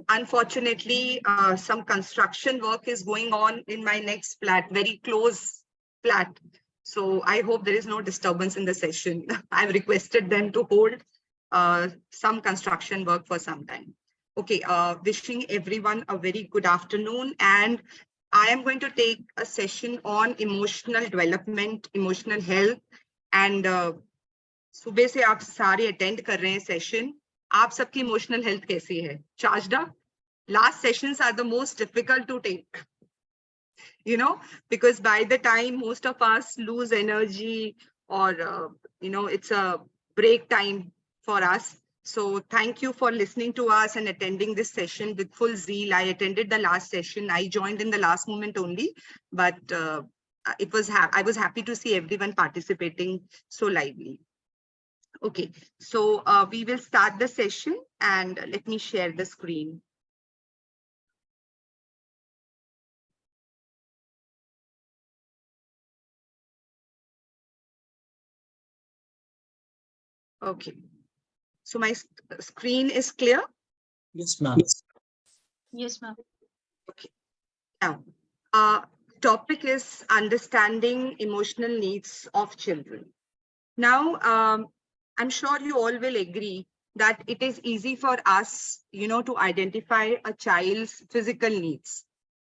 Unfortunately, some construction work is going on in my next flat, very close flat. So I hope there is no disturbance in the session. I've requested them to hold some construction work for some time. Okay, wishing everyone a very good afternoon. And I am going to take a session on emotional development, emotional health. And सुबह से आप सारे attend कर रहे हैं session. आप सबकी emotional health कैसी है? Charged up? Last sessions are the most difficult to take, you know, because by the time most of us lose energy or, it's a break time for us. So thank you for listening to us and attending this session with full zeal. I attended the last session. I joined in the last moment only, but I was happy to see everyone participating so lively. Okay, so we will start the session and let me share the screen. Okay, so my screen is clear? Yes, ma'am. Yes, ma'am. Okay, now, topic is understanding emotional needs of children. Now, I'm sure you all will agree that it is easy for us, to identify a child's physical needs.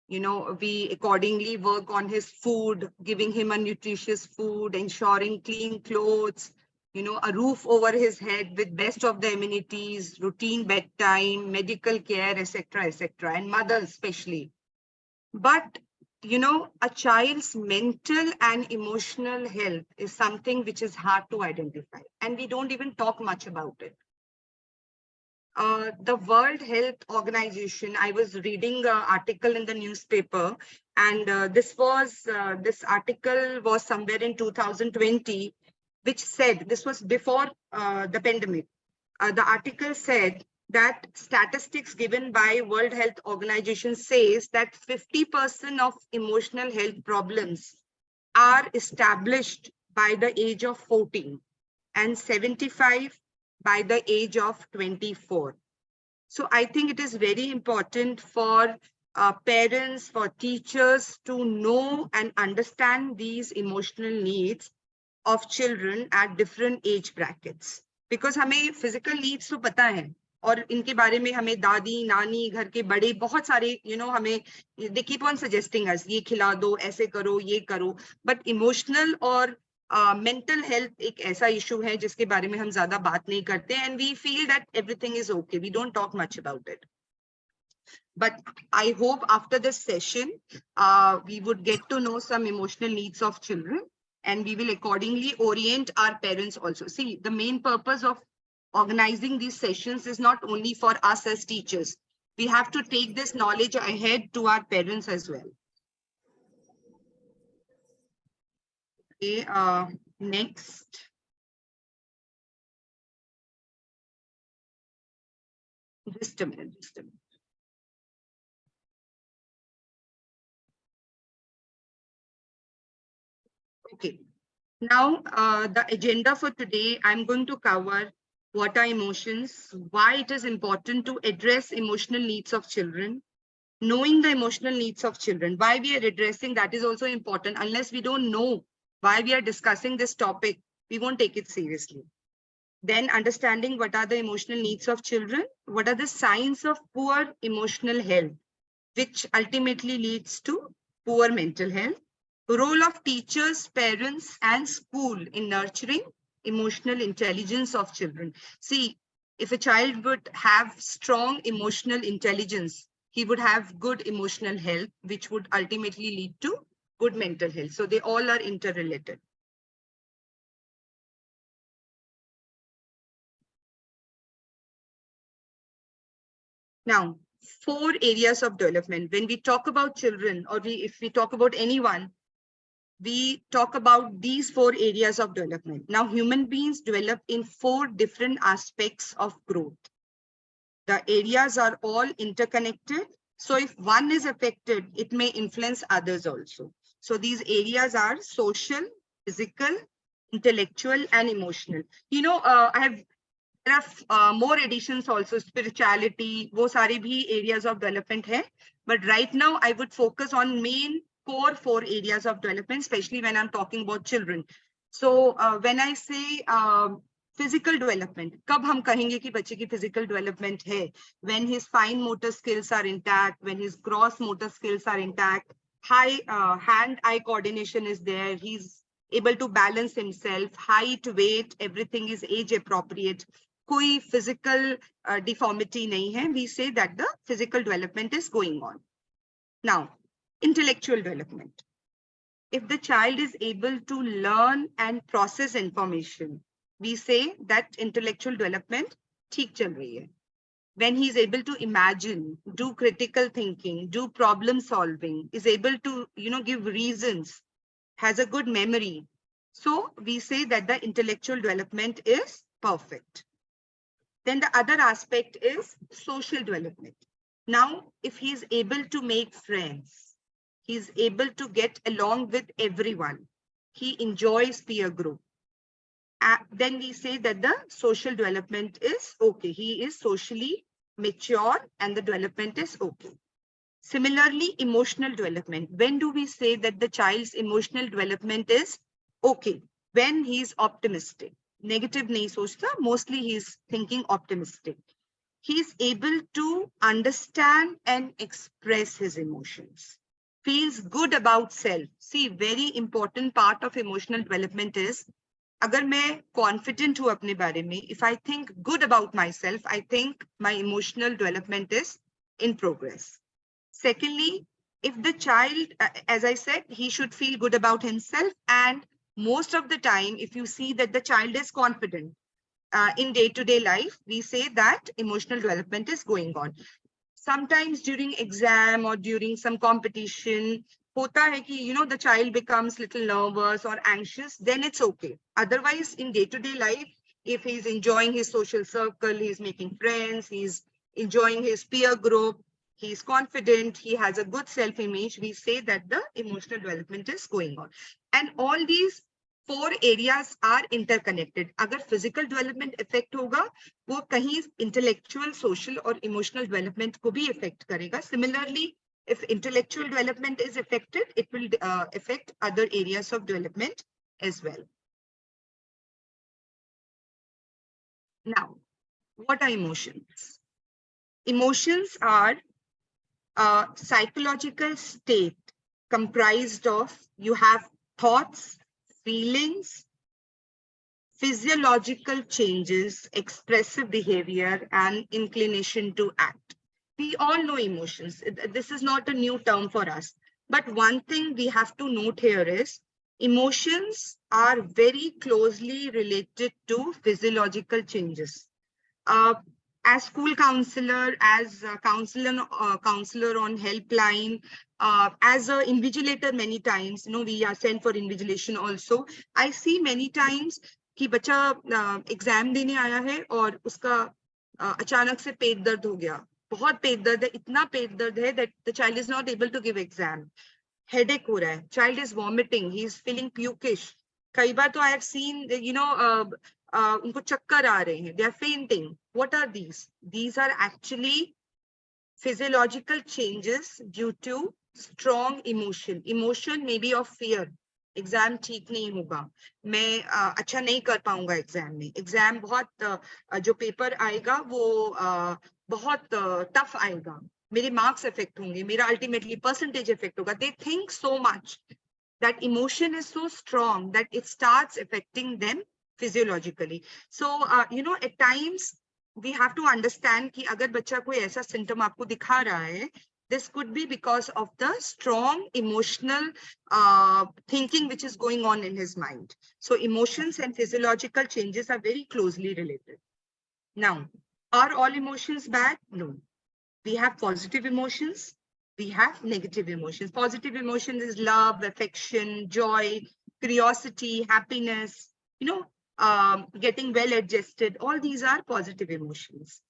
We accordingly work on his food, giving him a nutritious food, ensuring clean clothes, a roof over his head with best of the amenities, routine bedtime, medical care, etc., and mothers especially. But a child's mental and emotional health is something which is hard to identify, and we don't even talk much about it. The World Health Organization, I was reading an article in the newspaper, and this article was somewhere in 2020, which said, this was before the pandemic. The article said that statistics given by World Health Organization says that 50% of emotional health problems are established by the age of 14 and 75 by the age of 24. So I think it is very important for parents, for teachers to know and understand these emotional needs of children at different age brackets. Because हमें physical needs तो पता है, और इनके बारे में हमें दादी, नानी, घर के बड़े बहुत सारे, हमें they keep on suggesting us, ये खिला दो, ऐसे करो, ये करो. But emotional और mental health एक ऐसा issue है जिसके बारे में हम ज्यादा बात नहीं करते, and we feel that everything is okay. We don't talk much about it. But I hope after this session, we would get to know some emotional needs of children, and we will accordingly orient our parents also. See, the main purpose of organizing these sessions is not only for us as teachers. We have to take this knowledge ahead to our parents as well. Okay, next. Just a minute. Okay, now the agenda for today, I'm going to cover what are emotions, why it is important to address emotional needs of children, knowing the emotional needs of children, why we are addressing that is also important. Unless we don't know why we are discussing this topic, we won't take it seriously. Then understanding what are the emotional needs of children, what are the signs of poor emotional health, which ultimately leads to poor mental health. Role of teachers, parents, and school in nurturing emotional intelligence of children. See, if a child would have strong emotional intelligence, he would have good emotional health, which would ultimately lead to good mental health. So they all are interrelated. Now, 4 areas of development. When we talk about children, or if we talk about anyone, we talk about these 4 areas of development. Now, human beings develop in 4 different aspects of growth. The areas are all interconnected So if one is affected, it may influence others also. So these areas are social, physical, intellectual, and emotional. You know, there are more additions also, spirituality, wo sare bhi areas of development hai. But right now, I would focus on main core 4 areas of development, especially when I'm talking about children. So when I say physical development, कब हम कहेंगे कि बच्चे की physical development है? When his fine motor skills are intact, when his gross motor skills are intact, high hand-eye coordination is there, he's able to balance himself, height, weight, everything is age appropriate. कोई physical deformity नहीं है. We say that the physical development is going on. Now, intellectual development. If the child is able to learn and process information, we say that intellectual development ठीक चल रही है. When he is able to imagine, do critical thinking, do problem solving, is able to, give reasons, has a good memory. So we say that the intellectual development is perfect. Then the other aspect is social development. Now, if he is able to make friends, he is able to get along with everyone, he enjoys peer group, then we say that the social development is okay. He is socially mature and the development is okay. Similarly, emotional development. When do we say that the child's emotional development is okay? When he is optimistic. Negative nahi sochta, mostly he is thinking optimistic. He is able to understand and express his emotions. Feels good about self. See, very important part of emotional development is, अगर मैं confident हूँ अपने बारे में, if I think good about myself, I think my emotional development is in progress. Secondly, if the child, as I said, he should feel good about himself, and most of the time, if you see that the child is confident in day-to-day life, we say that emotional development is going on. Sometimes during exam or during some competition, hota hai ki, the child becomes little nervous or anxious, then it's okay. Otherwise, in day-to-day life, if he's enjoying his social circle, he's making friends, he's enjoying his peer group, he's confident, he has a good self-image, we say that the emotional development is going on. And all these 4 areas are interconnected. Agar physical development affect hoga, wo kahin intellectual, social or emotional development ko bhi affect karega. Similarly, if intellectual development is affected, it will affect other areas of development as well. Now, what are emotions? Emotions are a psychological state comprised of, you have thoughts, feelings, physiological changes, expressive behavior, and inclination to act. We all know emotions. This is not a new term for us. But one thing we have to note here is emotions are very closely related to physiological changes. As school counselor, as a counselor on helpline, as an invigilator many times, we are sent for invigilation also. I see many times कि बच्चा exam देने आया है और उसका अचानक से पेट दर्द हो गया, बहुत पेट दर्द है, इतना पेट दर्द है that the child is not able to give exam. Headache हो रहा है, child is vomiting, he is feeling pukish. कई बार तो I have seen, उनको चक्कर आ रहे हैं, they are fainting. What are these? These are actually physiological changes due to strong emotion. Emotion may be of fear. Exam ठीक नहीं होगा, मैं अच्छा नहीं कर पाऊंगा एग्जाम में, एग्जाम बहुत जो पेपर आएगा वो बहुत टफ आएगा, मेरे मार्क्स इफेक्ट होंगे, मेरा अल्टीमेटली परसेंटेज इफेक्ट होगा. They think so much that emotion is so strong that it starts affecting them physiologically. So at times we have to understand कि अगर बच्चा कोई ऐसा symptom आपको दिखा रहा है, this could be because of the strong emotional thinking which is going on in his mind. So emotions and physiological changes are very closely related. Now, are all emotions bad? No. We have positive emotions. We have negative emotions. Positive emotions is love, affection, joy, curiosity, happiness, getting well adjusted. All these are positive emotions.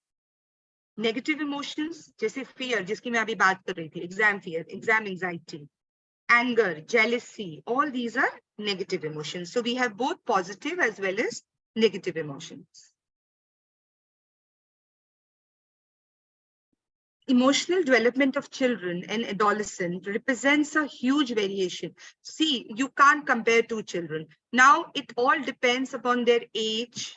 Negative emotions, जैसे fear, जिसकी मैं अभी बात कर रही थी, exam fear, exam anxiety, anger, jealousy, all these are negative emotions. So we have both positive as well as negative emotions. Emotional development of children and adolescents represents a huge variation. See, you can't compare two children. Now, it all depends upon their age,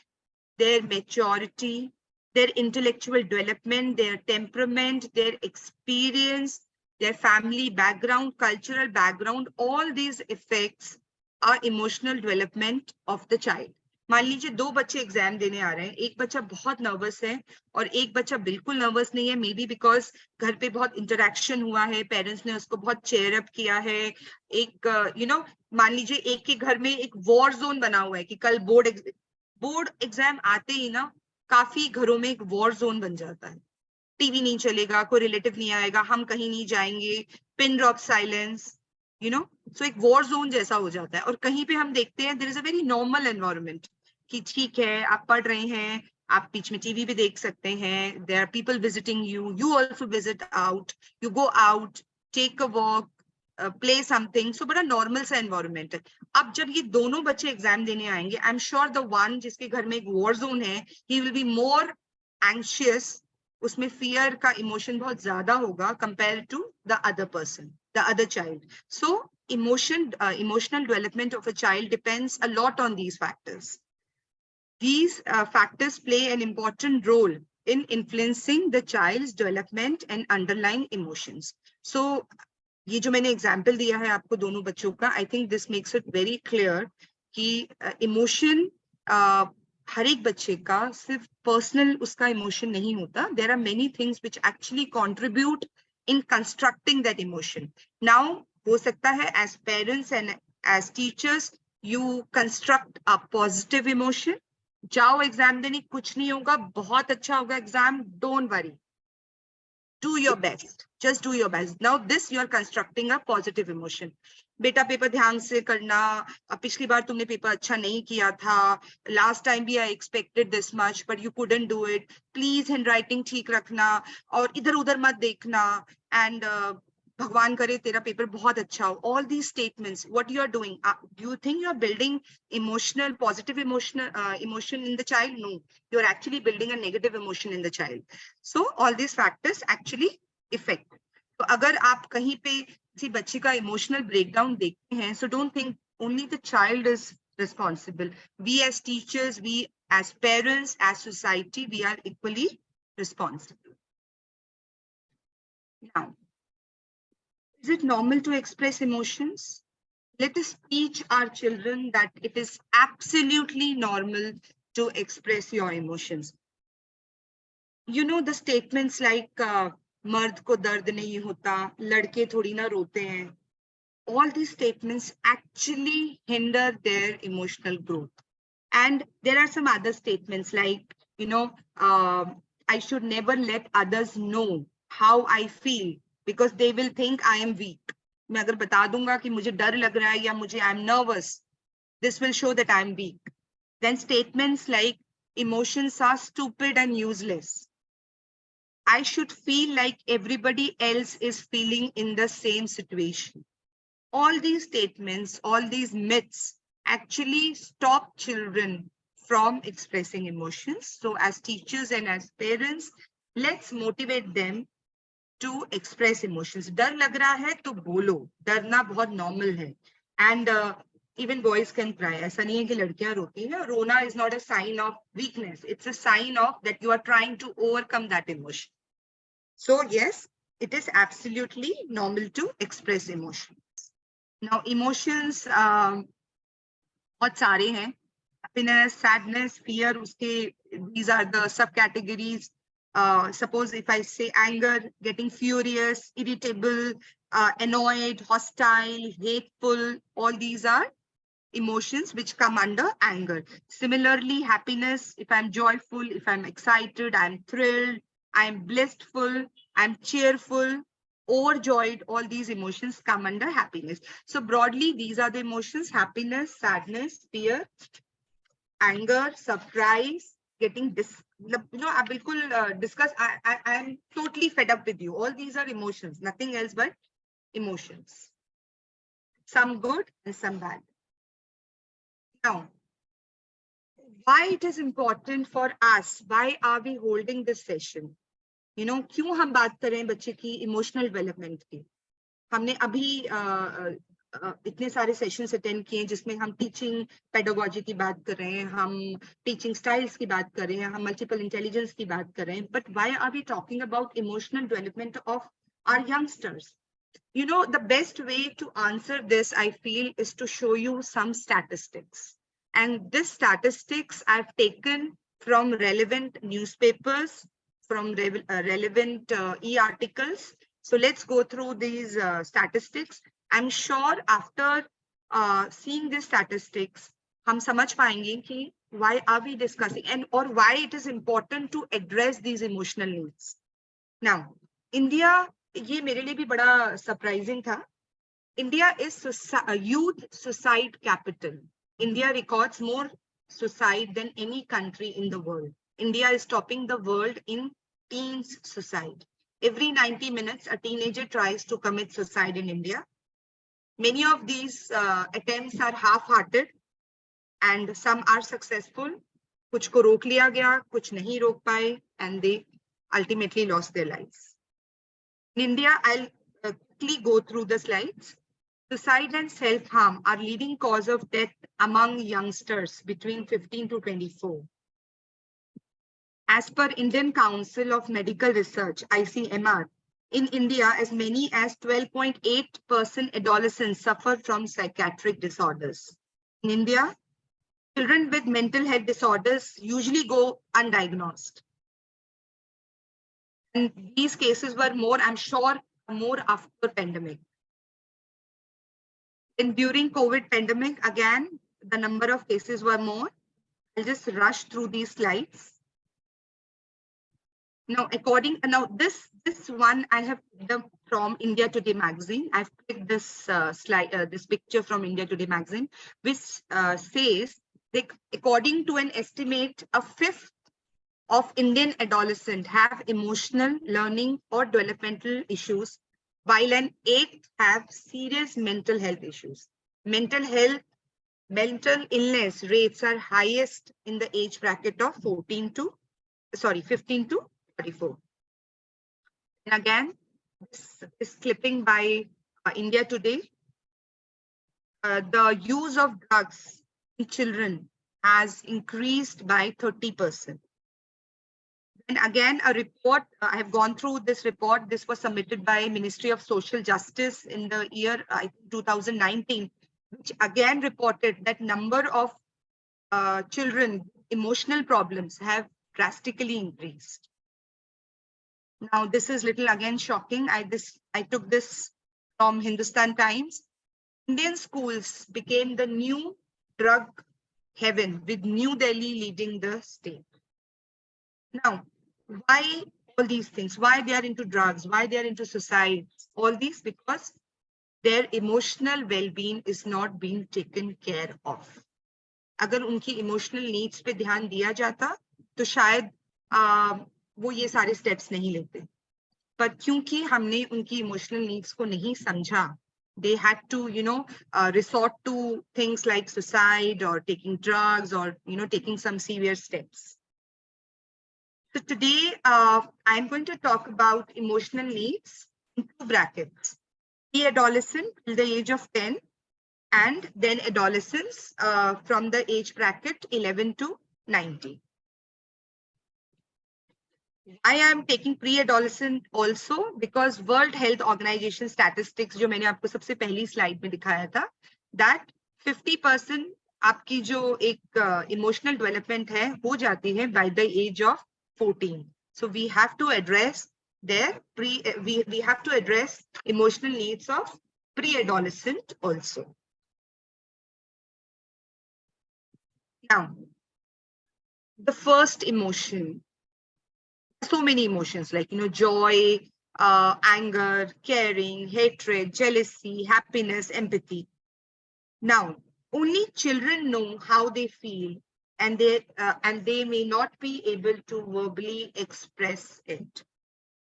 their maturity, their intellectual development, their temperament, their experience, their family background, cultural background. All these effects are emotional development of the child. मान लीजिए दो बच्चे exam देने आ रहे हैं, एक बच्चा बहुत नर्वस है और एक बच्चा बिल्कुल नर्वस नहीं है, मे बी बिकॉज घर पे बहुत इंटरेक्शन हुआ है, पेरेंट्स ने उसको बहुत चेयर अप किया है. एक मान लीजिए एक के घर में एक वॉर जोन बना हुआ है कि कल बोर्ड एग्जाम आते ही ना काफी घरों में एक वॉर जोन बन जाता है. टीवी नहीं चलेगा, कोई रिलेटिव नहीं आएगा, हम कहीं नहीं जाएंगे, पिन ड्रॉप साइलेंस, सो एक वॉर जोन जैसा हो जाता है. और कहीं पे हम देखते हैं there is a very normal environment कि ठीक है आप पढ़ रहे हैं, आप बीच में टीवी भी देख सकते हैं, there are people visiting you, you also visit out, you go out, take a walk, play something, so बड़ा नॉर्मल सा एनवायरनमेंट है. अब जब ये दोनों बच्चे एग्जाम देने आएंगे, I am sure the one जिसके घर में एक वॉर जोन है, he will be more anxious, उसमें फियर का इमोशन बहुत ज्यादा होगा compare to the other person, the other child. So emotional development of a child depends a lot on these factors. These factors play an important role in influencing the child's development and underlying emotions. So ये जो मैंने example दिया है आपको दोनों बच्चों का, I think this makes it very clear कि इमोशन हर एक बच्चे का सिर्फ पर्सनल उसका इमोशन नहीं होता. There are many things which actually contribute in constructing that emotion. Now हो सकता है as parents and as teachers you construct a positive emotion. जाओ एग्जाम देने, कुछ नहीं होगा, बहुत अच्छा होगा exam, don't worry, do your best, just do your best. Now this you are constructing a positive emotion. बेटा पेपर ध्यान से करना, पिछली बार तुमने पेपर अच्छा नहीं किया था, लास्ट टाइम भी I expected this much but you couldn't do it, please hand writing ठीक रखना और इधर उधर मत देखना, एंड भगवान करे तेरा पेपर बहुत अच्छा हो. All these statements, what you are doing, do you think you are building emotional, positive emotion in the child? No, you are actually building a negative emotion in the child. So all these factors actually affect. तो अगर आप कहीं पे किसी बच्चे का emotional breakdown देखते हैं, so don't think only the child is responsible. We as teachers, we as parents, as society, we are equally responsible. Now, is it normal to express emotions? Let us teach our children that it is absolutely normal to express your emotions. You know the statements like मर्द को दर्द नहीं होता, लड़के थोड़ी ना रोते हैं. All these statements actually hinder their emotional growth. And there are some other statements like, I should never let others know how I feel because they will think I am weak. मैं अगर बता दूंगा कि मुझे डर लग रहा है या मुझे I am nervous, this will show that I am weak. Then statements like emotions are stupid and useless. I should feel like everybody else is feeling in the same situation. All these statements, all these myths actually stop children from expressing emotions. So as teachers and as parents, let's motivate them to express emotions. डर लग रहा है तो बोलो, डरना बहुत normal है. And even boys can cry. ऐसा नहीं है कि लड़कियां रोती हैं. रोना is not a sign of weakness. It's a sign of that you are trying to overcome that emotion. So yes, it is absolutely normal to express emotions. Now emotions बहुत सारे हैं. Happiness, sadness, fear, these are the subcategories. Suppose if I say anger, getting furious, irritable, annoyed, hostile, hateful, all these are emotions which come under anger. Similarly, happiness, if I'm joyful, if I'm excited, I'm thrilled, I'm blissful, I'm cheerful, overjoyed, all these emotions come under happiness. So broadly, these are the emotions: happiness, sadness, fear, anger, surprise, getting I बिल्कुल discuss. I am totally fed up with you. All these are emotions, nothing else but emotions. Some good and some bad. Now, why it is important for us? Why are we holding this session? क्यों हम बात कर रहे हैं बच्चे की emotional development की? हमने अभी इतने सारे सेशंस अटेंड किए जिसमें हम टीचिंग पेडागोजी की बात कर रहे हैं, हम टीचिंग स्टाइल्स की बात कर रहे हैं, हम मल्टीपल इंटेलिजेंस की बात कर रहे हैं, but why are we talking about emotional development of our youngsters? The best way to answer this, I feel, is to show you some statistics. And this statistics I've taken from relevant newspapers, from relevant e-articles. So let's go through these statistics. I'm sure after seeing these statistics, हम समझ पाएंगे कि why are we discussing and or why it is important to address these emotional needs. Now, India, ये मेरे लिए भी बड़ा surprising था. India is youth suicide capital. India records more suicide than any country in the world. India is topping the world in teens suicide. Every 90 minutes, a teenager tries to commit suicide in India. Many of these attempts are half-hearted and some are successful. कुछ को रोक लिया गया, कुछ नहीं रोक पाए, and they ultimately lost their lives. In India, I'll quickly go through the slides. Suicide and self-harm are leading cause of death among youngsters between 15 to 24. As per Indian Council of Medical Research, ICMR, in India, as many as 12.8% adolescents suffer from psychiatric disorders. In India, children with mental health disorders usually go undiagnosed. And these cases were more, I'm sure, more after pandemic. And during COVID pandemic, again, the number of cases were more. I'll just rush through these slides. Now, this one I have from India Today magazine. I've picked this slide, this picture from India Today magazine, which says that according to an estimate, a fifth of Indian adolescents have emotional, learning, or developmental issues, while an eighth have serious mental health issues. Mental illness rates are highest in the age bracket of 15 to 34. And again, this is clipping by India Today. The use of drugs in children has increased by 30%. And again, a report, I have gone through this report. This was submitted by Ministry of Social Justice in the year 2019, which again reported that number of children emotional problems have drastically increased. Now, this is little again shocking. I took this from Hindustan Times. Indian schools became the new drug heaven, with New Delhi leading the state. Now, why all these things? Why they are into drugs? Why they are into suicide? All these because their emotional well-being is not being taken care of. अगर उनकी emotional needs पे ध्यान दिया जाता, तो शायद वो ये सारे steps नहीं लेते. But क्योंकि हमने उनकी emotional needs को नहीं समझा, they had to, resort to things like suicide or taking drugs or, taking some severe steps. So today, I'm going to talk about emotional needs in two brackets: pre-adolescent till the age of 10, and then adolescents from the age bracket 11 to 19. I am taking pre-adolescent also because World Health Organization statistics, जो मैंने आपको सबसे पहली slide में दिखाया था, that 50% आपकी जो एक emotional development है हो जाती है by the age of 14. So we have to address we have to address emotional needs of pre-adolescent also. Now, the first emotion. So many emotions like, joy, anger, caring, hatred, jealousy, happiness, empathy. Now, only children know how they feel and they may not be able to verbally express it.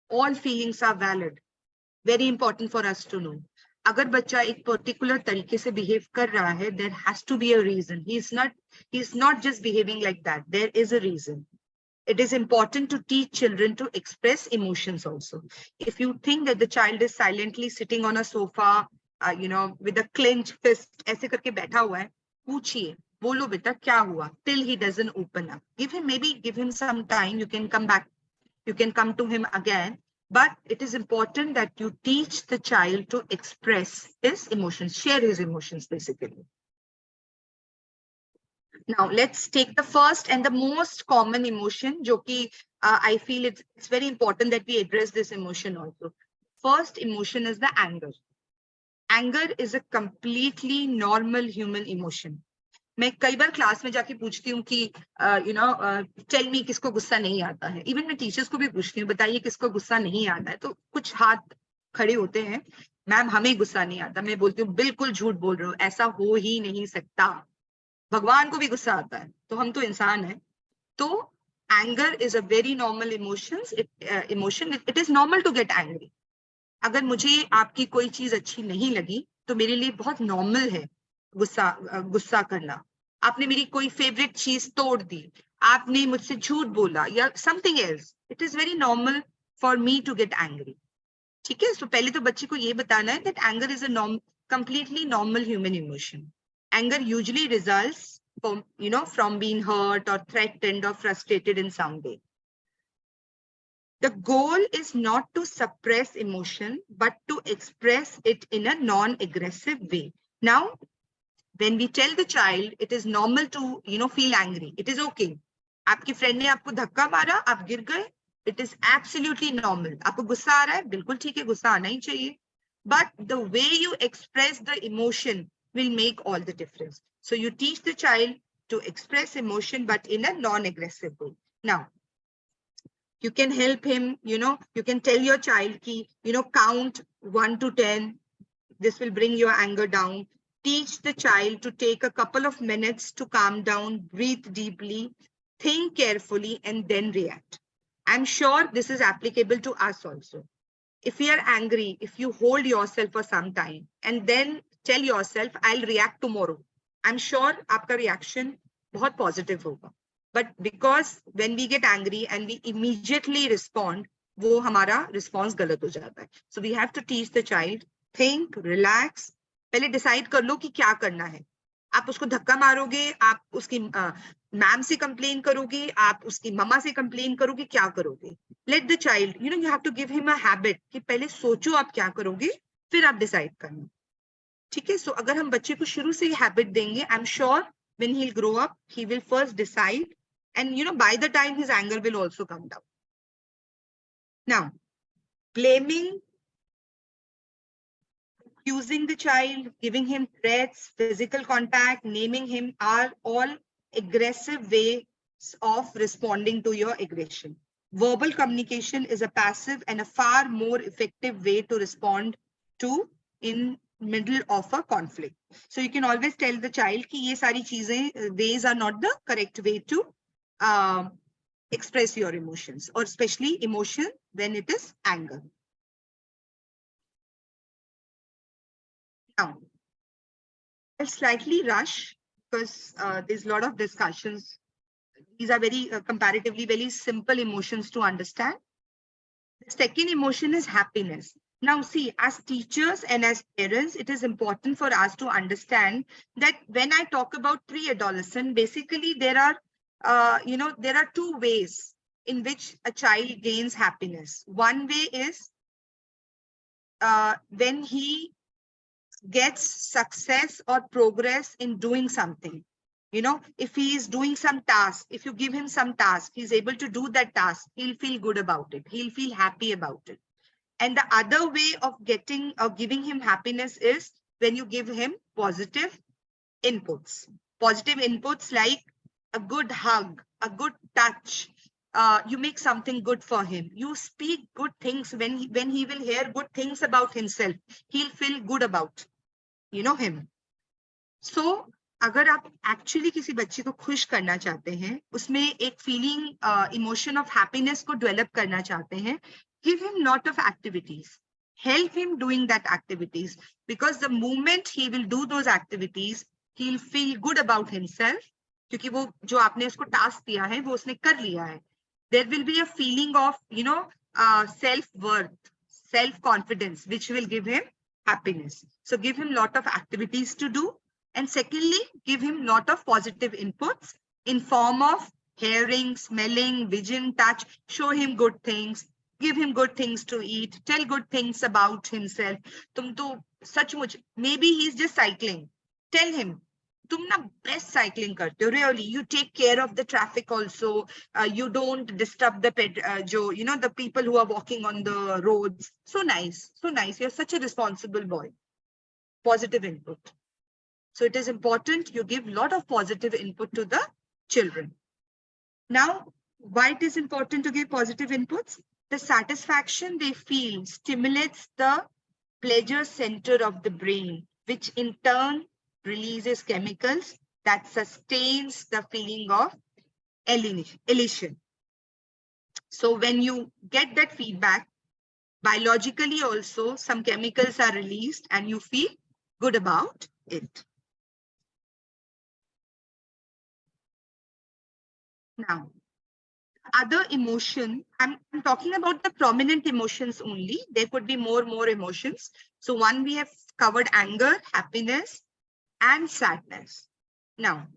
All feelings are valid. Very important for us to know. अगर बच्चा एक particular तरीके से behave कर रहा है, there has to be a reason. He's not just behaving like that. There is a reason. It is important to teach children to express emotions also. If you think that the child is silently sitting on a sofa, with a clenched fist, ऐसे करके बैठा हुआ है, पूछिए, बोलो बेटा क्या हुआ, till he doesn't open up. Give him some time. You can come back. You can come to him again. But it is important that you teach the child to express his emotions, share his emotions, basically. Now, let's take the first and the most common emotion, jo ki, I feel it's very important that we address this emotion also. First emotion is the anger. Anger is a completely normal human emotion. मैं कई बार class में जाके पूछती हूँ कि tell me किसको गुस्सा नहीं आता है. इवन मैं टीचर्स को भी पूछती हूँ, बताइए किसको गुस्सा नहीं आता है. तो कुछ हाथ खड़े होते हैं, मैम हमें गुस्सा नहीं आता. मैं बोलती हूँ बिल्कुल झूठ बोल रहे हो, ऐसा हो ही नहीं सकता. भगवान को भी गुस्सा आता है, तो हम तो इंसान हैं. तो anger is a very normal emotion. It is normal to get angry. अगर मुझे आपकी कोई चीज अच्छी नहीं लगी तो मेरे लिए बहुत नॉर्मल है गुस्सा करना. आपने मेरी कोई फेवरेट चीज तोड़ दी, आपने मुझसे झूठ बोला या something else, it is very normal for me to get angry. ठीक है. तो पहले तो बच्चे को ये बताना है that anger is a completely normal human emotion. Anger usually results from being hurt or threatened or frustrated in some way. The goal is not to suppress emotion, but to express it in a non-aggressive way. Now, when we tell the child, it is normal to, feel angry. It is okay. आपकी friend ने आपको धक्का मारा, आप गिर गए. It is absolutely normal. आपको गुस्सा आ रहा है, बिल्कुल ठीक है, गुस्सा आना ही चाहिए. But the way you express the emotion will make all the difference. So you teach the child to express emotion, but in a non-aggressive way. Now, you can help him, you can tell your child ki, count 1 to 10. This will bring your anger down. Teach the child to take a couple of minutes to calm down, breathe deeply, think carefully, and then react. I'm sure this is applicable to us also. If you are angry, if you hold yourself for some time and then tell yourself, I'll react tomorrow, I'm sure aapka reaction bahut positive hoga. But because when we get angry and we immediately respond, wo hamara response galat ho jata hai. So we have to teach the child, think, relax. पहले decide कर लो कि क्या करना है. आप उसको धक्का मारोगे, आप उसकी मैम से कंप्लेन करोगे, आप उसकी मम्मा से कंप्लेन करोगे, क्या करोगे. Let the child, you have to give him a habit कि पहले सोचो आप क्या करोगे, फिर आप डिसाइड करना. ठीक है. सो अगर हम बच्चे को शुरू से हैबिट देंगे, आई am sure when he will grow up, he will first decide, and by the time his anger will also come down. Now, blaming, accusing the child, giving him threats, physical contact, naming him are all aggressive ways of responding to your aggression. Verbal communication is a passive and a far more effective way to respond to in middle of a conflict. So you can always tell the child ki ye sari cheezein, ways are not the correct way to express your emotions, or especially emotion when it is anger. Now, I'll slightly rush because there's a lot of discussions. These are very comparatively very simple emotions to understand. The second emotion is happiness. Now, see, as teachers and as parents, it is important for us to understand that when I talk about pre-adolescent, basically there are there are two ways in which a child gains happiness. One way is when he gets success or progress in doing something. If he is doing some task, if you give him some task, he's able to do that task, he'll feel good about it. He'll feel happy about it. And the other way of getting or giving him happiness is when you give him positive inputs. Positive inputs like a good hug, a good touch. You make something good for him. You speak good things. When he will hear good things about himself, he'll feel good about him. So अगर आप actually किसी बच्चे को खुश करना चाहते हैं, उसमें एक फीलिंग इमोशन ऑफ हैप्पीनेस को डेवलप करना चाहते हैं, give him lot of activities, help him doing that activities, because the moment he will do those activities, he'll feel good about himself, क्योंकि वो जो आपने उसको टास्क दिया है वो उसने कर लिया है. There will be a feeling of, you know, self-worth, self-confidence, which will give him happiness. So give him lot of activities to do. And secondly, give him lot of positive inputs in form of hearing, smelling, vision, touch. Show him good things. Give him good things to eat. Tell good things about himself. Tum to sachmuch, maybe he's just cycling. Tell him, तुम ना best cycling करते हो, really. You take care of the traffic also. You don't disturb the the people who are walking on the roads. So nice, so nice. You're such a responsible boy. Positive input. So it is important you give a lot of positive input to the children. Now, why it is important to give positive inputs? The satisfaction they feel stimulates the pleasure center of the brain, which in turn releases chemicals that sustains the feeling of elation. So when you get that feedback, biologically also some chemicals are released and you feel good about it. Now, other emotion, I'm talking about the prominent emotions only. There could be more emotions. So one, we have covered anger, happiness, and sadness. Now,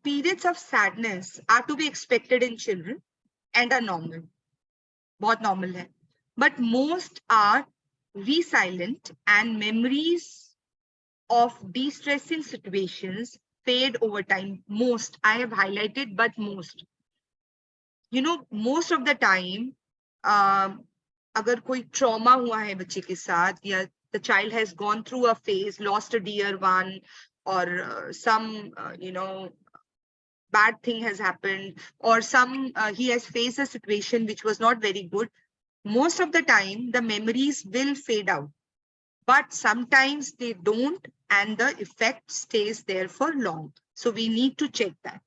periods of sadness are to be expected in children and are normal. बहुत normal है. But most are resilient and memories of de-stressing situations fade over time. Most, I have highlighted, but most. You know, most of the time, अगर कोई trauma हुआ है बच्चे के साथ, या the child has gone through a phase, lost a dear one, or some, bad thing has happened, or he has faced a situation which was not very good. Most of the time, the memories will fade out, but sometimes they don't, and the effect stays there for long. So we need to check that.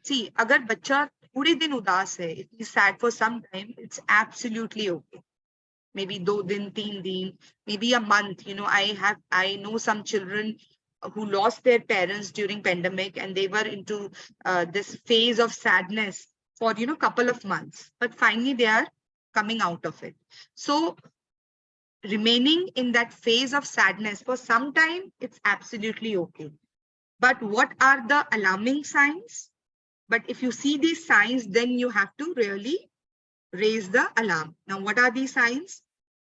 See, agar bacha पूरे दिन उदास है, it is sad for some time, it's absolutely okay. Maybe 2 दिन, 3 दिन, maybe a month. I know some children who lost their parents during pandemic, and they were into this phase of sadness for couple of months, but finally they are coming out of it. So remaining in that phase of sadness for some time, it's absolutely okay. But what are the alarming signs? But if you see these signs, then you have to really raise the alarm. Now, what are these signs?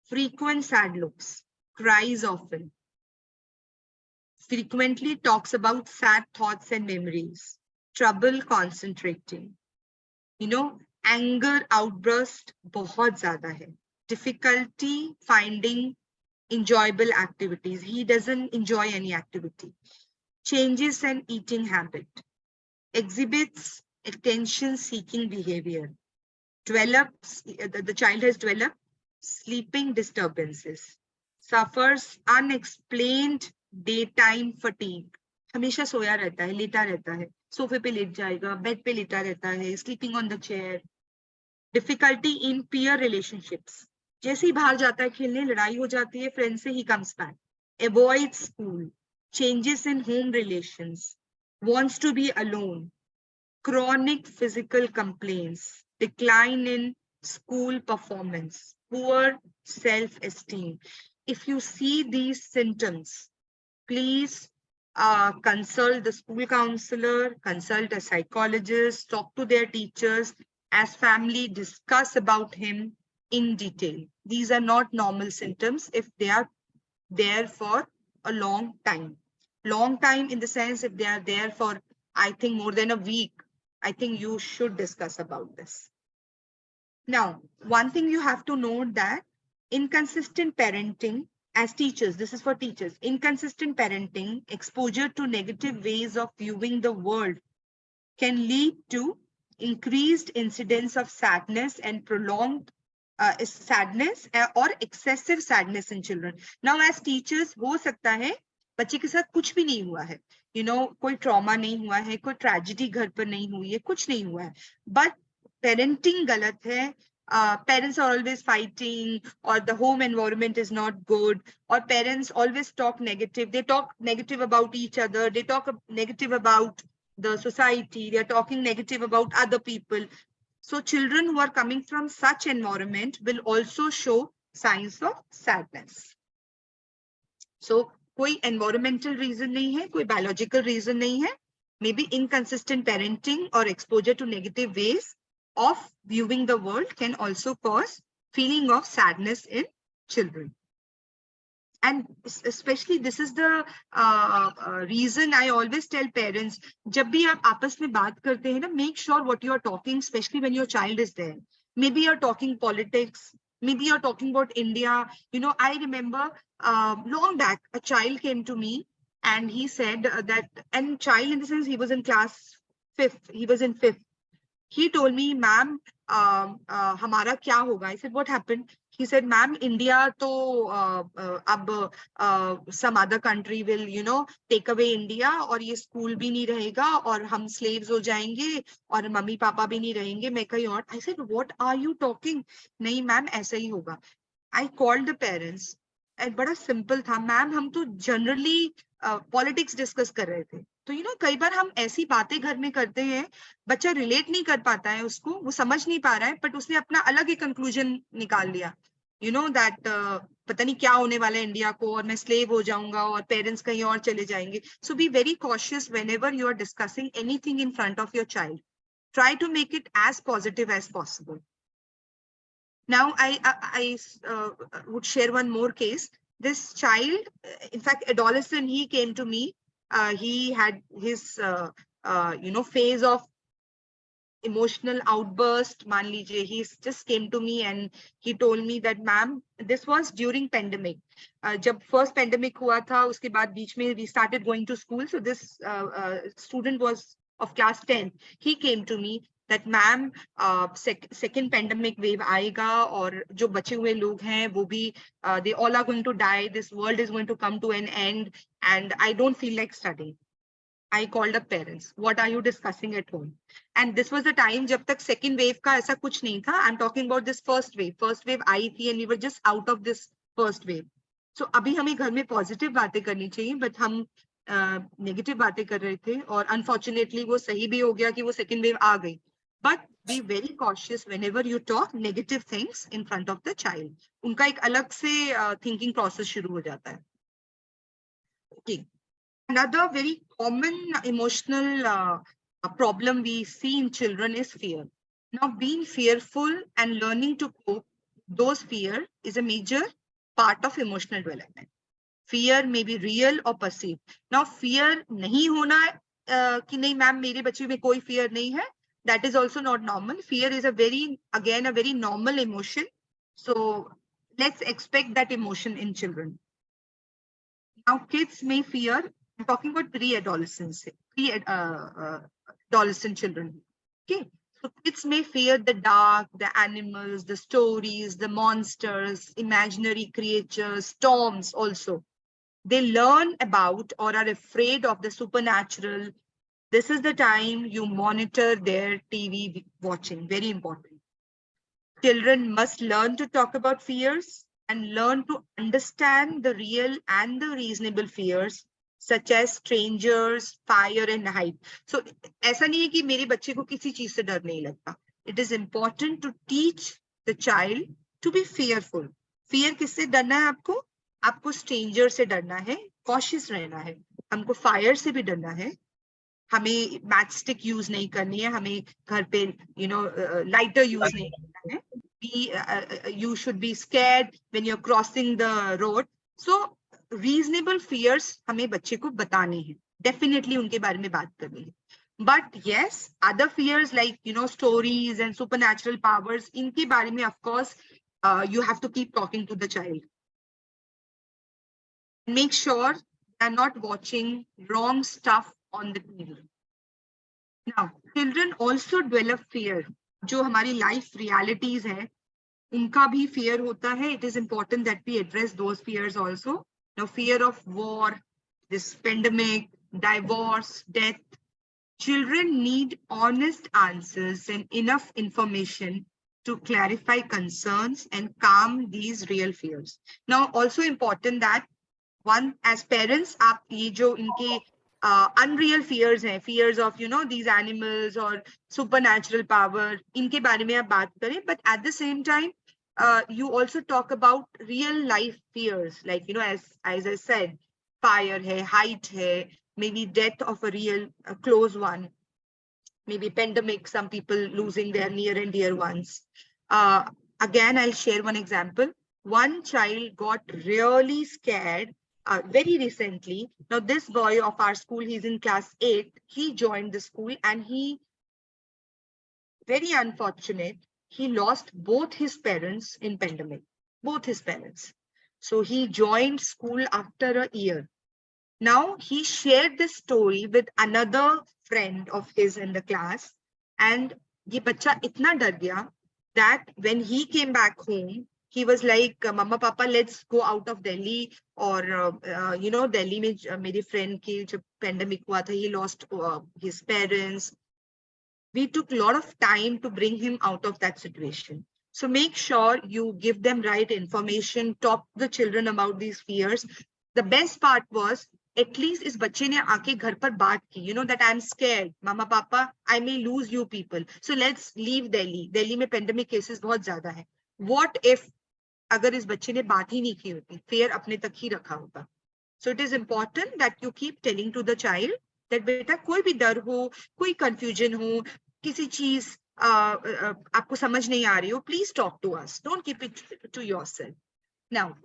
Frequent sad looks, cries often, frequently talks about sad thoughts and memories, trouble concentrating, anger outburst बहुत ज़्यादा है, difficulty finding enjoyable activities. He doesn't enjoy any activity. Changes in eating habit, exhibits attention-seeking behavior, develops, the child has developed sleeping disturbances, suffers unexplained daytime fatigue. हमेशा सोया रहता है, लेटा रहता है, सोफे पे लेट जाएगा, बेड पे लेटा रहता है, sleeping on the chair. Difficulty in peer relationships. जैसे ही बाहर जाता है खेलने, लड़ाई हो जाती है, friend से he comes back. Avoids school. Changes in home relations. Wants to be alone. Chronic physical complaints. Decline in school performance. Poor self-esteem. If you see these symptoms, please consult the school counselor, consult a psychologist, talk to their teachers, as family discuss about him in detail. These are not normal symptoms if they are there for a long time. Long time in the sense if they are there for, I think, more than a week, I think you should discuss about this. Now, one thing you have to note that inconsistent parenting as teachers, this is for teachers, inconsistent parenting, exposure to negative ways of viewing the world can lead to increased incidence of sadness and prolonged sadness or excessive sadness in children. Now, as teachers, हो सकता है बच्चे के साथ कुछ भी नहीं हुआ है, कोई ट्रॉमा नहीं हुआ है, कोई ट्रेजिडी घर पर नहीं हुई है, कुछ नहीं हुआ है, बट पेरेंटिंग गलत है, parents are always fighting, or the home environment is not good, or parents always talk negative. They talk negative about each other. They talk negative about the society. They're talking negative about other people. So children who are coming from such environment will also show signs of sadness. So कोई environmental reason नहीं है, कोई biological reason नहीं है. Maybe inconsistent parenting or exposure to negative ways of viewing the world can also cause feeling of sadness in children. And especially this is the reason I always tell parents, जब भी आप आपस में बात करते हैं ना, make sure what you are talking, especially when your child is there. Maybe you're talking politics, maybe you're talking about India. I remember long back, a child came to me and he said that, and child in the sense he was in class 5th, he was in 5th. He told me, ma'am, hamara kya hoga? I said, what happened? He said, ma'am, India to some other country will, take away India, और ये school भी नहीं रहेगा, और हम slaves हो जाएंगे, और मम्मी पापा भी नहीं रहेंगे, मैं कहीं और. I said, what are you talking? नहीं ma'am, ऐसा ही होगा. I called the parents. And बड़ा simple था, ma'am, हम तो generally politics discuss कर रहे थे. तो कई बार हम ऐसी बातें घर में करते हैं, बच्चा रिलेट नहीं कर पाता है उसको, वो समझ नहीं पा रहा है, बट उसने अपना अलग ही कंक्लूजन निकाल लिया, दैट पता नहीं क्या होने वाला है इंडिया को, और मैं स्लेव हो जाऊंगा, और पेरेंट्स कहीं और चले जाएंगे. So be very cautious whenever you are discussing anything in front of your child. Try to make it as positive as possible. Now, I would share one more case. This child, in fact, adolescent, he came to me. He had his, phase of emotional outburst. Man lijiye, he just came to me and he told me that, ma'am, this was during pandemic. Jab first pandemic hua tha, uske baad beech mein we started going to school. So this student was of class 10. He came to me that, ma'am, second pandemic wave आएगा, और जो बचे हुए लोग हैं वो भी they all are going to die. This world is going to come to an end, and I don't feel like studying. I called up parents. What are you discussing at home? And this was the time जब तक second wave का ऐसा कुछ नहीं था. I'm talking about this first wave. First wave आई थी and we were just out of this first wave. So अभी हमें घर में positive बातें करनी चाहिए, but हम negative बातें कर रहे थे, और unfortunately वो सही भी हो गया कि वो second wave आ गई. But be very cautious whenever you talk negative things in front of the child. उनका एक अलग से thinking process शुरू हो जाता है. Okay. Another very common emotional problem we see in children is fear. Now, being fearful and learning to cope those fear is a major part of emotional development. Fear may be real or perceived. Now, fear नहीं होना कि नहीं ma'am मेरे बच्चे में कोई fear नहीं है. That is also not normal. Fear is a very normal emotion. So let's expect that emotion in children. Now, kids may fear. I'm talking about pre-adolescents, adolescent children. Okay, so kids may fear the dark, the animals, the stories, the monsters, imaginary creatures, storms also. They learn about or are afraid of the supernatural. This is the time you monitor their TV watching. Very important. Children must learn to talk about fears and learn to understand the real and the reasonable fears, such as strangers, fire, and height. So, ऐसा नहीं है कि मेरे बच्चे को किसी चीज से डर नहीं लगता. It is important to teach the child to be fearful. Fear किससे डरना है आपको? आपको stranger से डरना है, cautious रहना है. हमको fire से भी डरना है. हमें matchstick use नहीं करनी है. हमें घर पे, lighter use नहीं करना है. You should be scared when you're crossing the road. So, reasonable fears हमें बच्चे को बताने हैं. Definitely उनके बारे में बात करनी है. But yes, other fears like, stories and supernatural powers, इनके बारे में, of course, you have to keep talking to the child. Make sure they're not watching wrong stuff on the TV. Now, children also develop fear. जो हमारी life realities है, उनका भी fear होता है. It is important that we address those fears also. Now, fear of war, this pandemic, divorce, death. Children need honest answers and enough information to clarify concerns and calm these real fears. Now, also important that one, as parents, आप ये जो इनके unreal fears हैं, fears of these animals or supernatural power, इनके बारे में आप बात करें, but at the same time you also talk about real life fears, like as I said, fire hai, height hai, maybe death of a real close one, maybe pandemic, some people losing their near and dear ones. Again, I'll share one example. One child got really scared very recently. Now, this boy of our school, he's in class 8. He joined the school and very unfortunate, he lost both his parents in pandemic, both his parents. So he joined school after a year. Now he shared this story with another friend of his in the class, and ye bacha itna dar gaya that when he came back home, he was like, Mama, Papa, let's go out of Delhi. Or, Delhi mein meri friend ki jab pandemic hua tha, he lost his parents. We took a lot of time to bring him out of that situation. So make sure you give them right information, talk to the children about these fears. The best part was, at least इस बच्चे ने आके घर पर बात की, that I'm scared, Mama, Papa, I may lose you people. So let's leave Delhi. Delhi में pandemic cases बहुत ज़्यादा है. What if अगर इस बच्चे ने बात ही नहीं की होती, fear अपने तक ही रखा होता? So it is important that you keep telling to the child that बेटा कोई भी डर हो, कोई confusion हो, किसी चीज आपको समझ नहीं आ रही हो, please talk to us. Don't keep it to yourself. Now,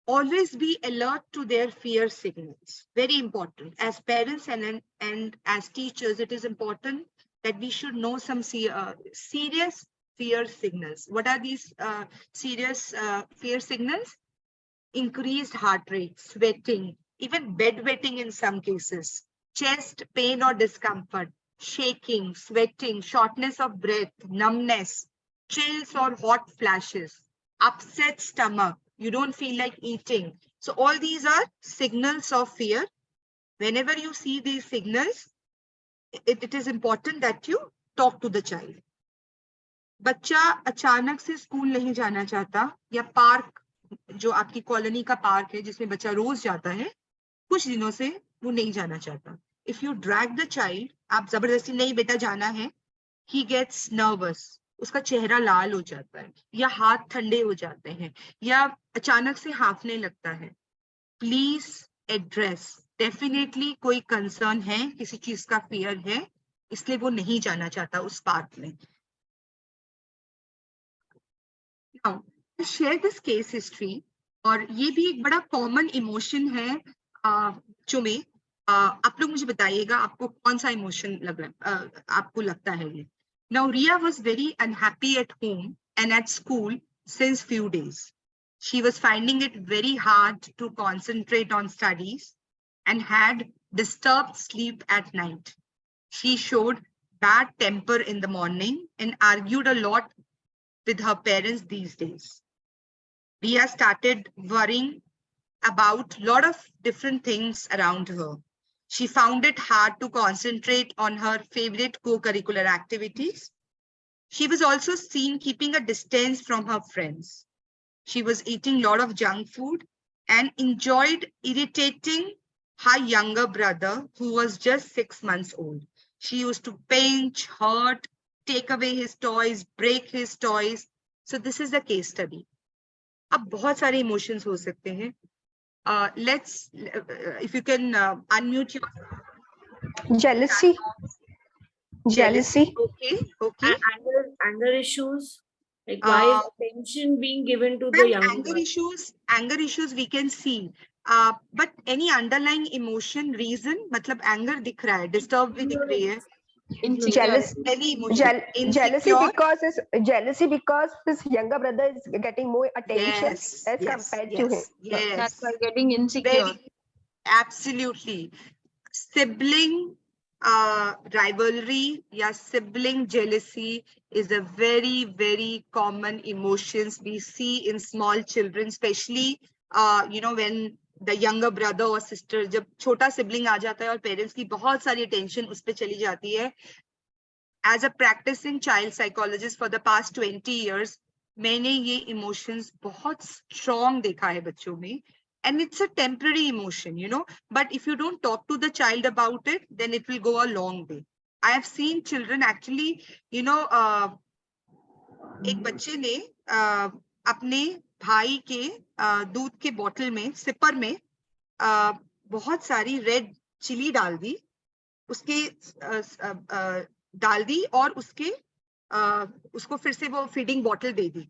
always be alert to their fear signals. Very important. As parents and as teachers, it is important that we should know some serious fear signals. What are these serious fear signals? Increased heart rate, sweating, even bedwetting in some cases, chest pain or discomfort, shaking, sweating, shortness of breath, numbness, chills or hot flashes, upset stomach, you don't feel like eating. So all these are signals of fear. Whenever you see these signals, it is important that you talk to the child. बच्चा अचानक से school नहीं जाना चाहता, या park जो आपकी colony का पार्क है जिसमें बच्चा रोज जाता है, कुछ दिनों से वो नहीं जाना चाहता. If you drag the child, आप जबरदस्ती नहीं बेटा जाना है, he gets nervous, उसका चेहरा लाल हो जाता है, या हाथ ठंडे हो जाते हैं, या अचानक से हांफने लगता है. Please address. Definitely कोई कंसर्न है, किसी चीज का फियर है, इसलिए वो नहीं जाना चाहता उस पार्क में. Now, I share this case history, और ये भी एक बड़ा कॉमन इमोशन है जो में आप लोग मुझे बताइएगा आपको कौन सा इमोशन लग रहा है, आपको लगता है ये. Now, Ria was very unhappy at home and at school since few days. She was finding it very hard to concentrate on studies and had disturbed sleep at night. She showed bad temper in the morning and argued a lot with her parents these days. Ria started worrying about a lot of different things around her. She found it hard to concentrate on her favorite co-curricular activities. She was also seen keeping a distance from her friends. She was eating a lot of junk food and enjoyed irritating her younger brother, who was just 6 months old. She used to pinch, hurt, take away his toys, break his toys. So this is the case study. अब बहुत सारे emotions हो सकते हैं. Let's, if you can unmute your... Jealousy. Okay. Anger issues. Like why is attention being given to the younger anger issues we can see. But any underlying emotion, reason, मतलब anger दिख रहा है, disturb भी दिख रही है. Jealousy because his younger brother is getting more attention compared to him. Yes. That's why getting insecure. Absolutely. Sibling rivalry, yeah, sibling jealousy is a very, very common emotions we see in small children, especially when the younger brother और sister, जब छोटा sibling आ जाता है और parents की बहुत सारी attention उस पर चली जाती है. As a practising child psychologist for the past 20 years, मैंने ये इमोशंस बहुत स्ट्रॉन्ग देखा है बच्चों में. And it's a temporary emotion, you know, but if you don't talk to the child about it, then it will go a long way. I have seen children actually, you know, एक बच्चे ने अपने भाई के दूध के बोतल में, सिपर में बहुत सारी रेड चिली डाल दी, उसके डाल दी और उसको फिर से वो फीडिंग बॉटल दे दी.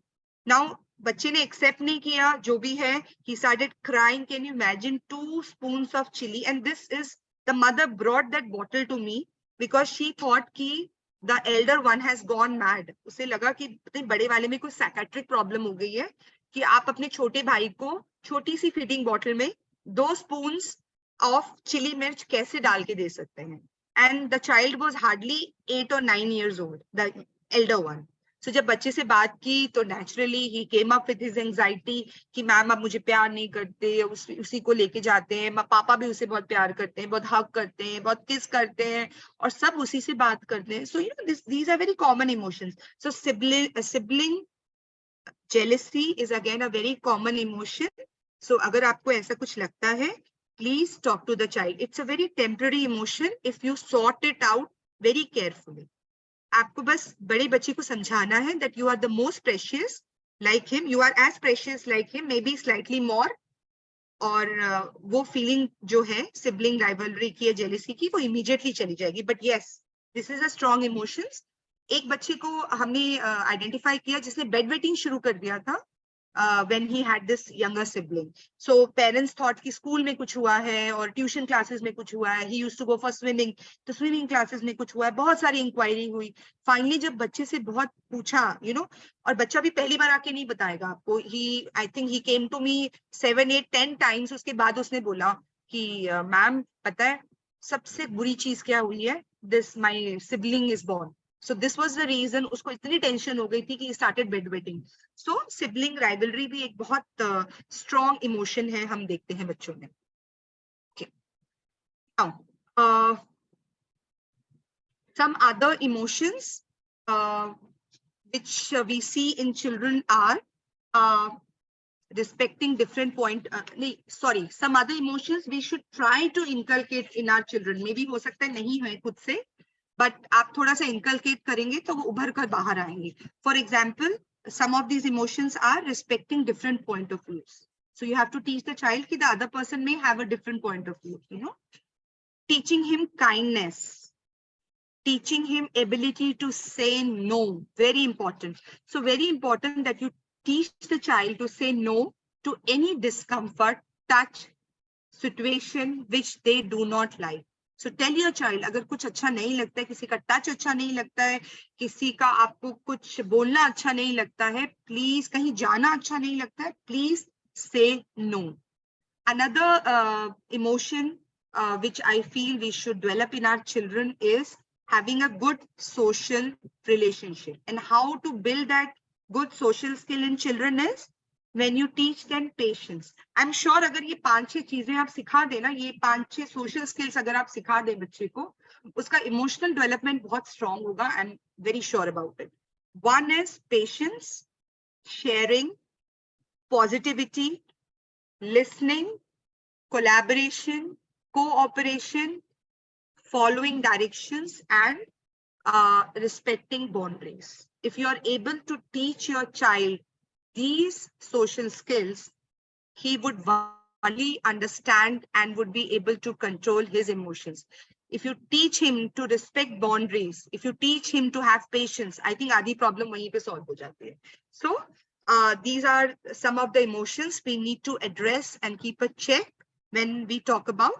नाउ बच्चे ने एक्सेप्ट नहीं किया, जो भी है, he started crying. Can you imagine 2 spoons of chili? And this is, the mother brought that bottle to me because she thought कि the elder one has gone mad. उसे लगा कि बड़े वाले में कोई psychiatric problem हो गई है कि आप अपने छोटे भाई को छोटी सी फीडिंग बॉटल में 2 spoons of chili मिर्च कैसे डाल के दे सकते हैं. And the child was hardly 8 or 9 years old, the elder one. So जब बच्चे से बात की तो naturally he came up with his anxiety कि मैम अब मुझे प्यार नहीं करते, उसी को लेके जाते हैं, पापा भी उसे बहुत प्यार करते हैं, बहुत हग करते हैं, बहुत किस करते हैं और सब उसी से बात करते हैं. So you know, these are very common emotions. So sibling jealousy is again a very common emotion. So अगर आपको ऐसा कुछ लगता है, please talk to the child. It's a very temporary emotion if you sort it out very carefully. आपको बस बड़े बच्चे को समझाना है that you are the most precious like him, you are as precious like him, maybe slightly more. और वो feeling जो है sibling rivalry की या jealousy की, वो immediately चली जाएगी. But yes, this is a strong emotions. एक बच्चे को हमने identify किया जिसने bedwetting शुरू कर दिया था when he had this younger sibling. So parents thought कि school में कुछ हुआ है और tuition classes में कुछ हुआ है. He used to go for swimming, तो swimming classes में कुछ हुआ है, बहुत सारी inquiry हुई. Finally जब बच्चे से बहुत पूछा, you know, और बच्चा भी पहली बार आके नहीं बताएगा आपको. I think he came to me 7, 8, 10 times. उसके बाद उसने बोला कि मैम पता है सबसे बुरी चीज क्या हुई है? This my sibling is born. So this was the reason. उसको इतनी टेंशन हो गई थी कि started bedwetting. So sibling rivalry भी एक बहुत strong emotion है, हम देखते हैं बच्चों में. Okay. Now, some other emotions which we see in children are respecting different some other emotions we should try to inculcate in our children. Maybe हो सकता है नहीं है खुद से, but आप थोड़ा सा inculcate करेंगे तो वो उभर कर बाहर आएंगे. For example, some of these emotions are respecting different point of views. So you have to teach the child that the other person may have a different point of view, you know. Teaching him kindness, teaching him ability to say no, very important. So very important that you teach the child to say no to any discomfort, touch, situation which they do not like. So tell your child, अगर कुछ अच्छा नहीं लगता है, किसी का touch अच्छा नहीं लगता है, किसी का आपको कुछ बोलना अच्छा नहीं लगता है, प्लीज कहीं जाना अच्छा नहीं लगता है, please say no. Another emotion which I feel we should develop in our children is having a good social relationship. And how to build that good social skill in children is when you teach them patience. I'm sure अगर ये 5-6 चीजें आप सिखा देना, ये 5-6 social skills अगर आप सिखा दें बच्चे को, उसका emotional development बहुत strong होगा. I'm very sure about it. One is patience, sharing, positivity, listening, collaboration, cooperation, following directions, and respecting boundaries. If you are able to teach your child these social skills, he would only understand and would be able to control his emotions. If you teach him to respect boundaries, if you teach him to have patience, I think आधी problem वहीं पे solve हो जाती है. So these are some of the emotions we need to address and keep a check when we talk about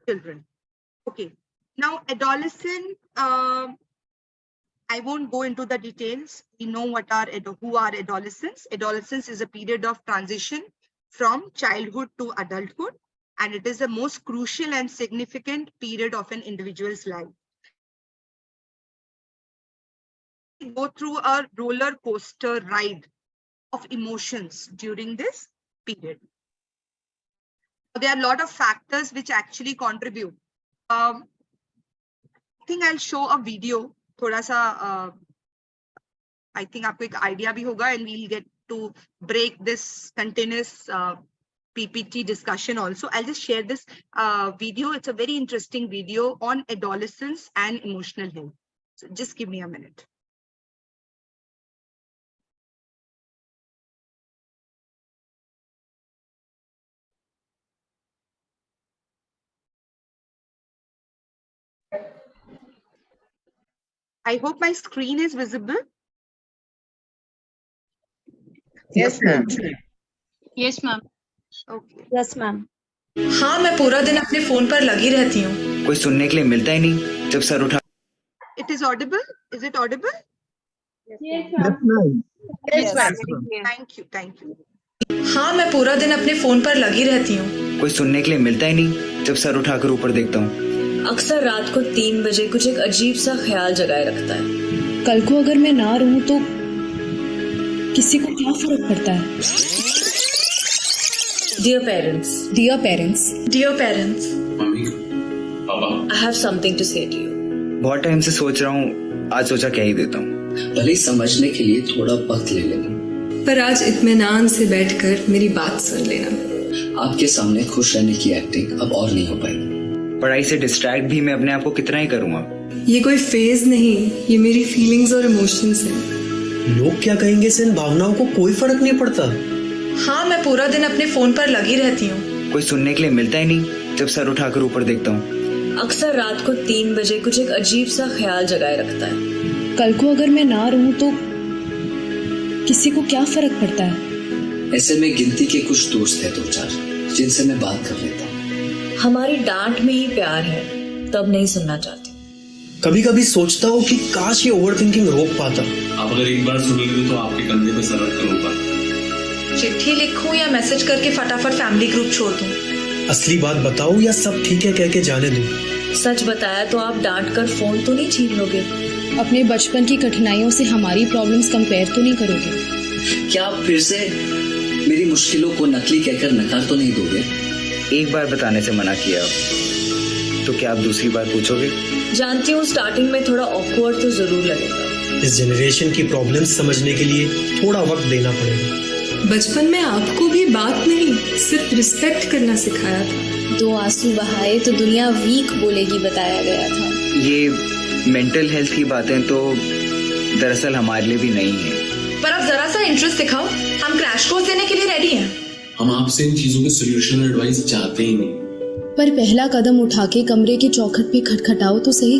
children. Okay, now adolescent, I won't go into the details. We know who are adolescents. Adolescence is a period of transition from childhood to adulthood, and it is the most crucial and significant period of an individual's life. Go through a roller coaster ride of emotions during this period. there are a lot of factors which actually contribute. I think I'll show a video. थोड़ा सा I think आपको एक idea भी होगा, and we'll get to break this continuous PPT discussion also. I'll just share this video. It's a very interesting video on adolescence and emotional health. So just give me a minute. I hope my screen is visible. Yes, ma'am. Yes, ma'am. Okay. Yes, ma'am. हाँ, मैं पूरा दिन अपने phone पर लगी रहती हूँ। कोई सुनने के लिए मिलता ही नहीं जब सर उठा। It is audible? Is it audible? Yes, ma'am. Yes, ma'am. ma'am. Thank you. Thank you. हाँ, मैं पूरा दिन अपने फोन पर लगी रहती हूँ। कोई सुनने के लिए मिलता ही नहीं जब सर उठाकर ऊपर देखता हूँ। अक्सर रात को 3 बजे कुछ एक अजीब सा ख्याल जगाए रखता है। कल को अगर मैं ना रहूं तो किसी को क्या फर्क पड़ता है? Dear parents. Dear parents. Dear parents. Mummy, पापा, I have something to say to you. बहुत टाइम से सोच रहा हूँ, आज सोचा क्या ही देता हूँ। भले समझने के लिए थोड़ा वक्त ले लेना, पर आज इत्मीनान से बैठकर मेरी बात सुन लेना। आपके सामने खुश रहने की एक्टिंग अब और नहीं हो पाएगी। पढ़ाई से डिस्ट्रैक्ट भी मैं अपने आप को कितना ही करूँगा। ये कोई फेज नहीं, ये मेरी फीलिंग्स और इमोशंस हैं। लोग क्या कहेंगे से इन भावनाओं को कोई फर्क नहीं पड़ता। हाँ, मैं पूरा दिन अपने फोन पर लगी रहती हूँ। कोई सुनने के लिए मिलता ही नहीं जब सर उठाकर ऊपर देखता हूँ। अक्सर रात को 3 बजे कुछ एक अजीब सा ख्याल जगाए रखता है। कल को अगर मैं ना रहूं तो किसी को क्या फर्क पड़ता है? ऐसे में गिनती के कुछ दोस्त हैं 2-4 जिनसे मैं बात कर लेता हूँ। हमारी डांट में ही प्यार है, तब नहीं सुनना चाहती। कभी कभी सोचता हूँ कि काश ये ओवरथिंकिंग रोक पाता। आप अगर एक बार सुन लेते तो आपके कंधे पे सर रखकर रो पाते। चिट्ठी लिखूं या मैसेज करके फटाफट फैमिली ग्रुप छोड़ दूं? असली बात बताऊं या सब ठीक है कह के जाने दूं? सच बताया तो आप डांट कर फोन तो नहीं छीन लोगे? अपने बचपन की कठिनाइयों से हमारी प्रॉब्लम्स कंपेयर तो नहीं करोगे? क्या आप फिर से मेरी मुश्किलों को नकली कहकर नकार तो नहीं दोगे? एक बार बताने से मना किया तो क्या आप दूसरी बार पूछोगे? जानती हूँ स्टार्टिंग में थोड़ा ऑकवर्ड तो जरूर लगेगा। इस जनरेशन की प्रॉब्लम्स समझने के लिए थोड़ा वक्त देना पड़ेगा। बचपन में आपको भी बात नहीं, सिर्फ रिस्पेक्ट करना सिखाया था। 2 आंसू बहाए तो दुनिया वीक बोलेगी बताया गया था। ये मेंटल हेल्थ की बातें तो दरअसल हमारे लिए भी नहीं है। पर आप जरा सा इंटरेस्ट दिखाओ, हम क्रैश कोर्स देने के लिए रेडी हैं। हम आपसे इन चीजों के सोल्यूशन और एडवाइस चाहते ही नहीं। पर पहला कदम उठा के कमरे की चौखट पे खटखटाओ तो सही।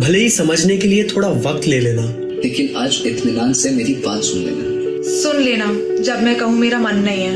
भले ही समझने के लिए थोड़ा वक्त ले लेना, लेकिन आज इत्मीनान से मेरी बात सुन लेना। सुन लेना जब मैं कहूँ मेरा मन नहीं है।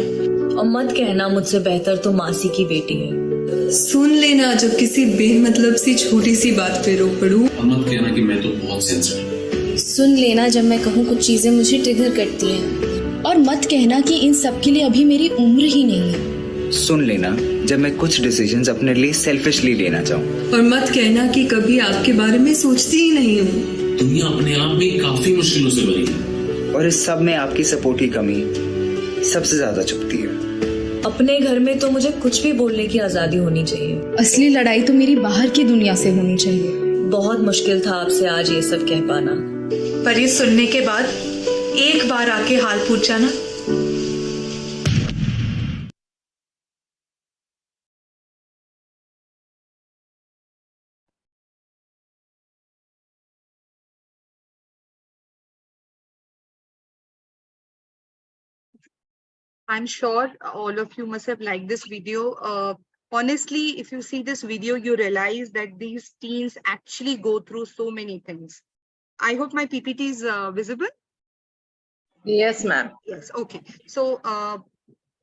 और मत कहना मुझसे बेहतर तो मासी की बेटी है। सुन लेना जब किसी बेमतलब सी छोटी सी बात पे रो पड़ूं। और मत कहना कि मैं तो बहुत सेंसिटिव। सुन लेना जब मैं कहूँ कुछ चीजें मुझे ट्रिगर करती हैं। और मत कहना कि इन सब के लिए अभी मेरी उम्र ही नहीं है। सुन लेना जब मैं कुछ डिसीजंस अपने लिए सेल्फिशली लेना चाहूँ। और मत कहना कि कभी आपके बारे में सोचती ही नहीं हूँ। दुनिया अपने आप में काफी मुश्किलों से भरी है और इस सब में आपकी सपोर्ट की कमी सबसे ज्यादा चुभती है। अपने घर में तो मुझे कुछ भी बोलने की आजादी होनी चाहिए। असली लड़ाई तो मेरी बाहर की दुनिया से होनी चाहिए। बहुत मुश्किल था आपसे आज ये सब कह पाना। पर ये सुनने के बाद एक बार आके हाल पूछ जाना। I'm sure all of you must have liked this video. Honestly, if you see this video, you realize that these teens actually go through so many things. I hope my PPT is visible. Yes, ma'am. Yes, okay. So,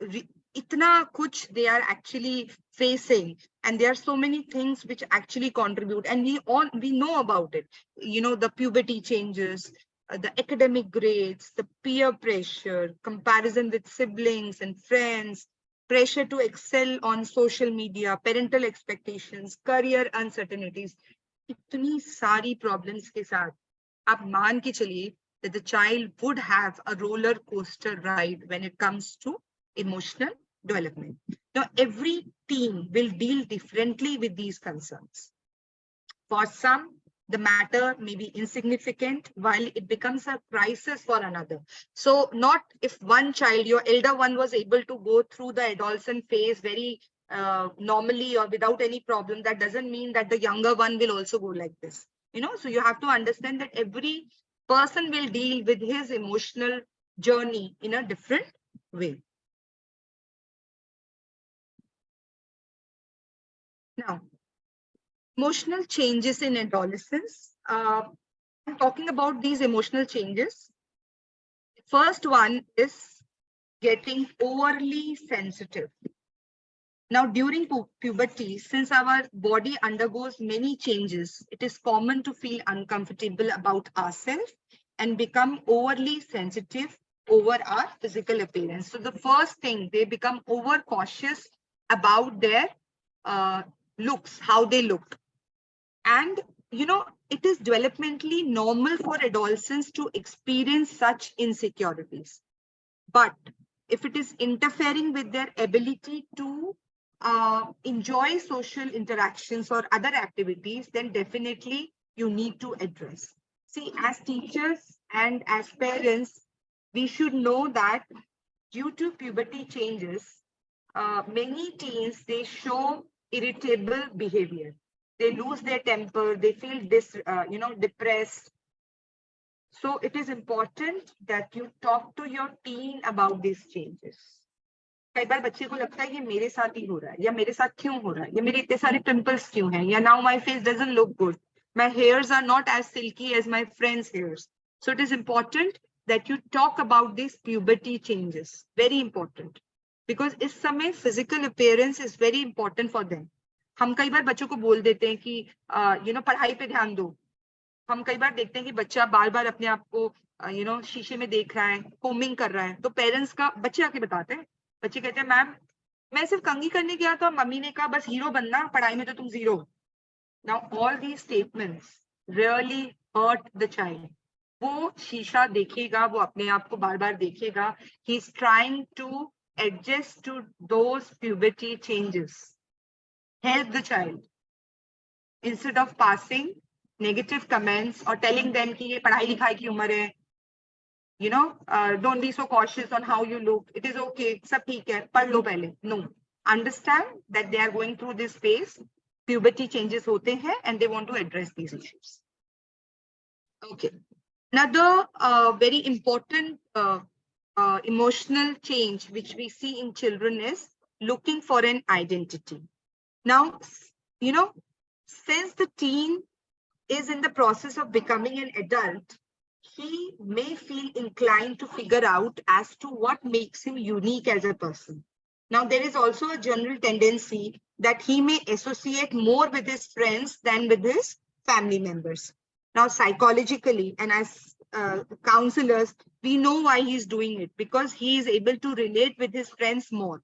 itna kuch they are actually facing, and there are so many things which actually contribute, and we know about it. You know, the puberty changes, the academic grades, the peer pressure, comparison with siblings and friends, pressure to excel on social media, parental expectations, career uncertainties. Itni sari problems ke saath, aap maan ke chaliye that the child would have a roller coaster ride when it comes to emotional development. Now, every teen will deal differently with these concerns. For some, the matter may be insignificant while it becomes a crisis for another. So not if one child, your elder one was able to go through the adolescent phase very normally or without any problem, that doesn't mean that the younger one will also go like this. You know, so you have to understand that every person will deal with his emotional journey in a different way. Now, emotional changes in adolescence. I'm talking about these emotional changes. The first one is getting overly sensitive. Now, during puberty, since our body undergoes many changes, it is common to feel uncomfortable about ourselves and become overly sensitive over our physical appearance. So the first thing, they become over cautious about their looks, how they look. And, you know, it is developmentally normal for adolescents to experience such insecurities. But if it is interfering with their ability to enjoy social interactions or other activities, then definitely you need to address. See, as teachers and as parents, we should know that due to puberty changes, many teens, they show irritable behavior. They lose their temper, they feel depressed. So it is important that you talk to your teen about these changes. कई बार बच्चे को लगता है ये मेरे साथ ही हो रहा है या मेरे साथ क्यों हो रहा है या मेरे इतने सारे पिंपल्स क्यों हैं या now my face doesn't look good, my hairs are not as silky as my friends' hairs. So it is important that you talk about these puberty changes. Very important, because इस समय physical appearance is very important for them. हम कई बार बच्चों को बोल देते हैं कि पढ़ाई पे ध्यान दो. हम कई बार देखते हैं कि बच्चा बार बार अपने आप को शीशे में देख रहा है, कोमिंग कर रहा है, तो पेरेंट्स का बच्चे आके बताते हैं. बच्चे कहते हैं मैम मैं सिर्फ कंघी करने गया था, मम्मी ने कहा बस हीरो बनना, पढ़ाई में तो तुम zero. Now all these statements really hurt the child. वो शीशा देखेगा, वो अपने आप को बार बार देखेगा. He is trying to adjust to those puberty changes. Help the child instead of passing negative comments or telling them कि ये पढ़ाई लिखाई की उम्र है. Don't be so cautious on how you look. It is okay. सब ठीक है, पढ़ लो पहले. No. Understand that they are going through this phase. Puberty changes होते हैं and they want to address these issues. Okay. Another very important emotional change which we see in children is looking for an identity. Now, since the teen is in the process of becoming an adult, he may feel inclined to figure out as to what makes him unique as a person. Now, there is also a general tendency that he may associate more with his friends than with his family members. Now, psychologically and as counselors, we know why he's doing it, because he is able to relate with his friends more.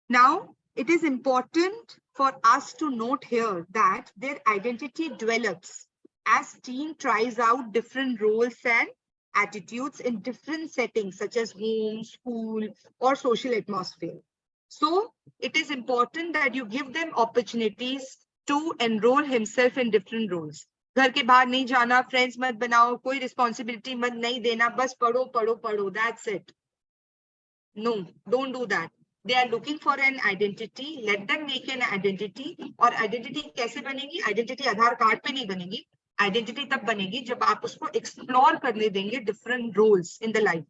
Now, it is important for us to note here that their identity develops as teen tries out different roles and attitudes in different settings such as home, school, or social atmosphere. So it is important that you give them opportunities to enroll himself in different roles. घर के बाहर नहीं जाना, friends मत बनाओ, कोई responsibility मत नहीं देना, बस पढ़ो पढ़ो पढ़ो, that's it. No, don't do that. They are looking for an identity. Let them make an identity. और identity कैसे बनेगी? Identity आधार कार्ड पे नहीं बनेगी. Identity तब बनेगी जब आप उसको explore करने देंगे different roles in the life.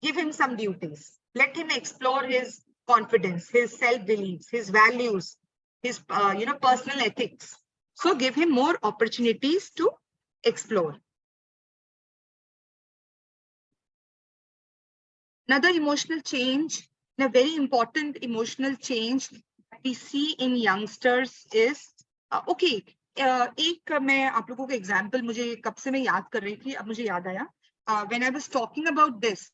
Give him some duties. Let him explore his confidence, his self-beliefs, his values, his personal ethics. So give him more opportunities to explore. Another emotional change, a very important emotional change we see in youngsters is, एक मैं आप लोगों को example मुझे कब से मैं याद कर रही थी, अब मुझे याद आया. When I was talking about this,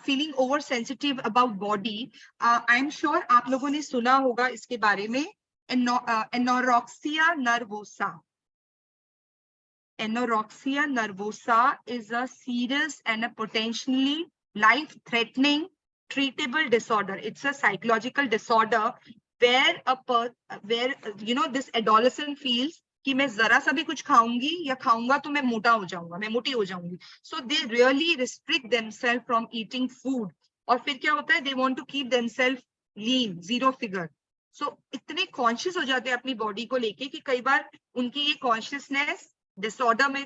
feeling oversensitive about body, I'm sure आप लोगों ने सुना होगा इसके बारे में, anorexia nervosa. Anorexia nervosa is a serious and a potentially life-threatening treatable disorder. It's a psychological disorder where this adolescent feels कि मैं जरा सा भी कुछ खाऊंगी या खाऊंगा तो मैं मोटा हो जाऊंगा, मैं मोटी हो जाऊंगी. So they really restrict themselves from eating food. और फिर क्या होता है? They want to keep themselves lean, zero figure. So इतने conscious हो जाते हैं अपनी body को लेके कि कई बार उनकी ये consciousness disorder में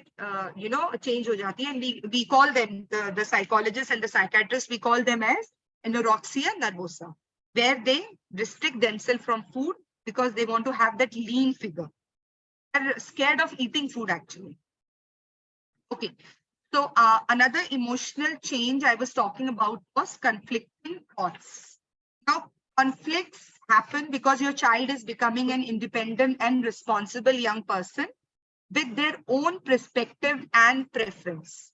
change हो जाती है. And we call them, the psychologists and the psychiatrists, we call them as anorexia nervosa, where they restrict themselves from food because they want to have that lean figure. They're scared of eating food actually. Okay, so another emotional change I was talking about was conflicting thoughts. Now, conflicts happen because your child is becoming an independent and responsible young person with their own perspective and preference.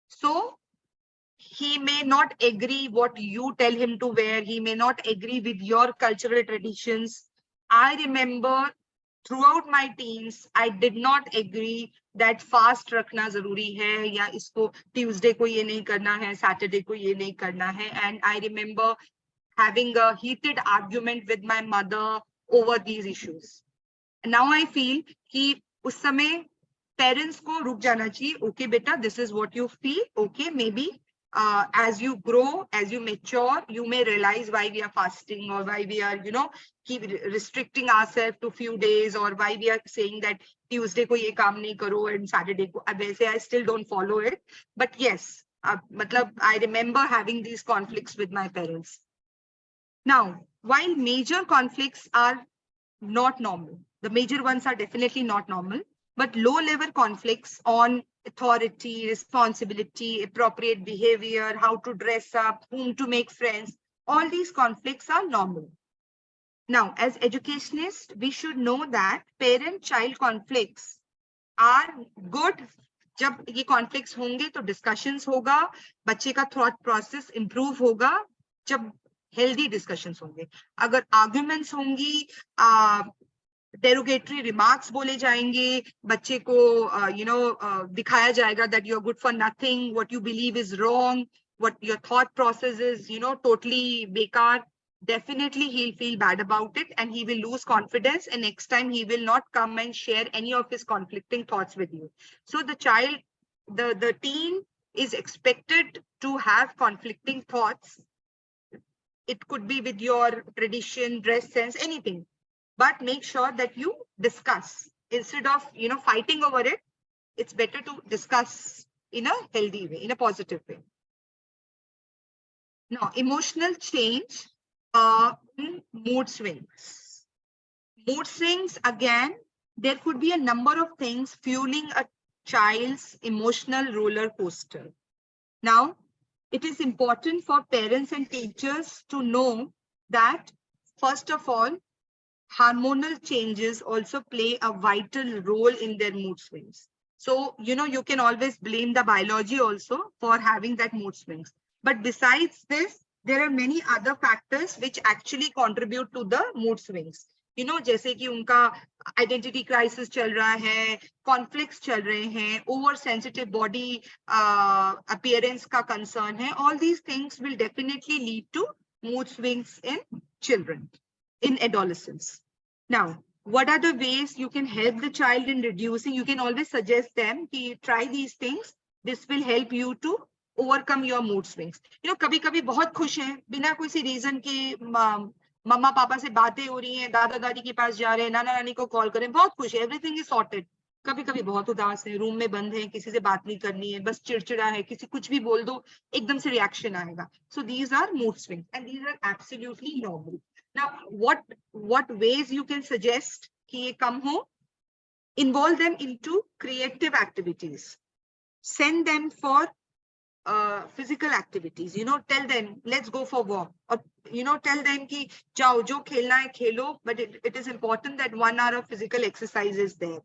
So he may not agree what you tell him to wear. He may not agree with your cultural traditions. I remember throughout my teens, I did not agree that fast रखना जरूरी है या इसको Tuesday को ये नहीं करना है, Saturday को ये नहीं करना है. And I remember having a heated argument with my mother over these issues. And now I feel कि उस समय parents को रुक जाना चाहिए. Okay, beta, this is what you feel. Okay, maybe as you grow, as you mature, you may realize why we are fasting or why we are, keep restricting ourselves to few days, or why we are saying that Tuesday ko ye kaam nahi karo and Saturday ko. I still don't follow it. But yes, I remember having these conflicts with my parents. Now, while major conflicts are not normal, the major ones are definitely not normal, but low-level conflicts on authority, responsibility, appropriate behavior, how to dress up, whom to make friends, all these conflicts are normal. Now, as educationists, we should know that parent-child conflicts are good. जब ये conflicts होंगे तो discussions होगा, बच्चे का thought process improve होगा, जब healthy discussions होंगे. अगर arguments होंगी, derogatory remarks बोले जाएंगे, बच्चे को दिखाया जाएगा that you're good for nothing, what you believe is wrong, what your thought process is, totally bekar, definitely he'll feel bad about it and he will lose confidence, and next time he will not come and share any of his conflicting thoughts with you. So the child, the teen is expected to have conflicting thoughts. It could be with your tradition, dress sense, anything. But make sure that you discuss instead of fighting over it. It's better to discuss in a healthy way, in a positive way. Now, emotional change, mood swings. Mood swings, again, there could be a number of things fueling a child's emotional roller coaster. Now, it is important for parents and teachers to know that, first of all, hormonal changes also play a vital role in their mood swings. So, you can always blame the biology also for having that mood swings. But besides this, there are many other factors which actually contribute to the mood swings. जैसे कि उनका identity crisis चल रहा है, conflicts चल रहे हैं, oversensitive body appearance का concern है. All these things will definitely lead to mood swings in children, in adolescents. Now, what are the ways you can help the child in reducing? You can always suggest them to try these things. This will help you to overcome your mood swings. कभी-कभी बहुत खुश हैं, बिना कोई reason के मम्मा पापा से बातें हो रही हैं, दादा दादी के पास जा रहे हैं, नाना नानी को कॉल करें, बहुत खुश है, everything is sorted. कभी-कभी बहुत उदास है, रूम में बंद है, किसी से बात नहीं करनी है, बस चिड़चिड़ा है, किसी कुछ भी बोल दो, एकदम से reaction आएगा. So these are mood swings and these are absolutely normal. Now, what ways you can suggest कि ये कम हो? Involve them into creative activities. Send them for physical activities. Tell them, let's go for walk. Or, tell them कि जाओ, जो खेलना है खेलो, but it is important that 1 hour of physical exercise is there.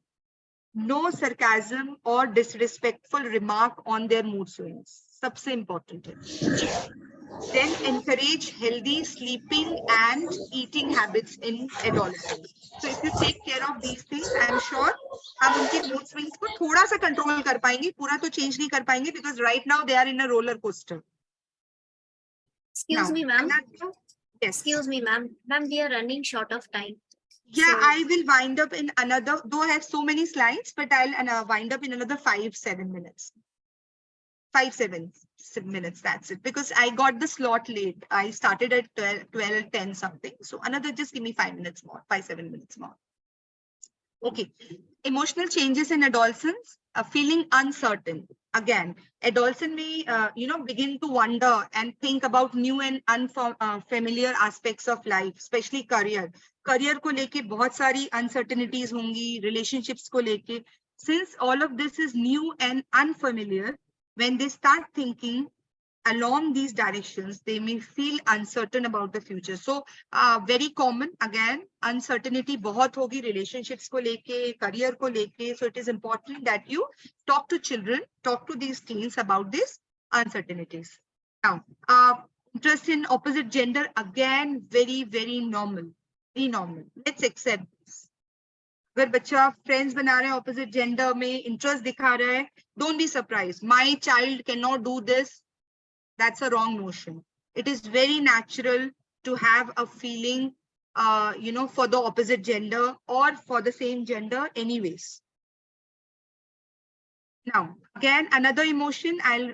No sarcasm or disrespectful remark on their mood swings. सबसे important है. Then encourage healthy sleeping and eating habits in adolescence. So if you take care of these things, I am sure हम उनकी mood swings को थोड़ा सा control कर पाएंगे, पूरा तो change नहीं कर पाएंगे, because right now they are in a roller coaster. Excuse Now, me, ma'am. Yes. Excuse me, ma'am. Ma'am, we are running short of time. Yeah, So- I will wind up in another, though I have so many slides, but I'll wind up in another 5-7 minutes. 5-7 minutes, that's it. Because I got the slot late. I started at 12:10 something. So another, just give me 5 minutes more, 5-7 minutes more. Okay. Emotional changes in adolescence, feeling uncertain. Again, adolescent may, begin to wonder and think about new and unfamiliar aspects of life, especially career. Career को लेके बहुत सारी uncertainties होंगी, relationships को लेके. Since all of this is new and unfamiliar, when they start thinking along these directions, they may feel uncertain about the future. So very common, again, uncertainty बहुत होगी relationships को लेके, career को लेके. So it is important that you talk to children, talk to these teens about these uncertainties. Now, interest in opposite gender, again, very, very normal. Very normal. Let's accept this. अगर बच्चा friends बना रहे हैं opposite gender में, interest दिखा रहा है, don't be surprise. My child can not do this. That's a wrong notion. It is very natural to have a feeling, for the opposite gender or for the same gender anyways. Now, again, another emotion, I'll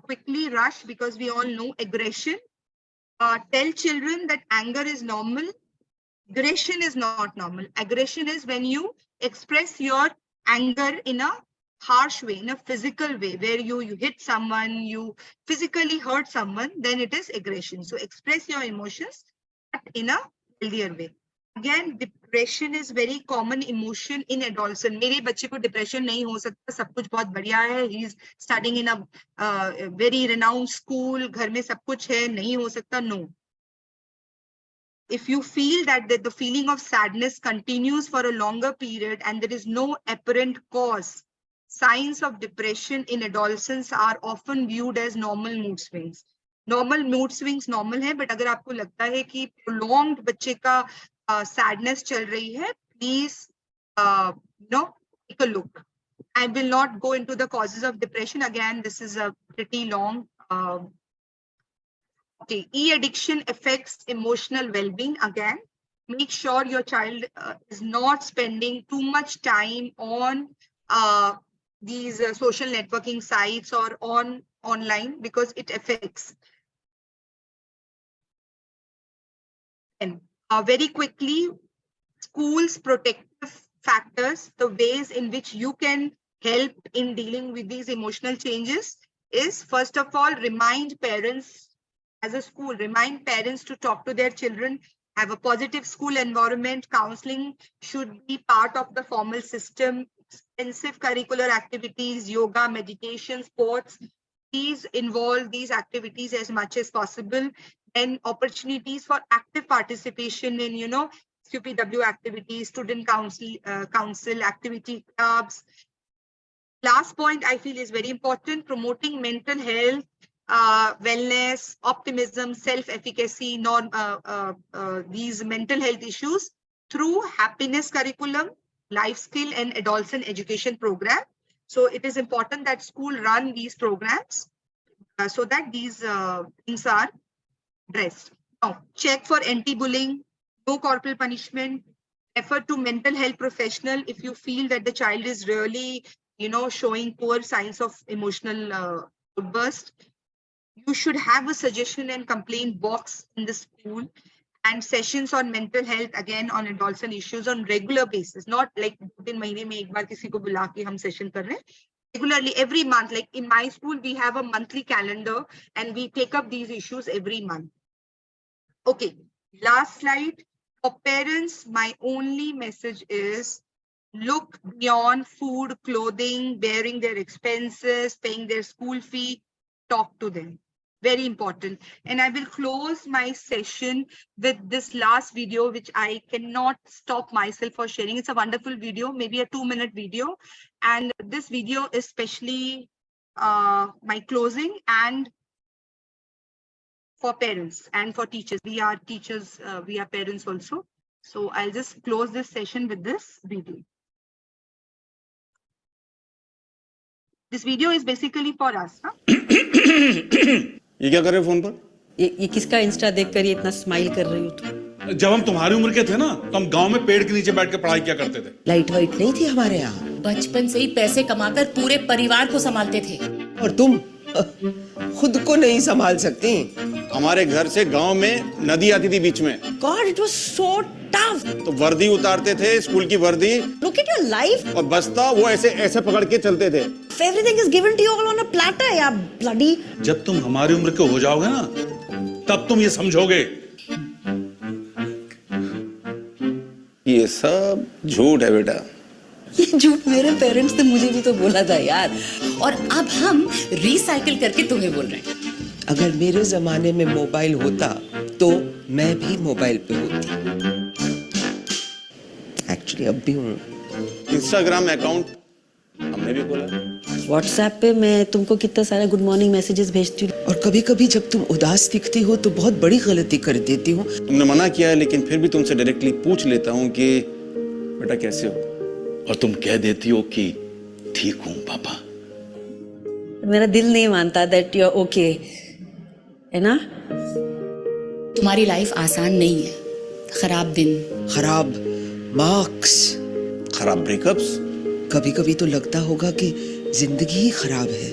quickly rush because we all know aggression. Tell children that anger is normal. Aggression is not normal. Aggression is when you express your anger in a harsh way, in a physical way, where you hit someone, you physically hurt someone, then it is aggression. So express your emotions in a healthier way. Again, depression is very common emotion in adolescent. मेरे बच्चे को depression नहीं हो सकता, सब कुछ बहुत बढ़िया है. He is studying in a very renowned school. घर में सब कुछ है, नहीं हो सकता. No. If you feel that the feeling of sadness continues for a longer period and there is no apparent cause, signs of depression in adolescents are often viewed as normal mood swings. Normal mood swings normal है, but अगर आपको लगता है कि prolonged बच्चे का sadness चल रही है, please, take a look. I will not go into the causes of depression. Again, this is a pretty long. Okay, e-addiction affects emotional well-being. Again, make sure your child is not spending too much time on these social networking sites or online because it affects. And very quickly, schools' protective factors, the ways in which you can help in dealing with these emotional changes is, first of all, remind parents. As a school, remind parents to talk to their children, have a positive school environment. Counseling should be part of the formal system. Extensive curricular activities, yoga, meditation, sports, please involve these activities as much as possible. And opportunities for active participation in, QPW activities, student council activity clubs. Last point I feel is very important, promoting mental health, wellness, optimism, self-efficacy, these mental health issues through happiness curriculum, life skill and adolescent education program. So it is important that school run these programs so that these things are addressed. Now, check for anti-bullying, no corporal punishment, refer to mental health professional if you feel that the child is really, showing poor signs of emotional outburst. You should have a suggestion and complaint box in the school and sessions on mental health, again on adolescent issues on regular basis, not like 2 महीने में एक बार किसी को बुला के हम session कर रहे हैं. Regularly, every month, like in my school, we have a monthly calendar and we take up these issues every month. Okay, last slide. For parents, my only message is look beyond food, clothing, bearing their expenses, paying their school fee, talk to them. Very important. And I will close my session with this last video, which I cannot stop myself for sharing. It's a wonderful video, maybe a 2-minute video. And this video is especially my closing and for parents and for teachers. We are teachers, we are parents also. So I'll just close this session with this video. This video is basically for us. Huh? ये क्या कर रहे हो phone पर? ये किसका Insta देखकर ये इतना स्माइल कर रही हो तुम? जब हम तुम्हारी उम्र के थे ना तो हम गांव में पेड़ के नीचे बैठ के पढ़ाई किया करते थे। लाइट वाइट नहीं थी हमारे यहाँ। बचपन से ही पैसे कमाकर पूरे परिवार को संभालते थे। और तुम खुद को नहीं संभाल सकती। हमारे घर से गांव में नदी आती थी बीच में। God, it was so tough. तो वर्दी उतारते थे, स्कूल की वर्दी। Look at your life. और बस्ता वो ऐसे ऐसे पकड़ के चलते थे। Everything is given to you all on a platter, या bloody. जब तुम हमारी उम्र के हो जाओगे ना, तब तुम ये समझोगे। ये सब झूठ है बेटा। ये झूठ मेरे पेरेंट्स ने मुझे भी तो बोला था यार, और अब हम रिसाइकिल करके तुम्हें बोल रहे हैं। अगर मेरे जमाने में मोबाइल होता तो मैं भी मोबाइल पे होती। एक्चुअली अब भी हूँ। इंस्टाग्राम अकाउंट हमने भी खोला। व्हाट्सएप पे मैं तुमको कितना सारा गुड मॉर्निंग मैसेजेस भेजती हूँ। और कभी कभी जब तुम उदास दिखती हो तो बहुत बड़ी गलती कर देती हूँ। तुमने मना किया है लेकिन फिर भी तुमसे डायरेक्टली पूछ लेता हूँ कि बेटा कैसे हो, और तुम कह देती हो कि ठीक हूँ पापा। मेरा दिल नहीं मानता दैट यू आर ओके, है ना? तुम्हारी लाइफ आसान नहीं है। खराब दिन, खराब मार्क्स, खराब ब्रेकअप्स। कभी कभी तो लगता होगा कि जिंदगी ही खराब है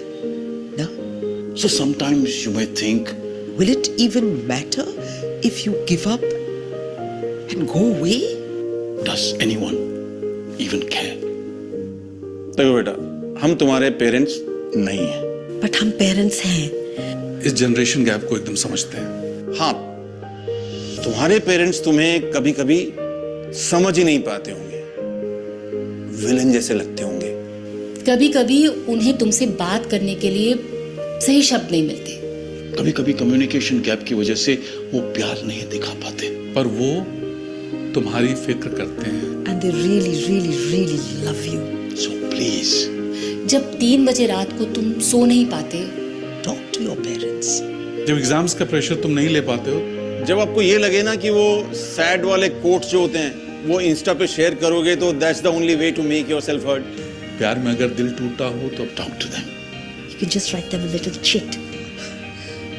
ना? So sometimes you may think, will it even matter if you give up and go away? does anyone even care? देखो बेटा, हम तुम्हारे पेरेंट्स नहीं हैं। बट हम पेरेंट्स हैं। इस जनरेशन गैप को एकदम समझते हैं। हाँ, तुम्हारे पेरेंट्स तुम्हें कभी कभी समझ ही नहीं पाते होंगे, विलन जैसे लगते होंगे। कभी कभी उन्हें तुमसे बात करने के लिए सही शब्द नहीं मिलते। कभी कभी कम्युनिकेशन गैप की वजह से वो प्यार नहीं दिखा पाते, पर वो तुम्हारी फिक्र करते हैं। And they really, really, really love you. So please, जब 3 बजे रात को तुम सो नहीं पाते, talk to your parents. जब एग्जाम्स का प्रेशर तुम नहीं ले पाते हो, जब आपको ये लगे ना कि वो सैड वाले कोट्स जो होते हैं वो इंस्टा पे शेयर करोगे तो that's the only way to make yourself heard. प्यार में अगर दिल टूटा हो तो talk to them. You can just write them a little chit.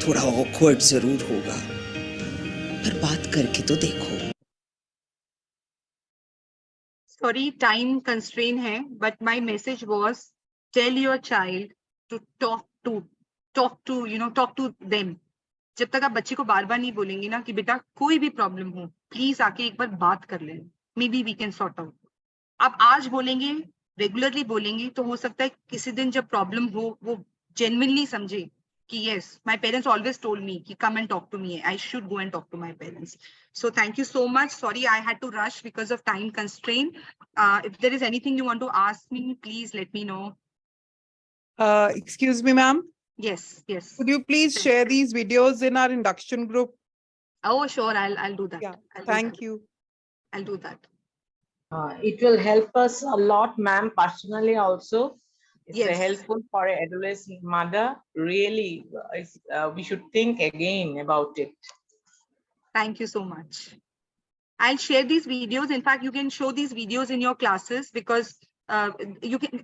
थोड़ा awkward जरूर होगा, पर बात करके तो देखो। Sorry, time constraint है, but my message was tell your child to talk to them. जब तक आप बच्चे को बार बार नहीं बोलेंगे ना कि बेटा कोई भी प्रॉब्लम हो प्लीज आके एक बार बात कर लें, maybe we can sort out. आप आज बोलेंगे, रेगुलरली बोलेंगे, तो हो सकता है किसी दिन जब प्रॉब्लम हो वो जेन्युइनली समझे कि yes, my parents always told me कि come and talk to me. I should go and talk to my parents. So thank you so much. Sorry, I had to rush because of time constraint. If there is anything you want to ask me, please let me know. Excuse me, ma'am. Yes. Could you please share these videos in our induction group? Oh, sure. I'll do that. Yeah. I'll do Thank that. you. I'll do that. It will help us a lot, ma'am, personally also. It's Yes. helpful for an adolescent mother. Really, we should think again about it. Thank you so much. I'll share these videos. In fact, you can show these videos in your classes because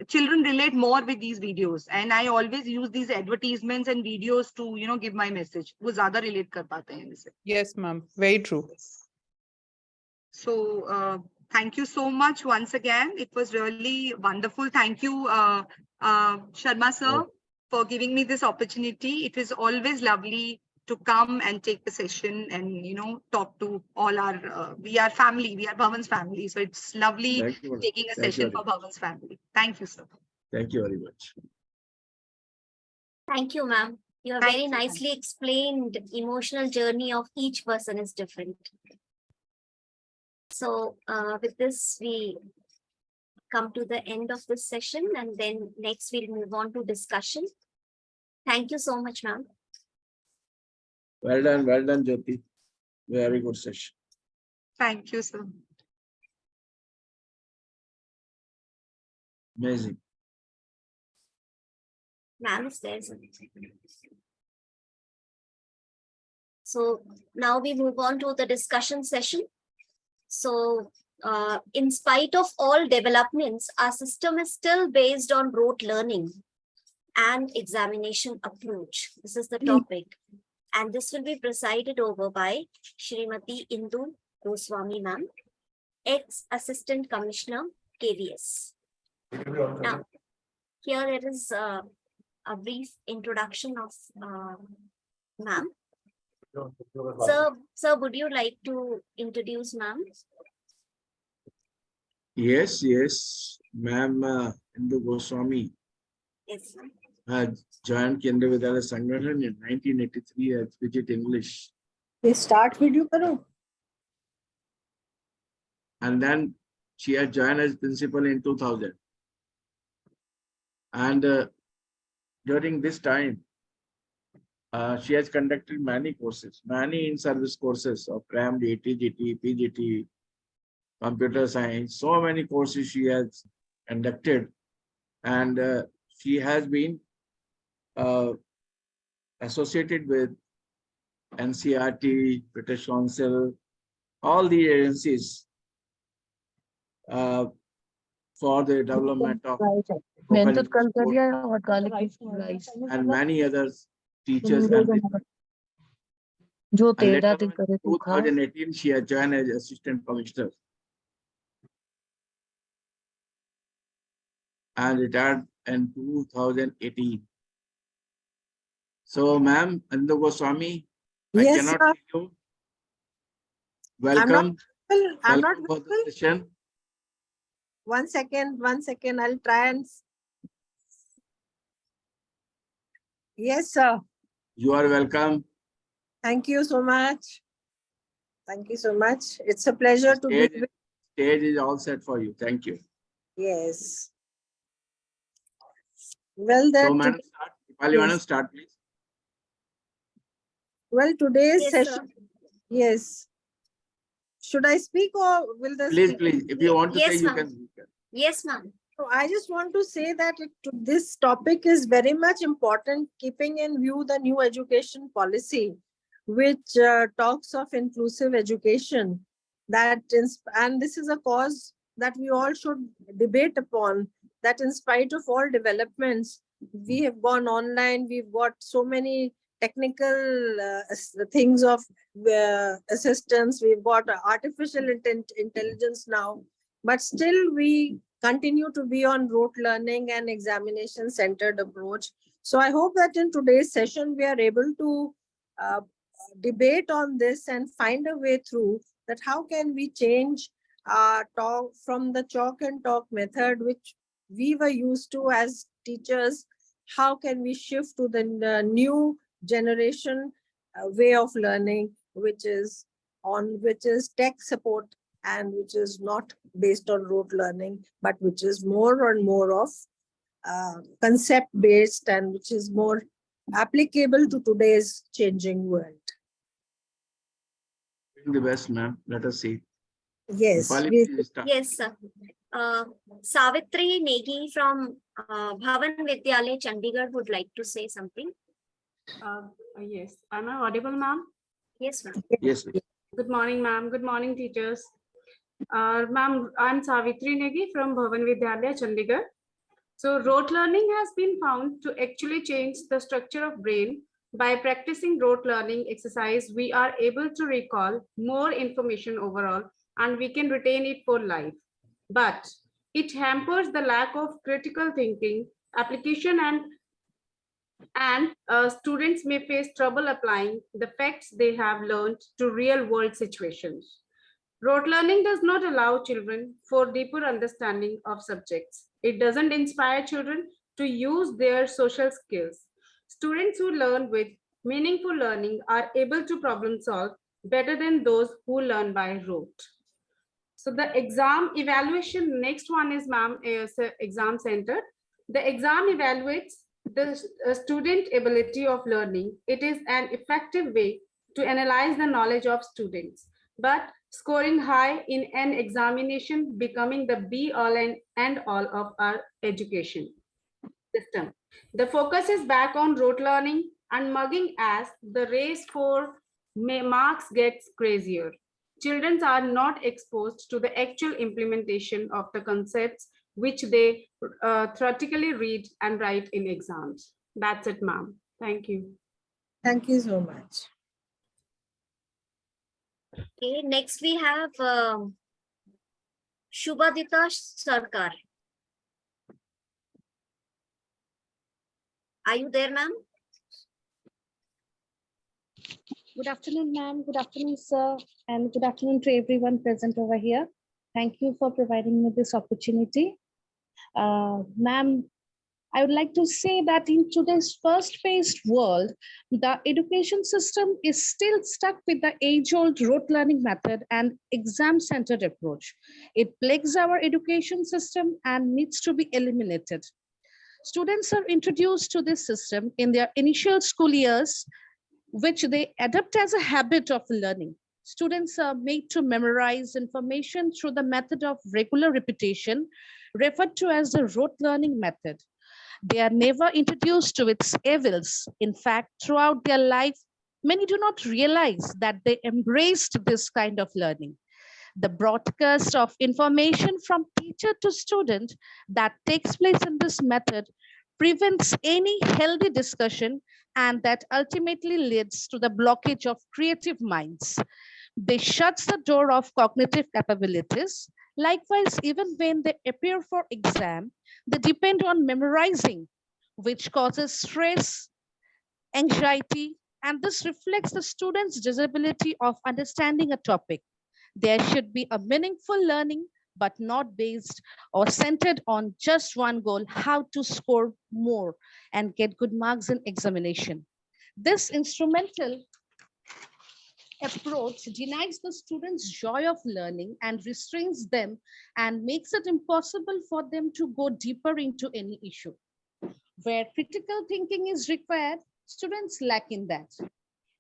children relate more with these videos. And I always use these advertisements and videos to, give my message. वो ज़्यादा relate कर पाते हैं इनसे. Yes, ma'am. Very true. So thank you so much once again. It was really wonderful. Thank you, Sharma sir, for giving me this opportunity. It was always lovely to come and take the session and talk to all our we are family, we are Bhavan's family, so it's lovely taking a session for Bhavan's family. Thank you, sir. Thank you very much. Thank you, ma'am. You have very nicely explained emotional journey of each person is different. So with this, we come to the end of this session, and then next we'll move on to discussion. Thank you so much, ma'am. Well done, Jyoti. Very good session. Thank you, sir. Amazing. Ma'am is there. So now we move on to the discussion session. So in spite of all developments, our system is still based on rote learning and examination approach. This is the topic. and this will be presided over by Shrimati Indu Goswami ma'am, ex-Assistant Commissioner, KVS. Now, here it is a brief introduction of ma'am. Sir, would you like to introduce ma'am? Yes, ma'am. Indu Goswami Yes, ma'am. joined Kendra Vidyalaya Sangathan in 1983 as Vijit English. Start video karo. And then she had joined as principal in 2000. And during this time, she has conducted many courses, many in-service courses of PRAMD, TGT, PGT, computer science, so many courses she has conducted. And she has been associated with NCRT, British Council, all the agencies for the development of vocal and many other teachers. And later on, in 2018, she has joined as Assistant Commissioner and retired in 2018. So, ma'am, Indu Goswami, I cannot see you. Welcome. I'm not Welcome for the session. One second. I'll try and. Yes, sir. You are welcome. Thank you so much. It's a pleasure to be with. Stage is all set for you. Thank you. Yes. Well, then. So, madam, start. Dipali, madam, start, please. Well, today's Yes, session. sir. Yes. Should I speak or will this? Please. If you want to say, Yes, you ma'am. can speak. Yes, ma'am. So I just want to say that this topic is very much important, keeping in view the new education policy, which talks of inclusive education. And this is a cause that we all should debate upon, that in spite of all developments, we have gone online, we've got so many technical things of assistance, we've got artificial intelligence now, but still we continue to be on rote learning and examination centered approach. So I hope that in today's session, we are able to debate on this and find a way through that how can we change talk from the chalk and talk method, which we were used to as teachers. How can we shift to the new generation way of learning, which is tech support and which is not based on rote learning, but which is more and more of concept based and which is more applicable to today's changing world. Doing the best, ma'am. Let us see. Yes. Dipali, please start. Yes, sir. Savitri Negi from Bhavan Vidyalaya, Chandigarh would like to say something. Yes. Am I audible, ma'am? Yes, ma'am. Yes. Good morning, ma'am. Good morning, teachers. Ma'am, I'm Savitri Negi from Bhavan Vidyalaya, Chandigarh. So rote learning has been found to actually change the structure of brain. By practicing rote learning exercise, we are able to recall more information overall and we can retain it for life. But it hampers the lack of critical thinking, application, and students may face trouble applying the facts they have learned to real world situations. Rote learning does not allow children for deeper understanding of subjects. It doesn't inspire children to use their social skills. Students who learn with meaningful learning are able to problem solve better than those who learn by rote. So the exam evaluation, next one is, ma'am, is exam centered. The exam evaluates the student ability of learning. It is an effective way to analyze the knowledge of students, but scoring high in an examination becoming the be all and end all of our education system. The focus is back on rote learning and mugging as the race for marks gets crazier. Children are not exposed to the actual implementation of the concepts which they theoretically read and write in exams. That's it, ma'am. Thank you. Thank you so much. Okay, next we have Shubhadita Sarkar. Are you there, ma'am? Good afternoon, ma'am. Good afternoon, sir. And good afternoon to everyone present over here. Thank you for providing me this opportunity. Ma'am, I would like to say that in today's fast-paced world, the education system is still stuck with the age-old rote learning method and exam-centered approach. It plagues our education system and needs to be eliminated. Students are introduced to this system in their initial school years, which they adopt as a habit of learning. Students are made to memorize information through the method of regular repetition, referred to as the rote learning method. They are never introduced to its evils. In fact, throughout their life, many do not realize that they embraced this kind of learning. The broadcast of information from teacher to student that takes place in this method prevents any healthy discussion, and that ultimately leads to the blockage of creative minds. They shuts the door of cognitive capabilities. Likewise, even when they appear for exam, they depend on memorizing, which causes stress, anxiety, and this reflects the student's disability of understanding a topic. There should be a meaningful learning, but not based or centered on just one goal, how to score more and get good marks in examination. This instrumental approach denies the students joy of learning and restrains them and makes it impossible for them to go deeper into any issue. Where critical thinking is required, students lack in that.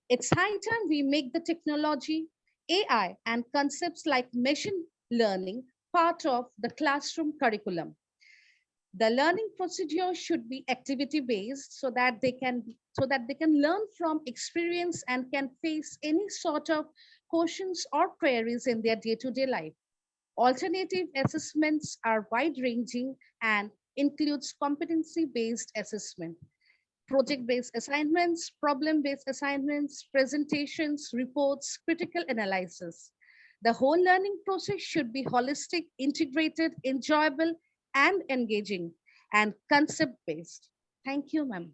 It's high time we make the technology, AI, and concepts like machine learning part of the classroom curriculum. The learning procedure should be activity based so that they can learn from experience and can face any sort of questions or queries in their day-to-day life. Alternative assessments are wide ranging and includes competency based assessment, project-based assignments, problem-based assignments, presentations, reports, critical analysis. The whole learning process should be holistic, integrated, enjoyable, and engaging, and concept-based. Thank you, ma'am.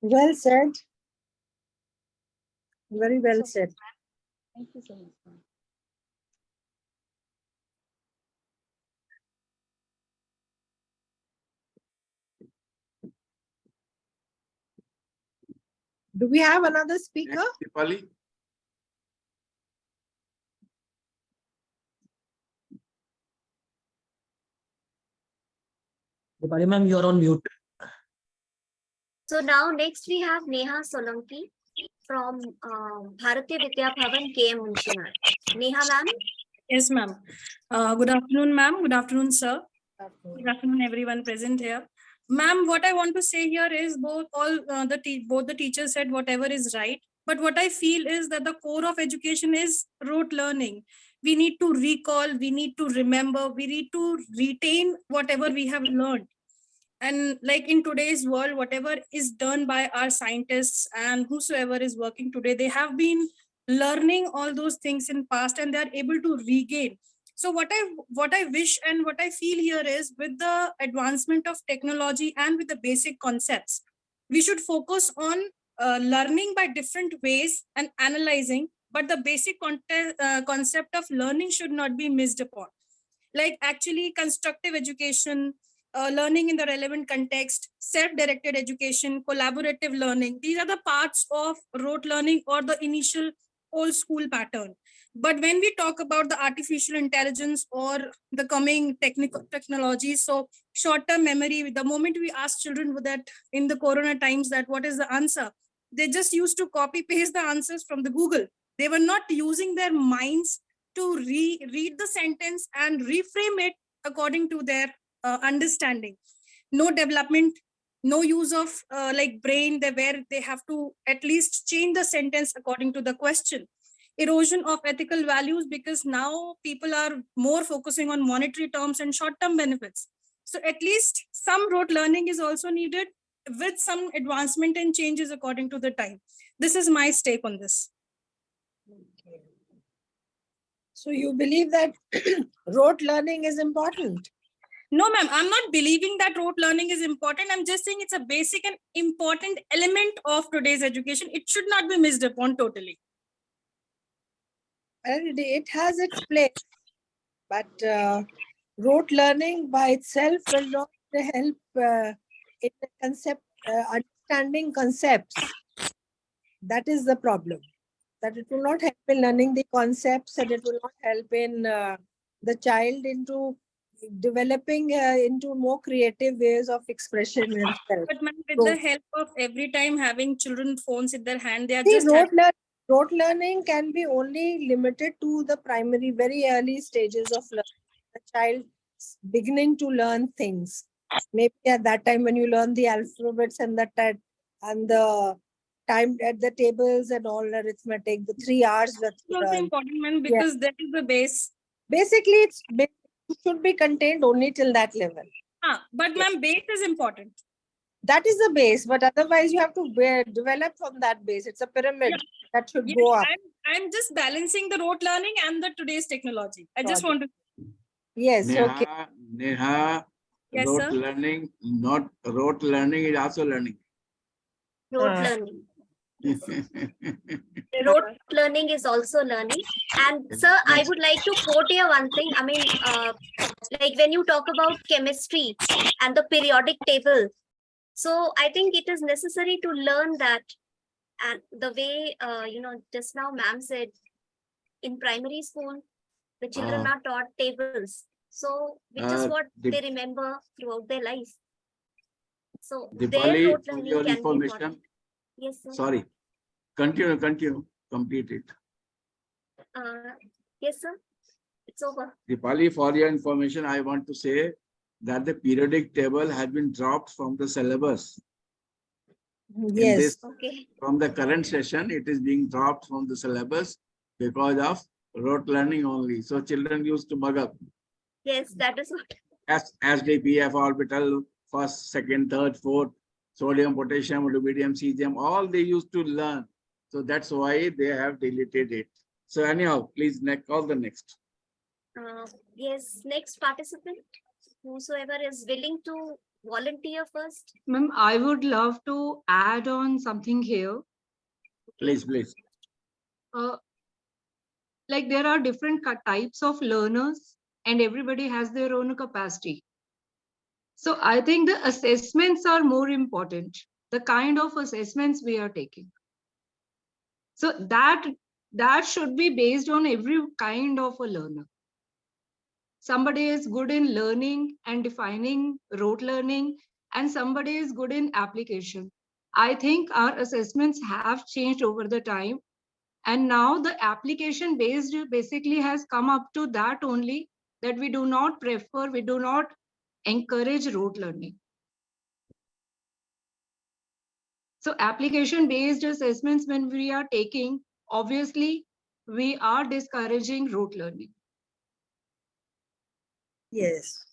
Well said. Very well said. Thank you so much, ma'am. Do we have another speaker? Dipali? Dipali ma'am, you're on mute. So now next we have Neha Solanki from Bharatiya Vidya Bhavan, KM Munshimar. Neha ma'am. Yes, ma'am. Good afternoon, ma'am. Good afternoon, sir. Good afternoon, everyone present here. Ma'am, what I want to say here is both the teachers said whatever is right, but what I feel is that the core of education is rote learning. We need to recall, we need to remember, we need to retain whatever we have learned. And like in today's world, whatever is done by our scientists and whosoever is working today, they have been learning all those things in past and they are able to regain. So what I wish and what I feel here is, with the advancement of technology and with the basic concepts, we should focus on learning by different ways and analyzing, but the basic concept of learning should not be missed upon. Like actually constructive education, learning in the relevant context, self-directed education, collaborative learning. These are the parts of rote learning or the initial old school pattern. But when we talk about the artificial intelligence or the coming technologies, so short-term memory, the moment we ask children that in the corona times that what is the answer, they just used to copy paste the answers from the Google. They were not using their minds to read the sentence and reframe it according to their understanding. No development, no use of like brain, where they have to at least change the sentence according to the question. Erosion of ethical values, because now people are more focusing on monetary terms and short-term benefits. So at least some rote learning is also needed, with some advancement and changes according to the time. This is my stake on this. So you believe that rote learning is important? No, ma'am, I'm not believing that rote learning is important. I'm just saying it's a basic and important element of today's education. It should not be missed upon totally. And it has its place, but rote learning by itself will not help in the concept, understanding concepts. That is the problem. That it will not help in learning the concepts, and it will not help in the child into developing into more creative ways of expression itself. But ma'am, with So- the help of every time having children phones in their hand, they are See, just rote learning can be only limited to the primary, very early stages of learning. The child beginning to learn things. Maybe at that time when you learn the alphabets and the time at the tables and all arithmetic, the 3 hours that It's also important, ma'am, because that is the base. basically it should be contained only till that level. But ma'am, base is important. That is the base, but otherwise you have to develop from that base. It's a pyramid that should Yes, go up. I'm just balancing the rote learning and the today's technology. I just want to. Yes, Neha, okay. Neha, Yes, rote sir. learning, not rote learning is also learning. Rote learning. Rote learning is also learning. And sir, I would like to quote here one thing. I mean, like when you talk about chemistry and the periodic table, so I think it is necessary to learn that. And the way, just now ma'am said, in primary school, the children are taught tables. So, which is what they remember throughout their life. So, their Dipali, rote for learning your can be information, important. Yes, sir. sorry, continue, complete it. Yes, sir. It's over. Dipali, for your information, I want to say that the periodic table has been dropped from the syllabus. Yes. Okay. From the current session, it is being dropped from the syllabus because of rote learning only. So children used to mug up. Yes, that is what. SDPF orbital, first, second, third, fourth, sodium, potassium, rubidium, cesium, all they used to learn. So that's why they have deleted it. So anyhow, please call the next. Yes, next participant, whosoever is willing to volunteer first. Ma'am, I would love to add on something here. Please, please. Like there are different types of learners and everybody has their own capacity. So I think the assessments are more important, the kind of assessments we are taking. So that should be based on every kind of a learner. Somebody is good in learning and defining rote learning, and somebody is good in application. I think our assessments have changed over the time. And now the application based basically has come up to that only, that we do not encourage rote learning. So application based assessments, when we are taking, obviously we are discouraging rote learning. Yes.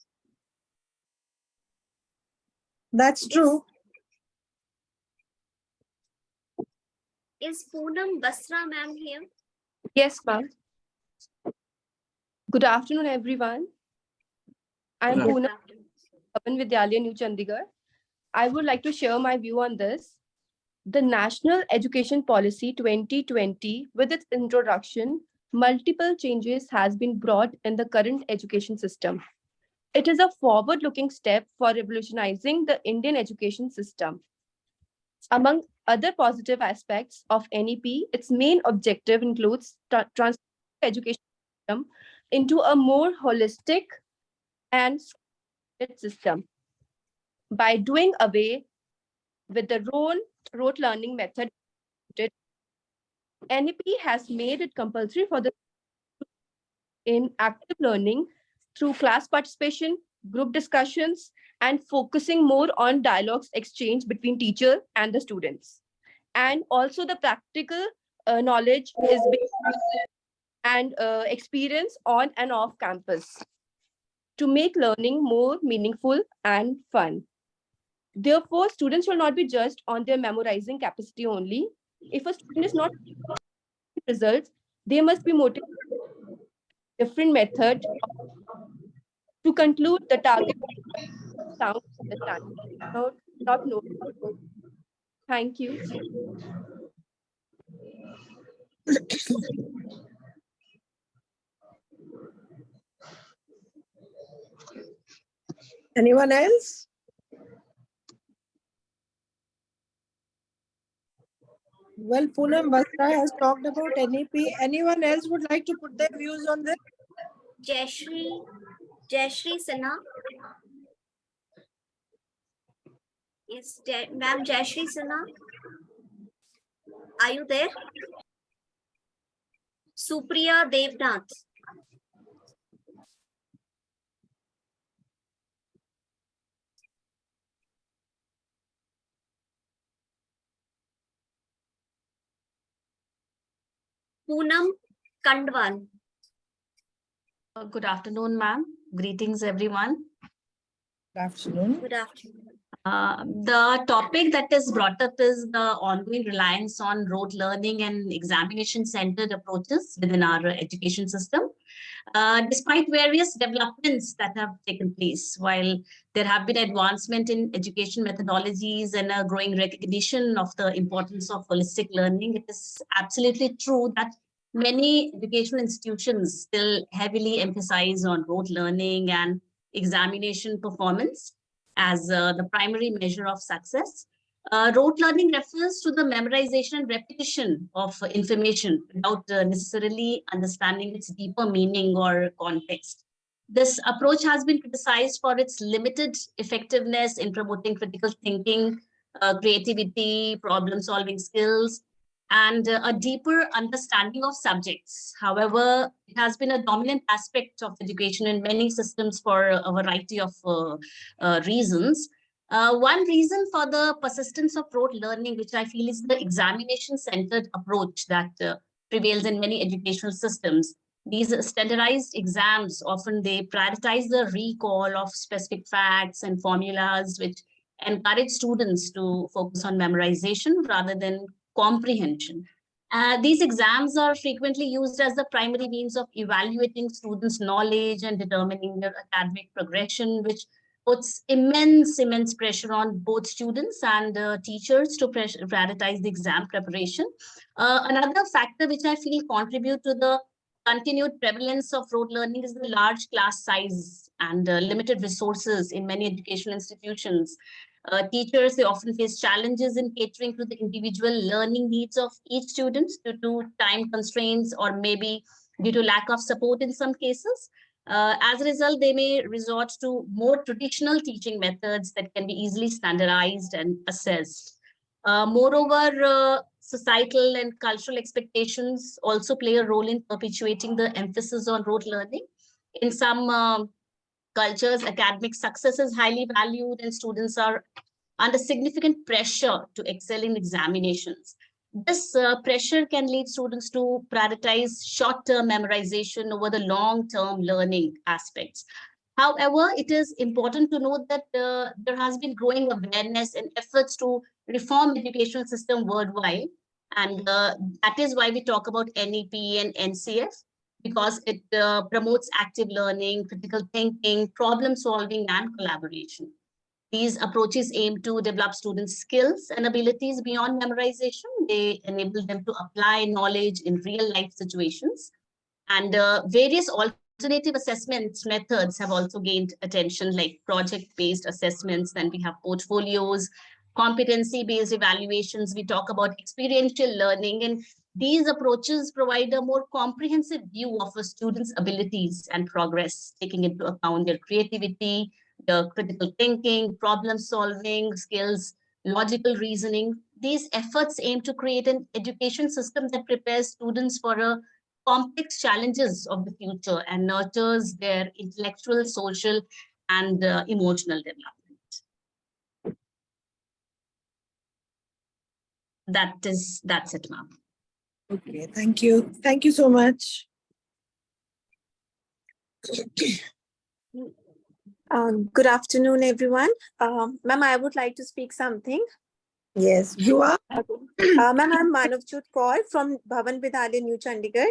That's true. Is Poonam Basra ma'am here? Yes, ma'am. Good afternoon, everyone. I am Good Poonam, Bhavan Vidyalaya, New Chandigarh. I would like to share my view on this. The National Education Policy 2020, with its introduction, multiple changes has been brought in the current education system. It is a forward-looking step for revolutionizing the Indian education system. Among other positive aspects of NEP, its main objective includes transforming the education system into a more holistic and system. By doing away with the rote learning method, NEP has made it compulsory for the in active learning through class participation, group discussions, and focusing more on dialogues exchange between teacher and the students. And also the practical knowledge is and experience on and off campus to make learning more meaningful and fun. Therefore, students should not be judged on their memorizing capacity only. If a student is not results, they must be motivated different method to conclude the target sound understanding. Not know. Thank you. Anyone else? Well, Poonam Basra has talked about NEP. Anyone else would like to put their views on this? Jayashri Sinha. Yes, Ma'am Jayashri Sinha. Are you there? Supriya Devnath. Poonam Kandwal. Good afternoon, ma'am. Greetings, everyone. Good afternoon. Good afternoon. The topic that is brought up is the ongoing reliance on rote learning and examination-centered approaches within our education system. Despite various developments that have taken place, while there have been advancement in education methodologies and a growing recognition of the importance of holistic learning, it is absolutely true that many educational institutions still heavily emphasize on rote learning and examination performance as the primary measure of success. Rote learning refers to the memorization and repetition of information without necessarily understanding its deeper meaning or context. This approach has been criticized for its limited effectiveness in promoting critical thinking, creativity, problem-solving skills, and a deeper understanding of subjects. However, it has been a dominant aspect of education in many systems for a variety of reasons. One reason for the persistence of rote learning, which I feel is the examination-centered approach that prevails in many educational systems. These standardized exams, often they prioritize the recall of specific facts and formulas, which encourage students to focus on memorization rather than comprehension. These exams are frequently used as the primary means of evaluating students' knowledge and determining their academic progression, which puts immense pressure on both students and teachers to prioritize the exam preparation. Another factor which I feel contribute to the continued prevalence of rote learning is the large class size and limited resources in many educational institutions. Teachers, they often face challenges in catering to the individual learning needs of each student due to time constraints or maybe due to lack of support in some cases. As a result, they may resort to more traditional teaching methods that can be easily standardized and assessed. Moreover, societal and cultural expectations also play a role in perpetuating the emphasis on rote learning. In some cultures, academic success is highly valued and students are under significant pressure to excel in examinations. This pressure can lead students to prioritize short-term memorization over the long-term learning aspects. However, it is important to note that there has been growing awareness and efforts to reform educational system worldwide. And that is why we talk about NEP and NCF, because it promotes active learning, critical thinking, problem solving, and collaboration. These approaches aim to develop students' skills and abilities beyond memorization. They enable them to apply knowledge in real life situations. And various alternative assessment methods have also gained attention, like project-based assessments. Then we have portfolios, competency-based evaluations. We talk about experiential learning, and these approaches provide a more comprehensive view of a student's abilities and progress, taking into account their creativity, the critical thinking, problem solving skills, logical reasoning. These efforts aim to create an education system that prepares students for a complex challenges of the future and nurtures their intellectual, social, and emotional development. That's it, ma'am. Okay, thank you. Thank you so much. Good afternoon, everyone. Ma'am, I would like to speak something. Yes, you are. Ma'am, I'm Manavjot Kaur from Bhavan Vidyalaya, New Chandigarh.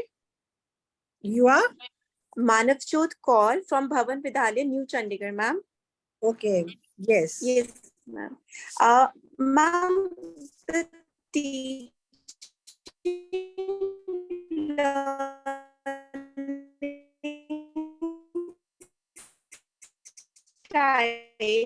You are? Manavjot Kaur from Bhavan Vidyalaya, New Chandigarh, ma'am. Okay, yes. Yes, ma'am. Ma'am, the teaching style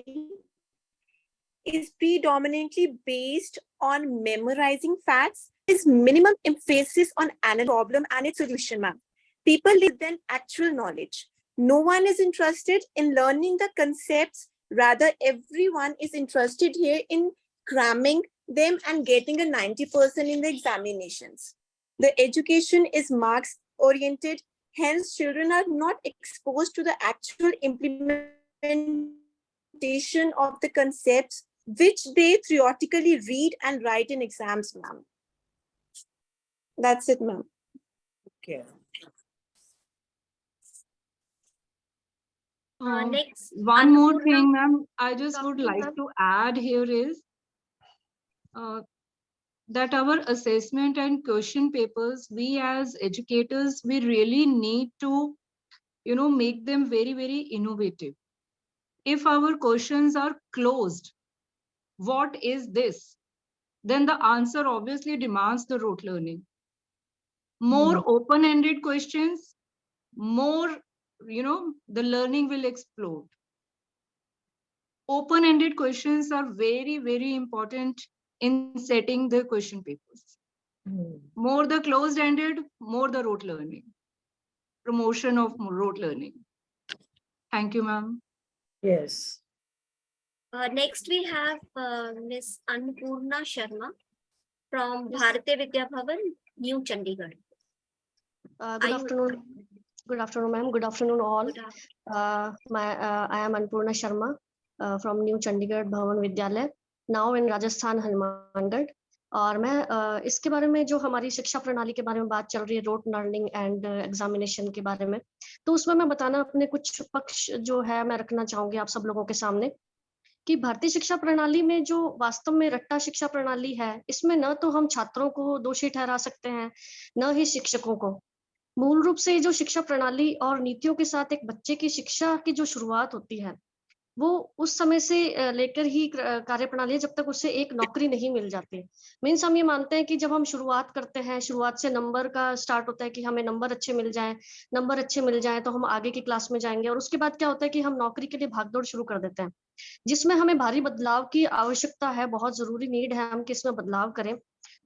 is predominantly based on memorizing facts. Is minimum emphasis on analyzing problem and its solution, ma'am. People live than actual knowledge. No one is interested in learning the concepts. Rather, everyone is interested here in cramming them and getting a 90% in the examinations. The education is marks oriented. Hence, children are not exposed to the actual implementation of the concepts which they theoretically read and write in exams, ma'am. That's it, ma'am. Okay. Next, One more Annapurna. thing, ma'am, I just would Dr. like ma'am. to add here is that our assessment and question papers, we as educators, we really need to, make them very, very innovative. If our questions are closed, what is this? Then the answer obviously demands the rote learning. More open-ended questions, more, the learning will explode. Open-ended questions are very, very important in setting the question papers. More the closed-ended, more the rote learning. Promotion of rote learning. Thank you, ma'am. Yes. Next, we have Miss Annapurna Sharma from Bharati Vidya Bhavan, New Chandigarh. Good afternoon. Good afternoon, ma'am. Good afternoon, all. I am Annapurna Sharma from New Chandigarh Bhavan Vidyalaya, now in Rajasthan, Hanumangarh. और मैं इसके बारे में जो हमारी शिक्षा प्रणाली के बारे में बात चल रही है, रोट लर्निंग एंड एग्जामिनेशन के बारे में, तो उसमें मैं बताना अपने कुछ पक्ष जो है मैं रखना चाहूंगी आप सब लोगों के सामने कि भारतीय शिक्षा प्रणाली में जो वास्तव में रट्टा शिक्षा प्रणाली है, इसमें न तो हम छात्रों को दोषी ठहरा सकते हैं, न ही शिक्षकों को। मूल रूप से जो शिक्षा प्रणाली और नीतियों के साथ एक बच्चे की शिक्षा की जो शुरुआत होती है, वो उस समय से लेकर ही कार्यप्रणाली है जब तक उसे एक नौकरी नहीं मिल जाती। मीन्स हम ये मानते हैं कि जब हम शुरुआत करते हैं, शुरुआत से नंबर का स्टार्ट होता है कि हमें नंबर अच्छे मिल जाएं तो हम आगे की क्लास में जाएंगे, और उसके बाद क्या होता है कि हम नौकरी के लिए भागदौड़ शुरू कर देते हैं, जिसमें हमें भारी बदलाव की आवश्यकता है। बहुत जरूरी नीड है हम कि इसमें बदलाव करें।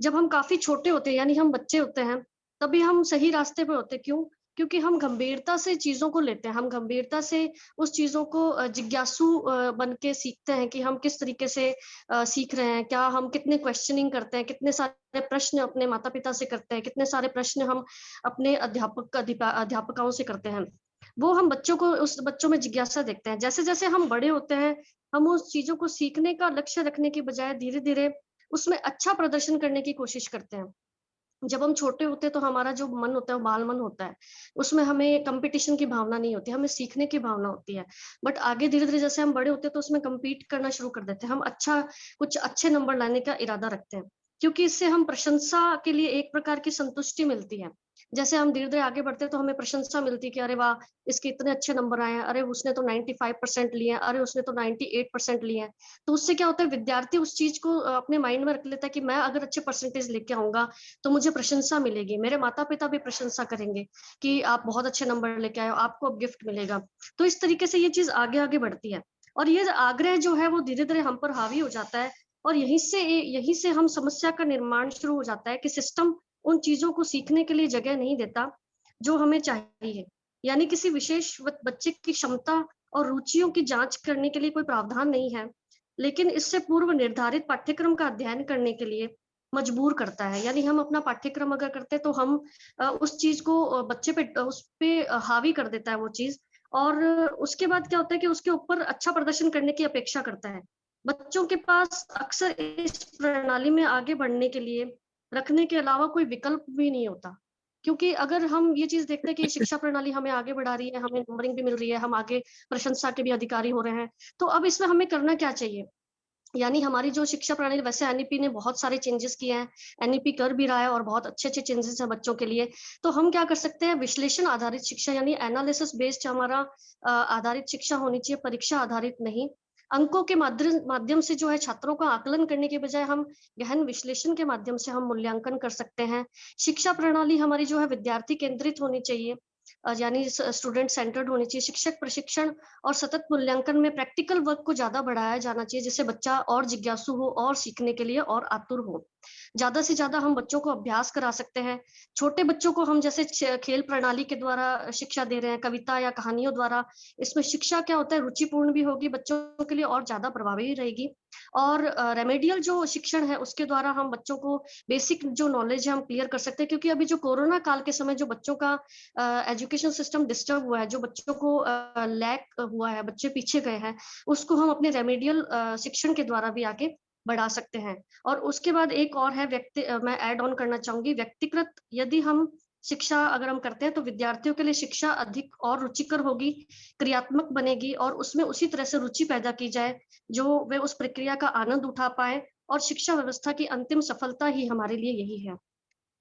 जब हम काफी छोटे होते हैं, यानी हम बच्चे होते हैं, तभी हम सही रास्ते पे होते। क्यों? क्योंकि हम गंभीरता से चीजों को लेते हैं, हम गंभीरता से उस चीजों को जिज्ञासु बन के सीखते हैं कि हम किस तरीके से सीख रहे हैं, क्या हम कितने क्वेश्चनिंग करते हैं, कितने सारे प्रश्न अपने माता पिता से करते हैं, कितने सारे प्रश्न हम अपने अध्यापकों से करते हैं। वो हम बच्चों में जिज्ञासा देखते हैं। जैसे जैसे हम बड़े होते हैं, हम उस चीजों को सीखने का लक्ष्य रखने की बजाय धीरे धीरे उसमें अच्छा प्रदर्शन करने की कोशिश करते हैं। जब हम छोटे होते हैं तो हमारा जो मन होता है वो बाल मन होता है, उसमें हमें कंपटीशन की भावना नहीं होती, हमें सीखने की भावना होती है। बट आगे धीरे धीरे जैसे हम बड़े होते हैं तो उसमें compete करना शुरू कर देते हैं, हम कुछ अच्छे नंबर लाने का इरादा रखते हैं, क्योंकि इससे हम प्रशंसा के लिए एक प्रकार की संतुष्टि मिलती है। जैसे हम धीरे धीरे आगे बढ़ते हैं तो हमें प्रशंसा मिलती है कि अरे वाह, इसके इतने अच्छे नंबर आए हैं, अरे उसने तो 95% लिए हैं, अरे उसने तो 98% लिए हैं। तो उससे क्या होता है, विद्यार्थी उस चीज को अपने माइंड में रख लेता है कि मैं अगर अच्छे परसेंटेज लेके आऊंगा तो मुझे प्रशंसा मिलेगी, मेरे माता पिता भी प्रशंसा करेंगे कि आप बहुत अच्छे नंबर लेके आए हो, आपको अब गिफ्ट मिलेगा। तो इस तरीके से ये चीज आगे आगे बढ़ती है, और ये आग्रह जो है वो धीरे धीरे हम पर हावी हो जाता है, और यहीं से हम समस्या का निर्माण शुरू हो जाता है कि सिस्टम उन चीजों को सीखने के लिए जगह नहीं देता जो हमें चाहिए। यानी किसी विशेष बच्चे की क्षमता और रुचियों की जांच करने के लिए कोई प्रावधान नहीं है, लेकिन इससे पूर्व निर्धारित पाठ्यक्रम का अध्ययन करने के लिए मजबूर करता है। यानी हम अपना पाठ्यक्रम अगर करते हैं तो हम उस चीज को बच्चे पे उस पे हावी कर देता है वो चीज, और उसके बाद क्या होता है कि उसके ऊपर अच्छा प्रदर्शन करने की अपेक्षा करता है। बच्चों के पास अक्सर इस प्रणाली में आगे बढ़ने के लिए रखने के अलावा कोई विकल्प भी नहीं होता। क्योंकि अगर हम ये चीज देखते हैं कि शिक्षा प्रणाली हमें आगे बढ़ा रही है, हमें नंबरिंग भी मिल रही है, हम आगे प्रशंसा के भी अधिकारी हो रहे हैं, तो अब इसमें हमें करना क्या चाहिए? यानी हमारी जो शिक्षा प्रणाली, वैसे एनईपी ने बहुत सारे चेंजेस किए हैं, एनईपी कर भी रहा है और बहुत अच्छे अच्छे चेंजेस हैं बच्चों के लिए। तो हम क्या कर सकते हैं? विश्लेषण आधारित शिक्षा, यानी एनालिसिस बेस्ड हमारा आधारित शिक्षा होनी चाहिए, परीक्षा आधारित नहीं। अंकों के माध्यम से जो है छात्रों का आकलन करने के बजाय हम गहन विश्लेषण के माध्यम से हम मूल्यांकन कर सकते हैं। शिक्षा प्रणाली हमारी जो है विद्यार्थी केंद्रित होनी चाहिए, यानी स्टूडेंट सेंटर्ड होनी चाहिए। शिक्षक प्रशिक्षण और सतत मूल्यांकन में प्रैक्टिकल वर्क को ज्यादा बढ़ाया जाना चाहिए, जिससे बच्चा और जिज्ञासु हो और सीखने के लिए और आतुर हो। ज्यादा से ज्यादा हम बच्चों को अभ्यास करा सकते हैं। छोटे बच्चों को हम जैसे खेल प्रणाली के द्वारा शिक्षा दे रहे हैं, कविता या कहानियों द्वारा, इसमें शिक्षा क्या होता है, रुचिपूर्ण भी होगी बच्चों के लिए और ज्यादा प्रभावी रहेगी। और रेमेडियल जो शिक्षण है उसके द्वारा हम बच्चों को बेसिक जो नॉलेज है हम क्लियर कर सकते हैं। क्योंकि अभी जो कोरोना काल के समय जो बच्चों का एजुकेशन सिस्टम डिस्टर्ब हुआ है, जो बच्चों को लैक हुआ है, बच्चे पीछे गए हैं, उसको हम अपने रेमेडियल शिक्षण के द्वारा भी आगे बढ़ा सकते हैं। और उसके बाद एक और है मैं ऐड ऑन करना चाहूंगी, व्यक्तिगत यदि हम शिक्षा अगर हम करते हैं तो विद्यार्थियों के लिए शिक्षा अधिक और रुचिकर होगी, क्रियात्मक बनेगी और उसमें उसी तरह से रुचि पैदा की जाए जो वे उस प्रक्रिया का आनंद उठा पाए। और शिक्षा व्यवस्था की अंतिम सफलता ही हमारे लिए यही है।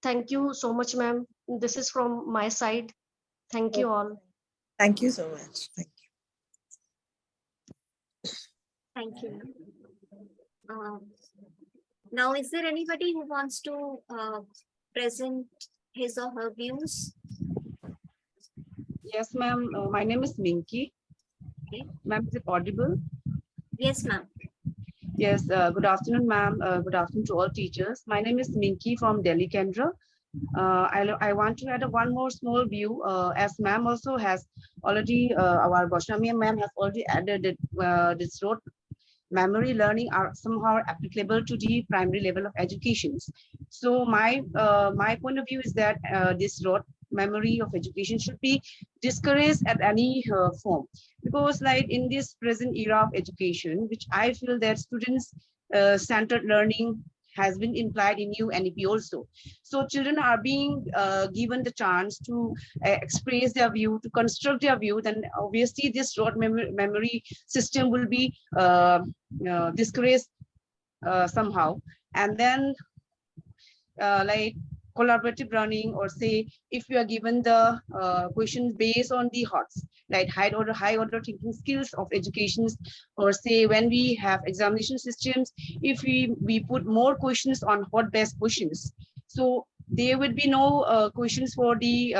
Thank you so much ma'am, this is from my side. Thank you all. Thank you so much. Thank you. Thank you. Now, is there anybody who wants to present his or her views? Yes, ma'am. My name is Minky. Okay. Ma'am, is it audible? Yes, ma'am. Yes. Good afternoon, ma'am. Good afternoon to all teachers. My name is Minky from Delhi, Kendra. I want to add one more small view, as ma'am also has already, our Goswami ma'am has already added that this rote memory learning are somehow applicable to the primary level of education. So my point of view is that this rote memory of education should be discouraged at any form, because like in this present era of education, which I feel that students centered learning has been implied in new NEP also. So children are being given the chance to express their view, to construct their view, then obviously this rote memory system will be discouraged somehow. And then like collaborative learning, or say if you are given the questions based on the HOTS, like high order thinking skills of education, or say when we have examination systems, if we put more questions on HOT based questions, so there would be no questions for the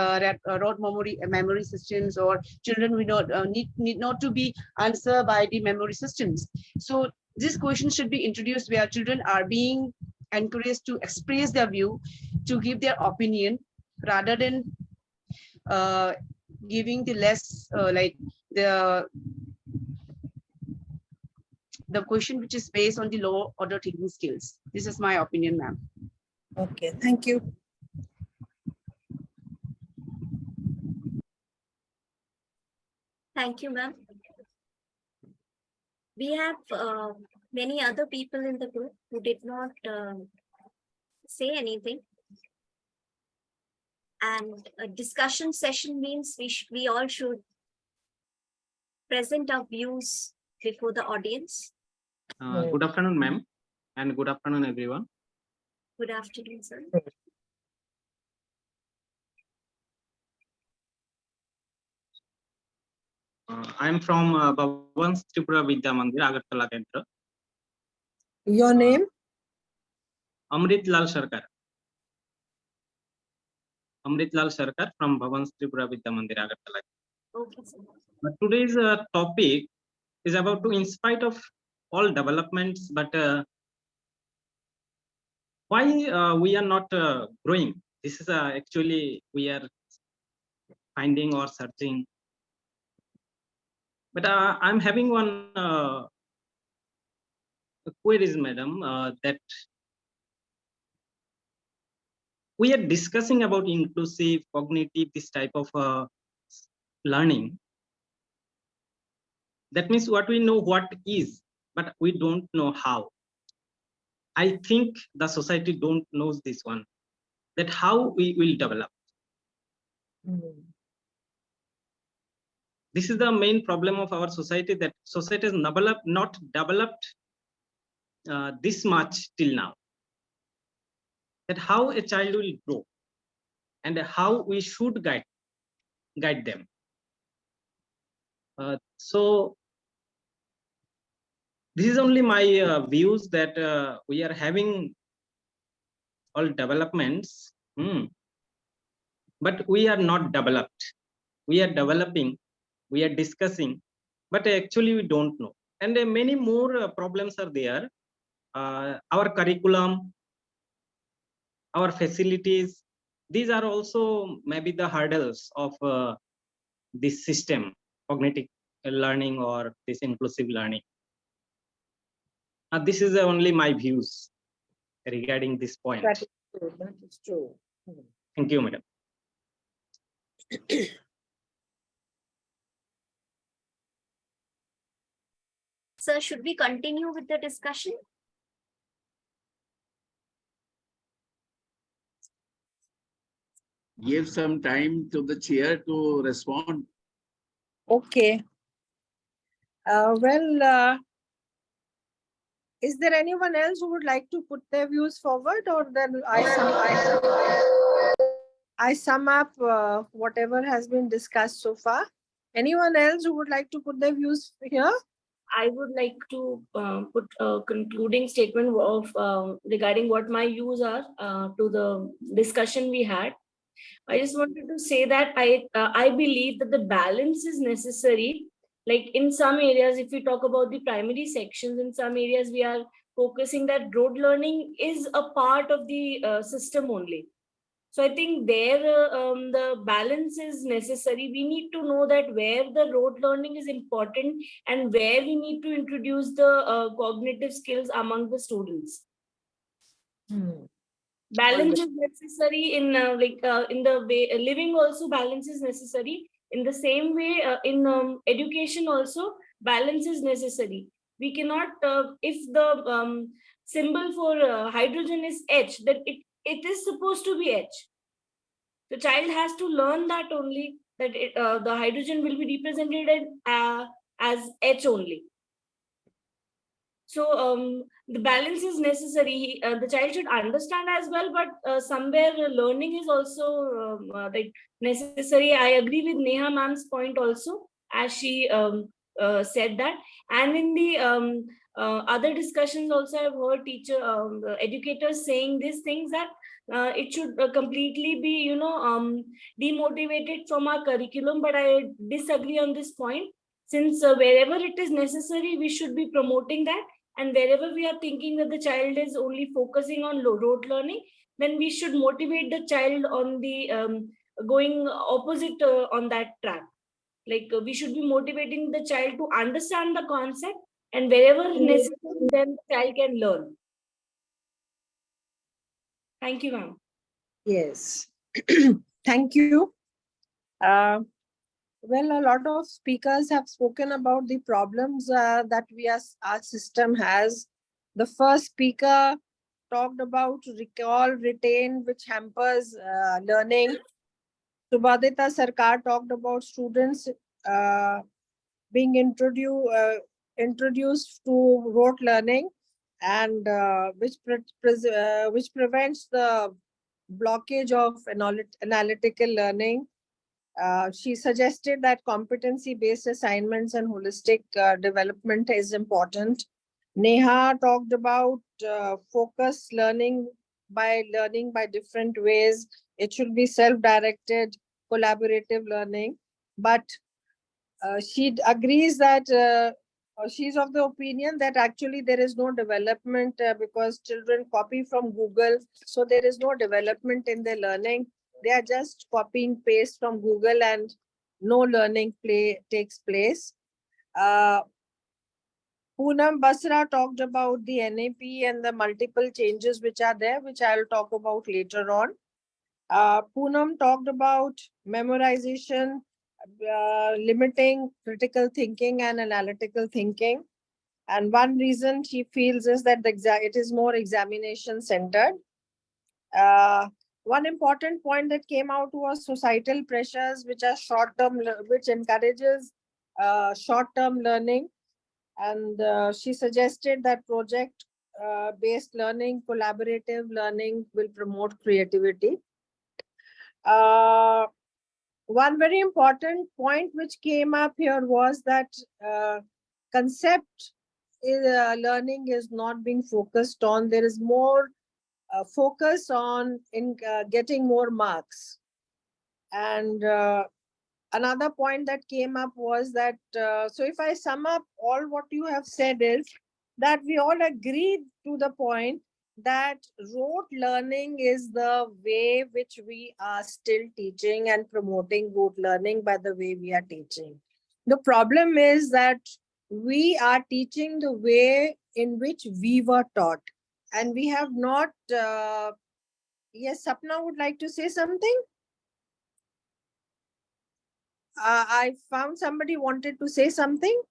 rote memory systems, or children will not need not to be answered by the memory systems. So this question should be introduced where children are being encouraged to express their view, to give their opinion, rather than giving the less like the question which is based on the low order thinking skills. This is my opinion, ma'am. Okay, thank you. Thank you, ma'am. We have many other people in the group who did not say anything. And a discussion session means we all should present our views before the audience. Good afternoon, ma'am, and good afternoon, everyone. Good afternoon, sir. I am from Bhavan Tripura Vidya Mandir, Agartala Kendra. Your name? Amrit Lal Sarkar. Amrit Lal Sarkar from Bhavan Tripura Vidya Mandir, Agartala. Okay, sir. But today's topic is about to, in spite of all developments, but why we are not growing. This is actually we are finding or searching. But I'm having one queries, madam, that we are discussing about inclusive, cognitive, this type of learning. That means what we know what is, but we don't know how. I think the society don't knows this one, that how we will develop. This is the main problem of our society, that society is not developed this much till now. That how a child will grow and how we should guide them. So this is only my views, that we are having all developments, but we are not developed. We are developing, we are discussing, but actually we don't know. And many more problems are there. Our curriculum, our facilities, these are also maybe the hurdles of this system, cognitive learning or this inclusive learning. This is only my views regarding this point. That is true. That is true. Thank you, madam. Sir, should we continue with the discussion? Give some time to the chair to respond. Okay. Is there anyone else who would like to put their views forward, or then I sum up whatever has been discussed so far? Anyone else who would like to put their views here? I would like to put a concluding statement of regarding what my views are to the discussion we had. I just wanted to say that I believe that the balance is necessary. Like in some areas, if we talk about the primary sections, in some areas we are focusing that rote learning is a part of the system only. So I think there the balance is necessary. We need to know that where the rote learning is important and where we need to introduce the cognitive skills among the students. Balance is necessary in in the way living also balance is necessary. In the same way, in education also balance is necessary. We cannot if the symbol for hydrogen is H, then it is supposed to be H. The child has to learn that only, that the hydrogen will be represented as H only. So the balance is necessary. The child should understand as well, but somewhere learning is also like necessary. I agree with Neha ma'am's point also, as she said that. And in the other discussions also, I've heard educators saying these things, that it should completely be, demotivated from our curriculum. But I disagree on this point, since wherever it is necessary, we should be promoting that. And wherever we are thinking that the child is only focusing on rote learning, then we should motivate the child on the going opposite on that track. Like we should be motivating the child to understand the concept, and wherever necessary, then the child can learn. Thank you, ma'am. Yes. Thank you. Well, a lot of speakers have spoken about the problems that our system has. The first speaker talked about recall, retain, which hampers learning. Subhadita Sarkar talked about students being introduced to rote learning, and which prevents the blockage of analytical learning. She suggested that competency-based assignments and holistic development is important. Neha talked about focused learning by different ways. It should be self-directed, collaborative learning. But she agrees that she's of the opinion that actually there is no development because children copy from Google. So there is no development in their learning. They are just copying paste from Google and no learning takes place. Poonam Basra talked about the NAP and the multiple changes which are there, which I will talk about later on. Poonam talked about memorization, limiting critical thinking and analytical thinking. And one reason she feels is that it is more examination centered. one important point that came out was societal pressures, which are short-term, which encourages short-term learning. And she suggested that project-based learning, collaborative learning will promote creativity. One very important point which came up here was that concept learning is not being focused on. There is more focus on getting more marks. And another point that came up was that, so if I sum up all what you have said is that we all agree to the point that rote learning is the way which we are still teaching and promoting rote learning by the way we are teaching. The problem is that we are teaching the way in which we were taught, and we have not. Yes, Sapna would like to say something. I found somebody wanted to say something.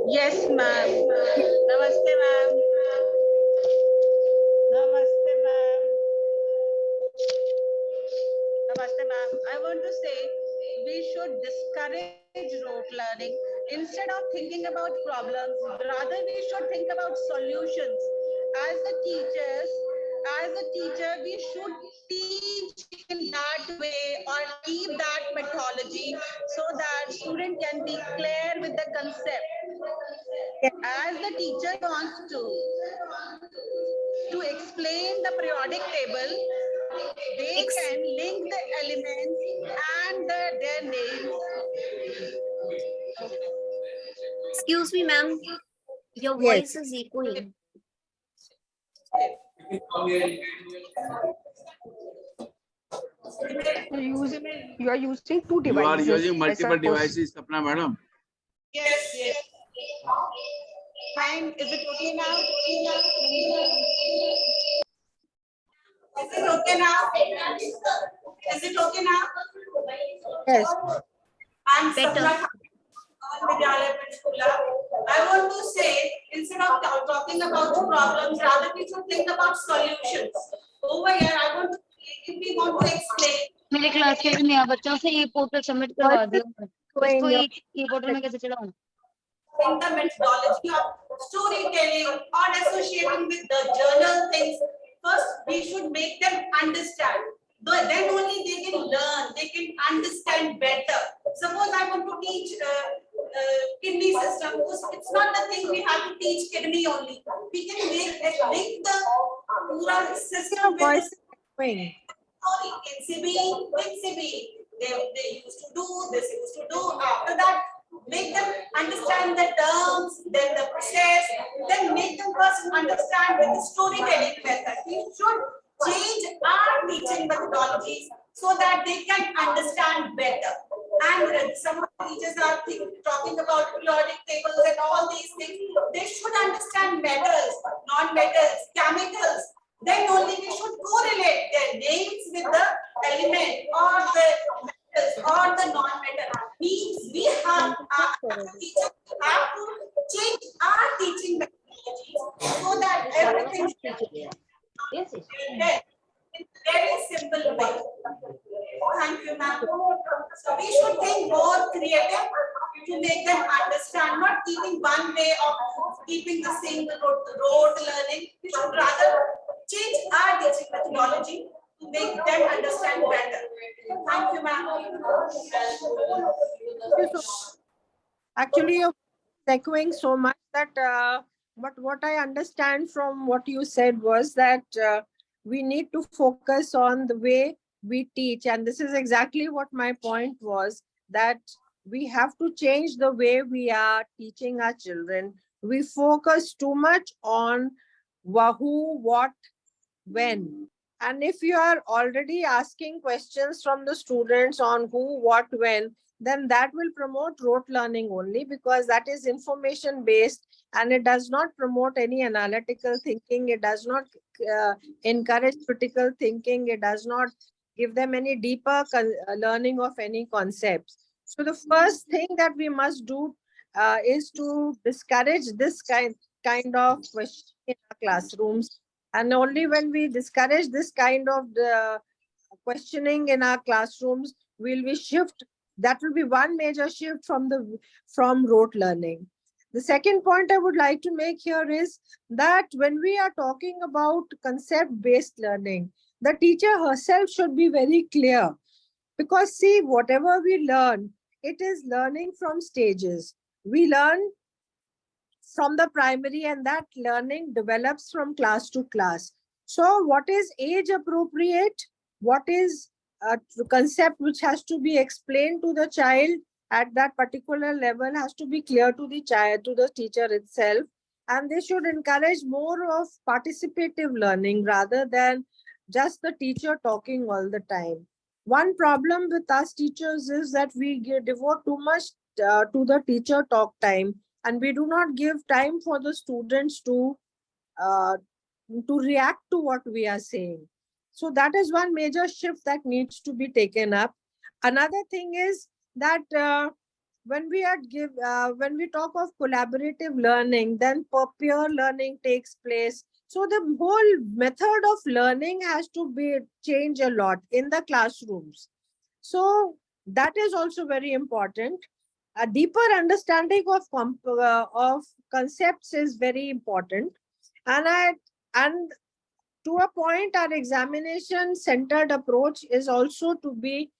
Yes, ma'am. Namaste, ma'am. Namaste, ma'am. Namaste, ma'am. I want to say we should discourage rote learning. Instead of thinking about problems, rather we should think about solutions. As a teacher, we should teach in that way or keep that methodology so that student can be clear with the concept. As the teacher wants to explain the periodic table, they can link the elements and their names. Excuse me, ma'am. Your Yes. voice is echoing. You are using two You are devices. using I multiple suppose. devices, Sapna madam. Yes, yes. Fine. Is it okay now? Is it okay now? Is it okay now? Yes. I'm Sapna. I want to say, instead of talking about the problems, rather we should think about solutions. Over here, I want to, if we want to explain. मेरे class के भी नया बच्चों से ये portal submit करवा दिया इसको ये पोर्टल में कैसे चलाऊं In the methodology of storytelling or associating with the journal things, first we should make them understand. Then only they can learn, they can understand better. Suppose I want to teach kidney system. It's not the thing we have to teach kidney only. We can link the pura system with NCB. They used to do this, used to do. After that, make them understand the terms, then the process, then make them first understand with the storytelling method. We should change our teaching methodologies so that they can understand better. And some of the teachers are talking about periodic tables and all these things. They should understand metals, non-metals, chemicals. Then only we should correlate their names with the element or the metals or the non-metal. Means we have teachers have to change our teaching methodologies so that everything is in very simple way. Thank you, ma'am. So we should think more creative to make them understand, not keeping one way of keeping the same road learning. We should rather change our teaching methodology to make them understand better. Thank you, ma'am. Actually, you're echoing so much that but what I understand from what you said was that we need to focus on the way we teach. And this is exactly what my point was, that we have to change the way we are teaching our children. We focus too much on who, what, when. And if you are already asking questions from the students on who, what, when, then that will promote rote learning only, because that is information based and it does not promote any analytical thinking. It does not encourage critical thinking. It does not give them any deeper learning of any concepts. So the first thing that we must do is to discourage this kind of question in our classrooms. And only when we discourage this kind of questioning in our classrooms will be shift. That will be one major shift from rote learning. The second point I would like to make here is that when we are talking about concept-based learning, the teacher herself should be very clear. Because see, whatever we learn, it is learning from stages. We learn from the primary, and that learning develops from class to class. So what is age appropriate? What is a concept which has to be explained to the child at that particular level has to be clear to the child, to the teacher itself. And they should encourage more of participative learning rather than just the teacher talking all the time. One problem with us teachers is that we devote too much to the teacher talk time, and we do not give time for the students to react to what we are saying. So that is one major shift that needs to be taken up. Another thing is that when we talk of collaborative learning, then peer learning takes place. So the whole method of learning has to be changed a lot in the classrooms. So that is also very important. A deeper understanding of concepts is very important, and to a point, our examination centered approach is also to be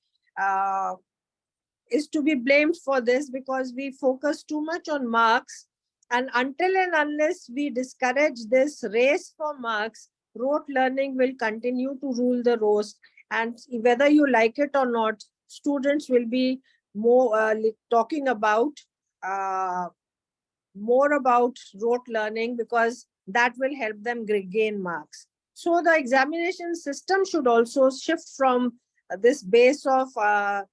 blamed for this, because we focus too much on marks, and until and unless we discourage this race for marks, rote learning will continue to rule the roast, and whether you like it or not, students will be talking about more about rote learning, because that will help them gain marks. So the examination system should also shift from this base of the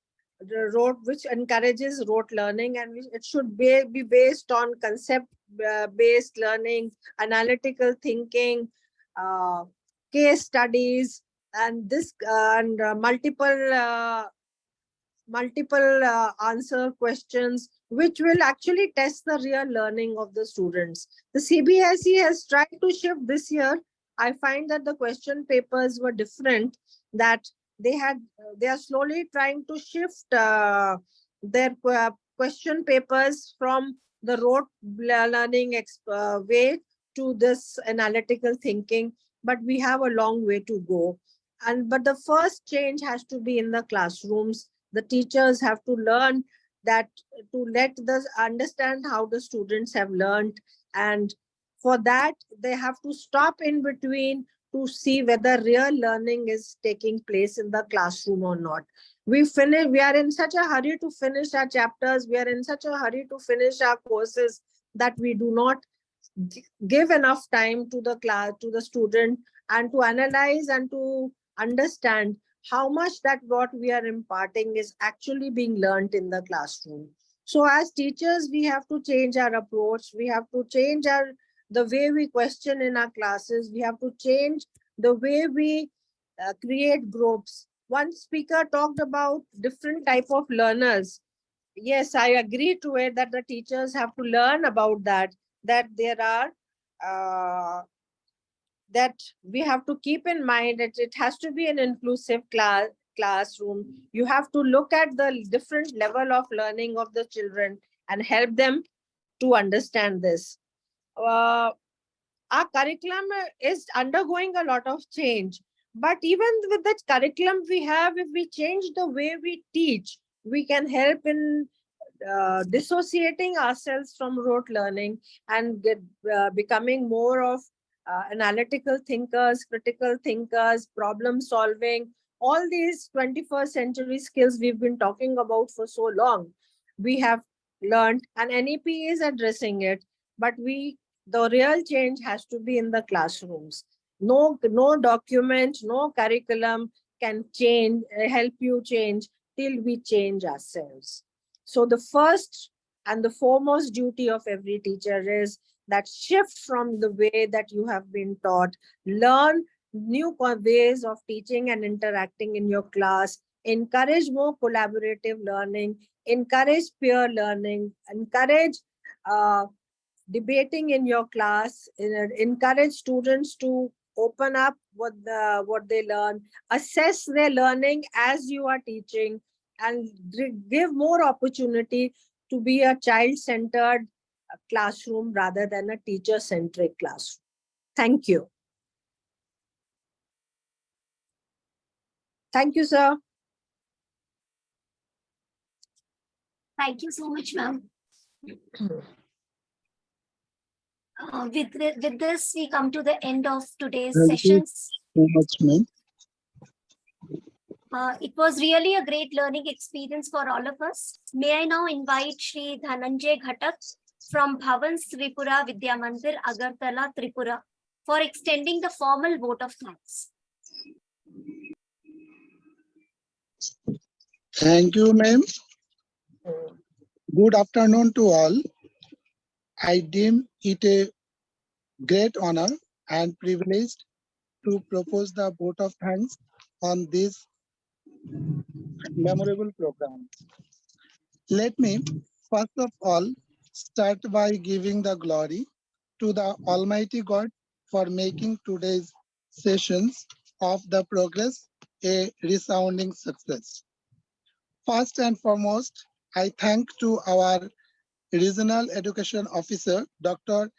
rote, which encourages rote learning, and it should be based on concept based learning, analytical thinking, case studies, and multiple answer questions, which will actually test the real learning of the students. The CBSE has tried to shift this year. I find that the question papers were different, that they are slowly trying to shift their question papers from the rote learning way to this analytical thinking, but we have a long way to go. But the first change has to be in the classrooms. The teachers have to learn that, to let us understand how the students have learned, and for that they have to stop in between to see whether real learning is taking place in the classroom or not. We are in such a hurry to finish our chapters, we are in such a hurry to finish our courses, that we do not give enough time to the class, to the student, and to analyze and to understand how much that what we are imparting is actually being learned in the classroom. So as teachers, we have to change our approach. We have to change the way we question in our classes. We have to change the way we create groups. One speaker talked about different type of learners. Yes, I agree to it that the teachers have to learn about that there are that we have to keep in mind that it has to be an inclusive classroom. You have to look at the different level of learning of the children and help them to understand this. Our curriculum is undergoing a lot of change, but even with the curriculum we have, if we change the way we teach, we can help in dissociating ourselves from rote learning and becoming more of analytical thinkers, critical thinkers, problem solving, all these 21st century skills we've been talking about for so long. We have learned, and NEP is addressing it, but the real change has to be in the classrooms. No document, no curriculum can help you change till we change ourselves. So the first and the foremost duty of every teacher is that shift from the way that you have been taught, learn new ways of teaching and interacting in your class, encourage more collaborative learning, encourage peer learning, encourage debating in your class, encourage students to open up what they learn, assess their learning as you are teaching, and give more opportunity to be a child-centered classroom rather than a teacher-centric classroom. Thank you. Thank you, sir. Thank you so much, ma'am. With this, we come to the end of today's Thank you sessions. so much, ma'am. It was really a great learning experience for all of us. May I now invite Shri Dhananjay Ghatak from Bhavans Tripura Vidya Mandir, Agartala, Tripura, for extending the formal vote of thanks. Thank you, ma'am. Good afternoon to all. I deem it a great honor and privilege to propose the vote of thanks on this memorable program. Let me, first of all, start by giving the glory to the Almighty God for making today's sessions of the progress a resounding success. First and foremost, I thank to our Regional Education Officer, Dr.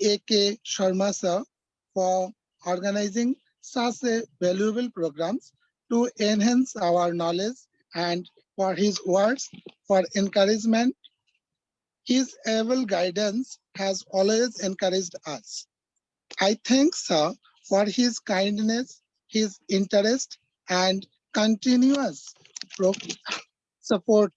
A.K. Sharma sir, for organizing such a valuable programs to enhance our knowledge, and for his words for encouragement. His able guidance has always encouraged us. I thank sir for his kindness, his interest, and continuous support.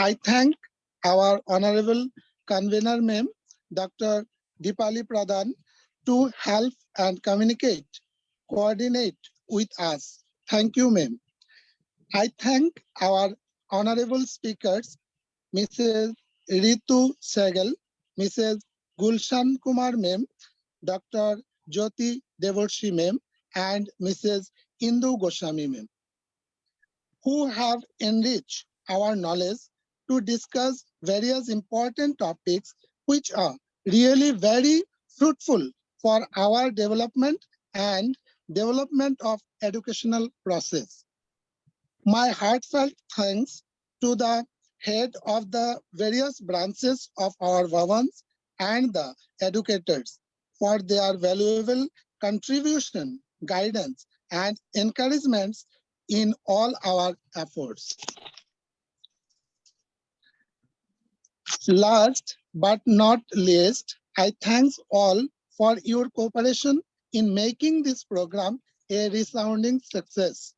I thank our Honorable Convener Ma'am, Dr. Dipali Pradhan, to help and communicate, coordinate with us. Thank you, ma'am. I thank our honorable speakers, Mrs. Ritu Segal, Mrs. Gulshan Kumar ma'am, Dr. Jyoti Devorshi ma'am, and Mrs. Indu Goswami ma'am, who have enriched our knowledge to discuss various important topics which are really very fruitful for our development and development of educational process. My heartfelt thanks to the head of the various branches of our Bhavans and the educators for their valuable contribution, guidance, and encouragements in all our efforts. Last but not least, I thank all for your cooperation in making this program a resounding success.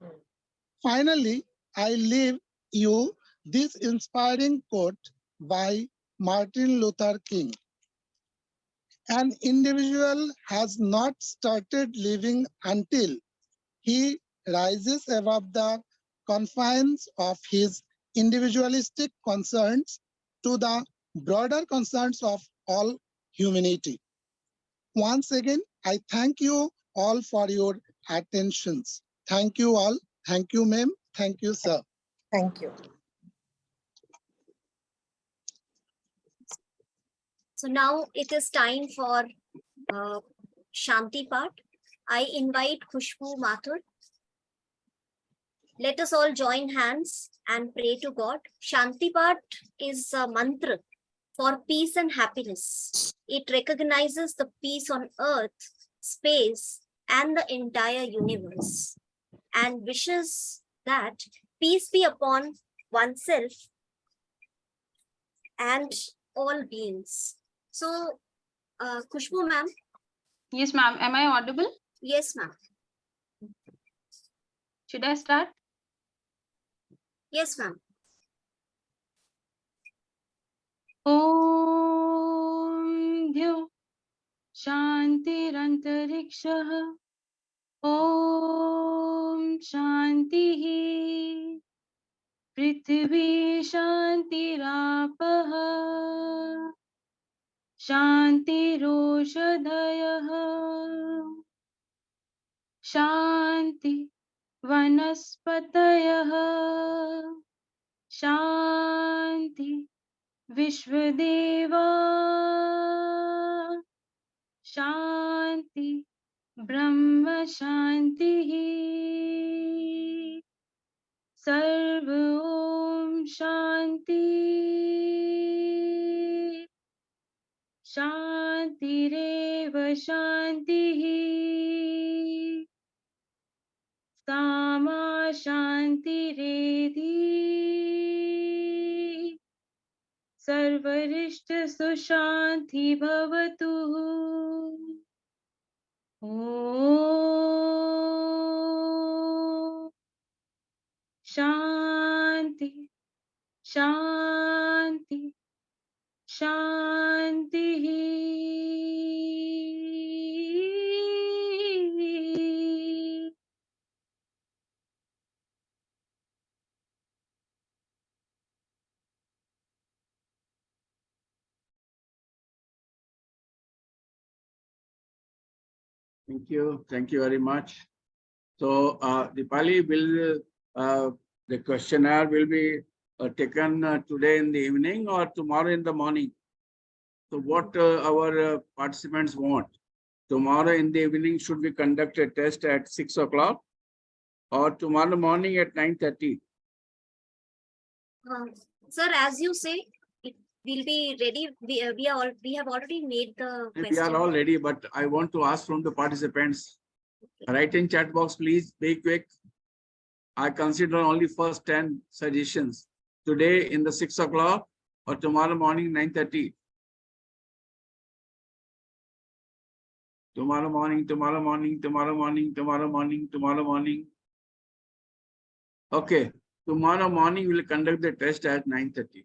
Finally, I leave you this inspiring quote by Martin Luther King. An individual has not started living until he rises above the confines of his individualistic concerns to the broader concerns of all humanity. Once again, I thank you all for your attentions. Thank you all. Thank you, ma'am. Thank you, sir. Thank you. So now it is time for Shanti part. I invite Khushbu Mathur. Let us all join hands and pray to God. Shanti part is a mantra for peace and happiness. It recognizes the peace on earth, space, and the entire universe, and wishes that peace be upon oneself and all beings. So, Khushbu ma'am. Yes, ma'am. Am I audible? Yes, ma'am. Should I start? Yes, ma'am. Om Dhyo Shantirantarikshaः Om Shantiः Prithvi Shantirapah Shantiroshadhayah Shanti Vanaspatayah Shanti Vishwadeva Shanti ब्रह्म शान्तिः सर्व ॐ शान्ति शान्तिरेव शान्तिः सामा शान्तिरेधि सर्वरिष्ट सुशान्ति भवतु ॐ शान्ति शान्ति शान्तिः Thank you. Thank you very much. So, Dipali, will the questionnaire will be taken today in the evening or tomorrow in the morning? So, what our participants want? Tomorrow in the evening, should we conduct a test at 6 o'clock or tomorrow morning at 9:30? Sir, as you say, it will be ready. We have already made the We question. are all ready, but I want to ask from the participants. Write in chat box, please. Be quick. I consider only first 10 suggestions. Today in the 6 o'clock or tomorrow morning 9:30. Tomorrow morning, tomorrow morning, tomorrow morning, tomorrow morning, tomorrow morning. Okay. Tomorrow morning we'll conduct the test at 9:30.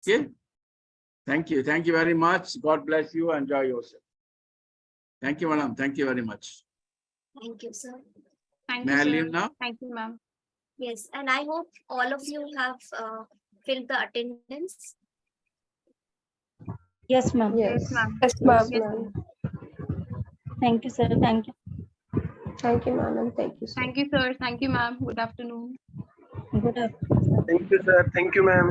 Okay. Thank you. Thank you very much. God bless you. Enjoy yourself. Thank you, madam. Thank you very much. Thank you, sir. Thank May you, I sir. leave now? Thank you, ma'am. Yes, and I hope all of you have filled the attendance. Yes, ma'am. Yes. ma'am. Yes, ma'am. Yes, Thank you, sir. Thank you. Thank you, ma'am, and thank you, sir. Thank you, sir. Thank you, ma'am. Good afternoon. Good afternoon. Thank you, sir. Thank you, ma'am.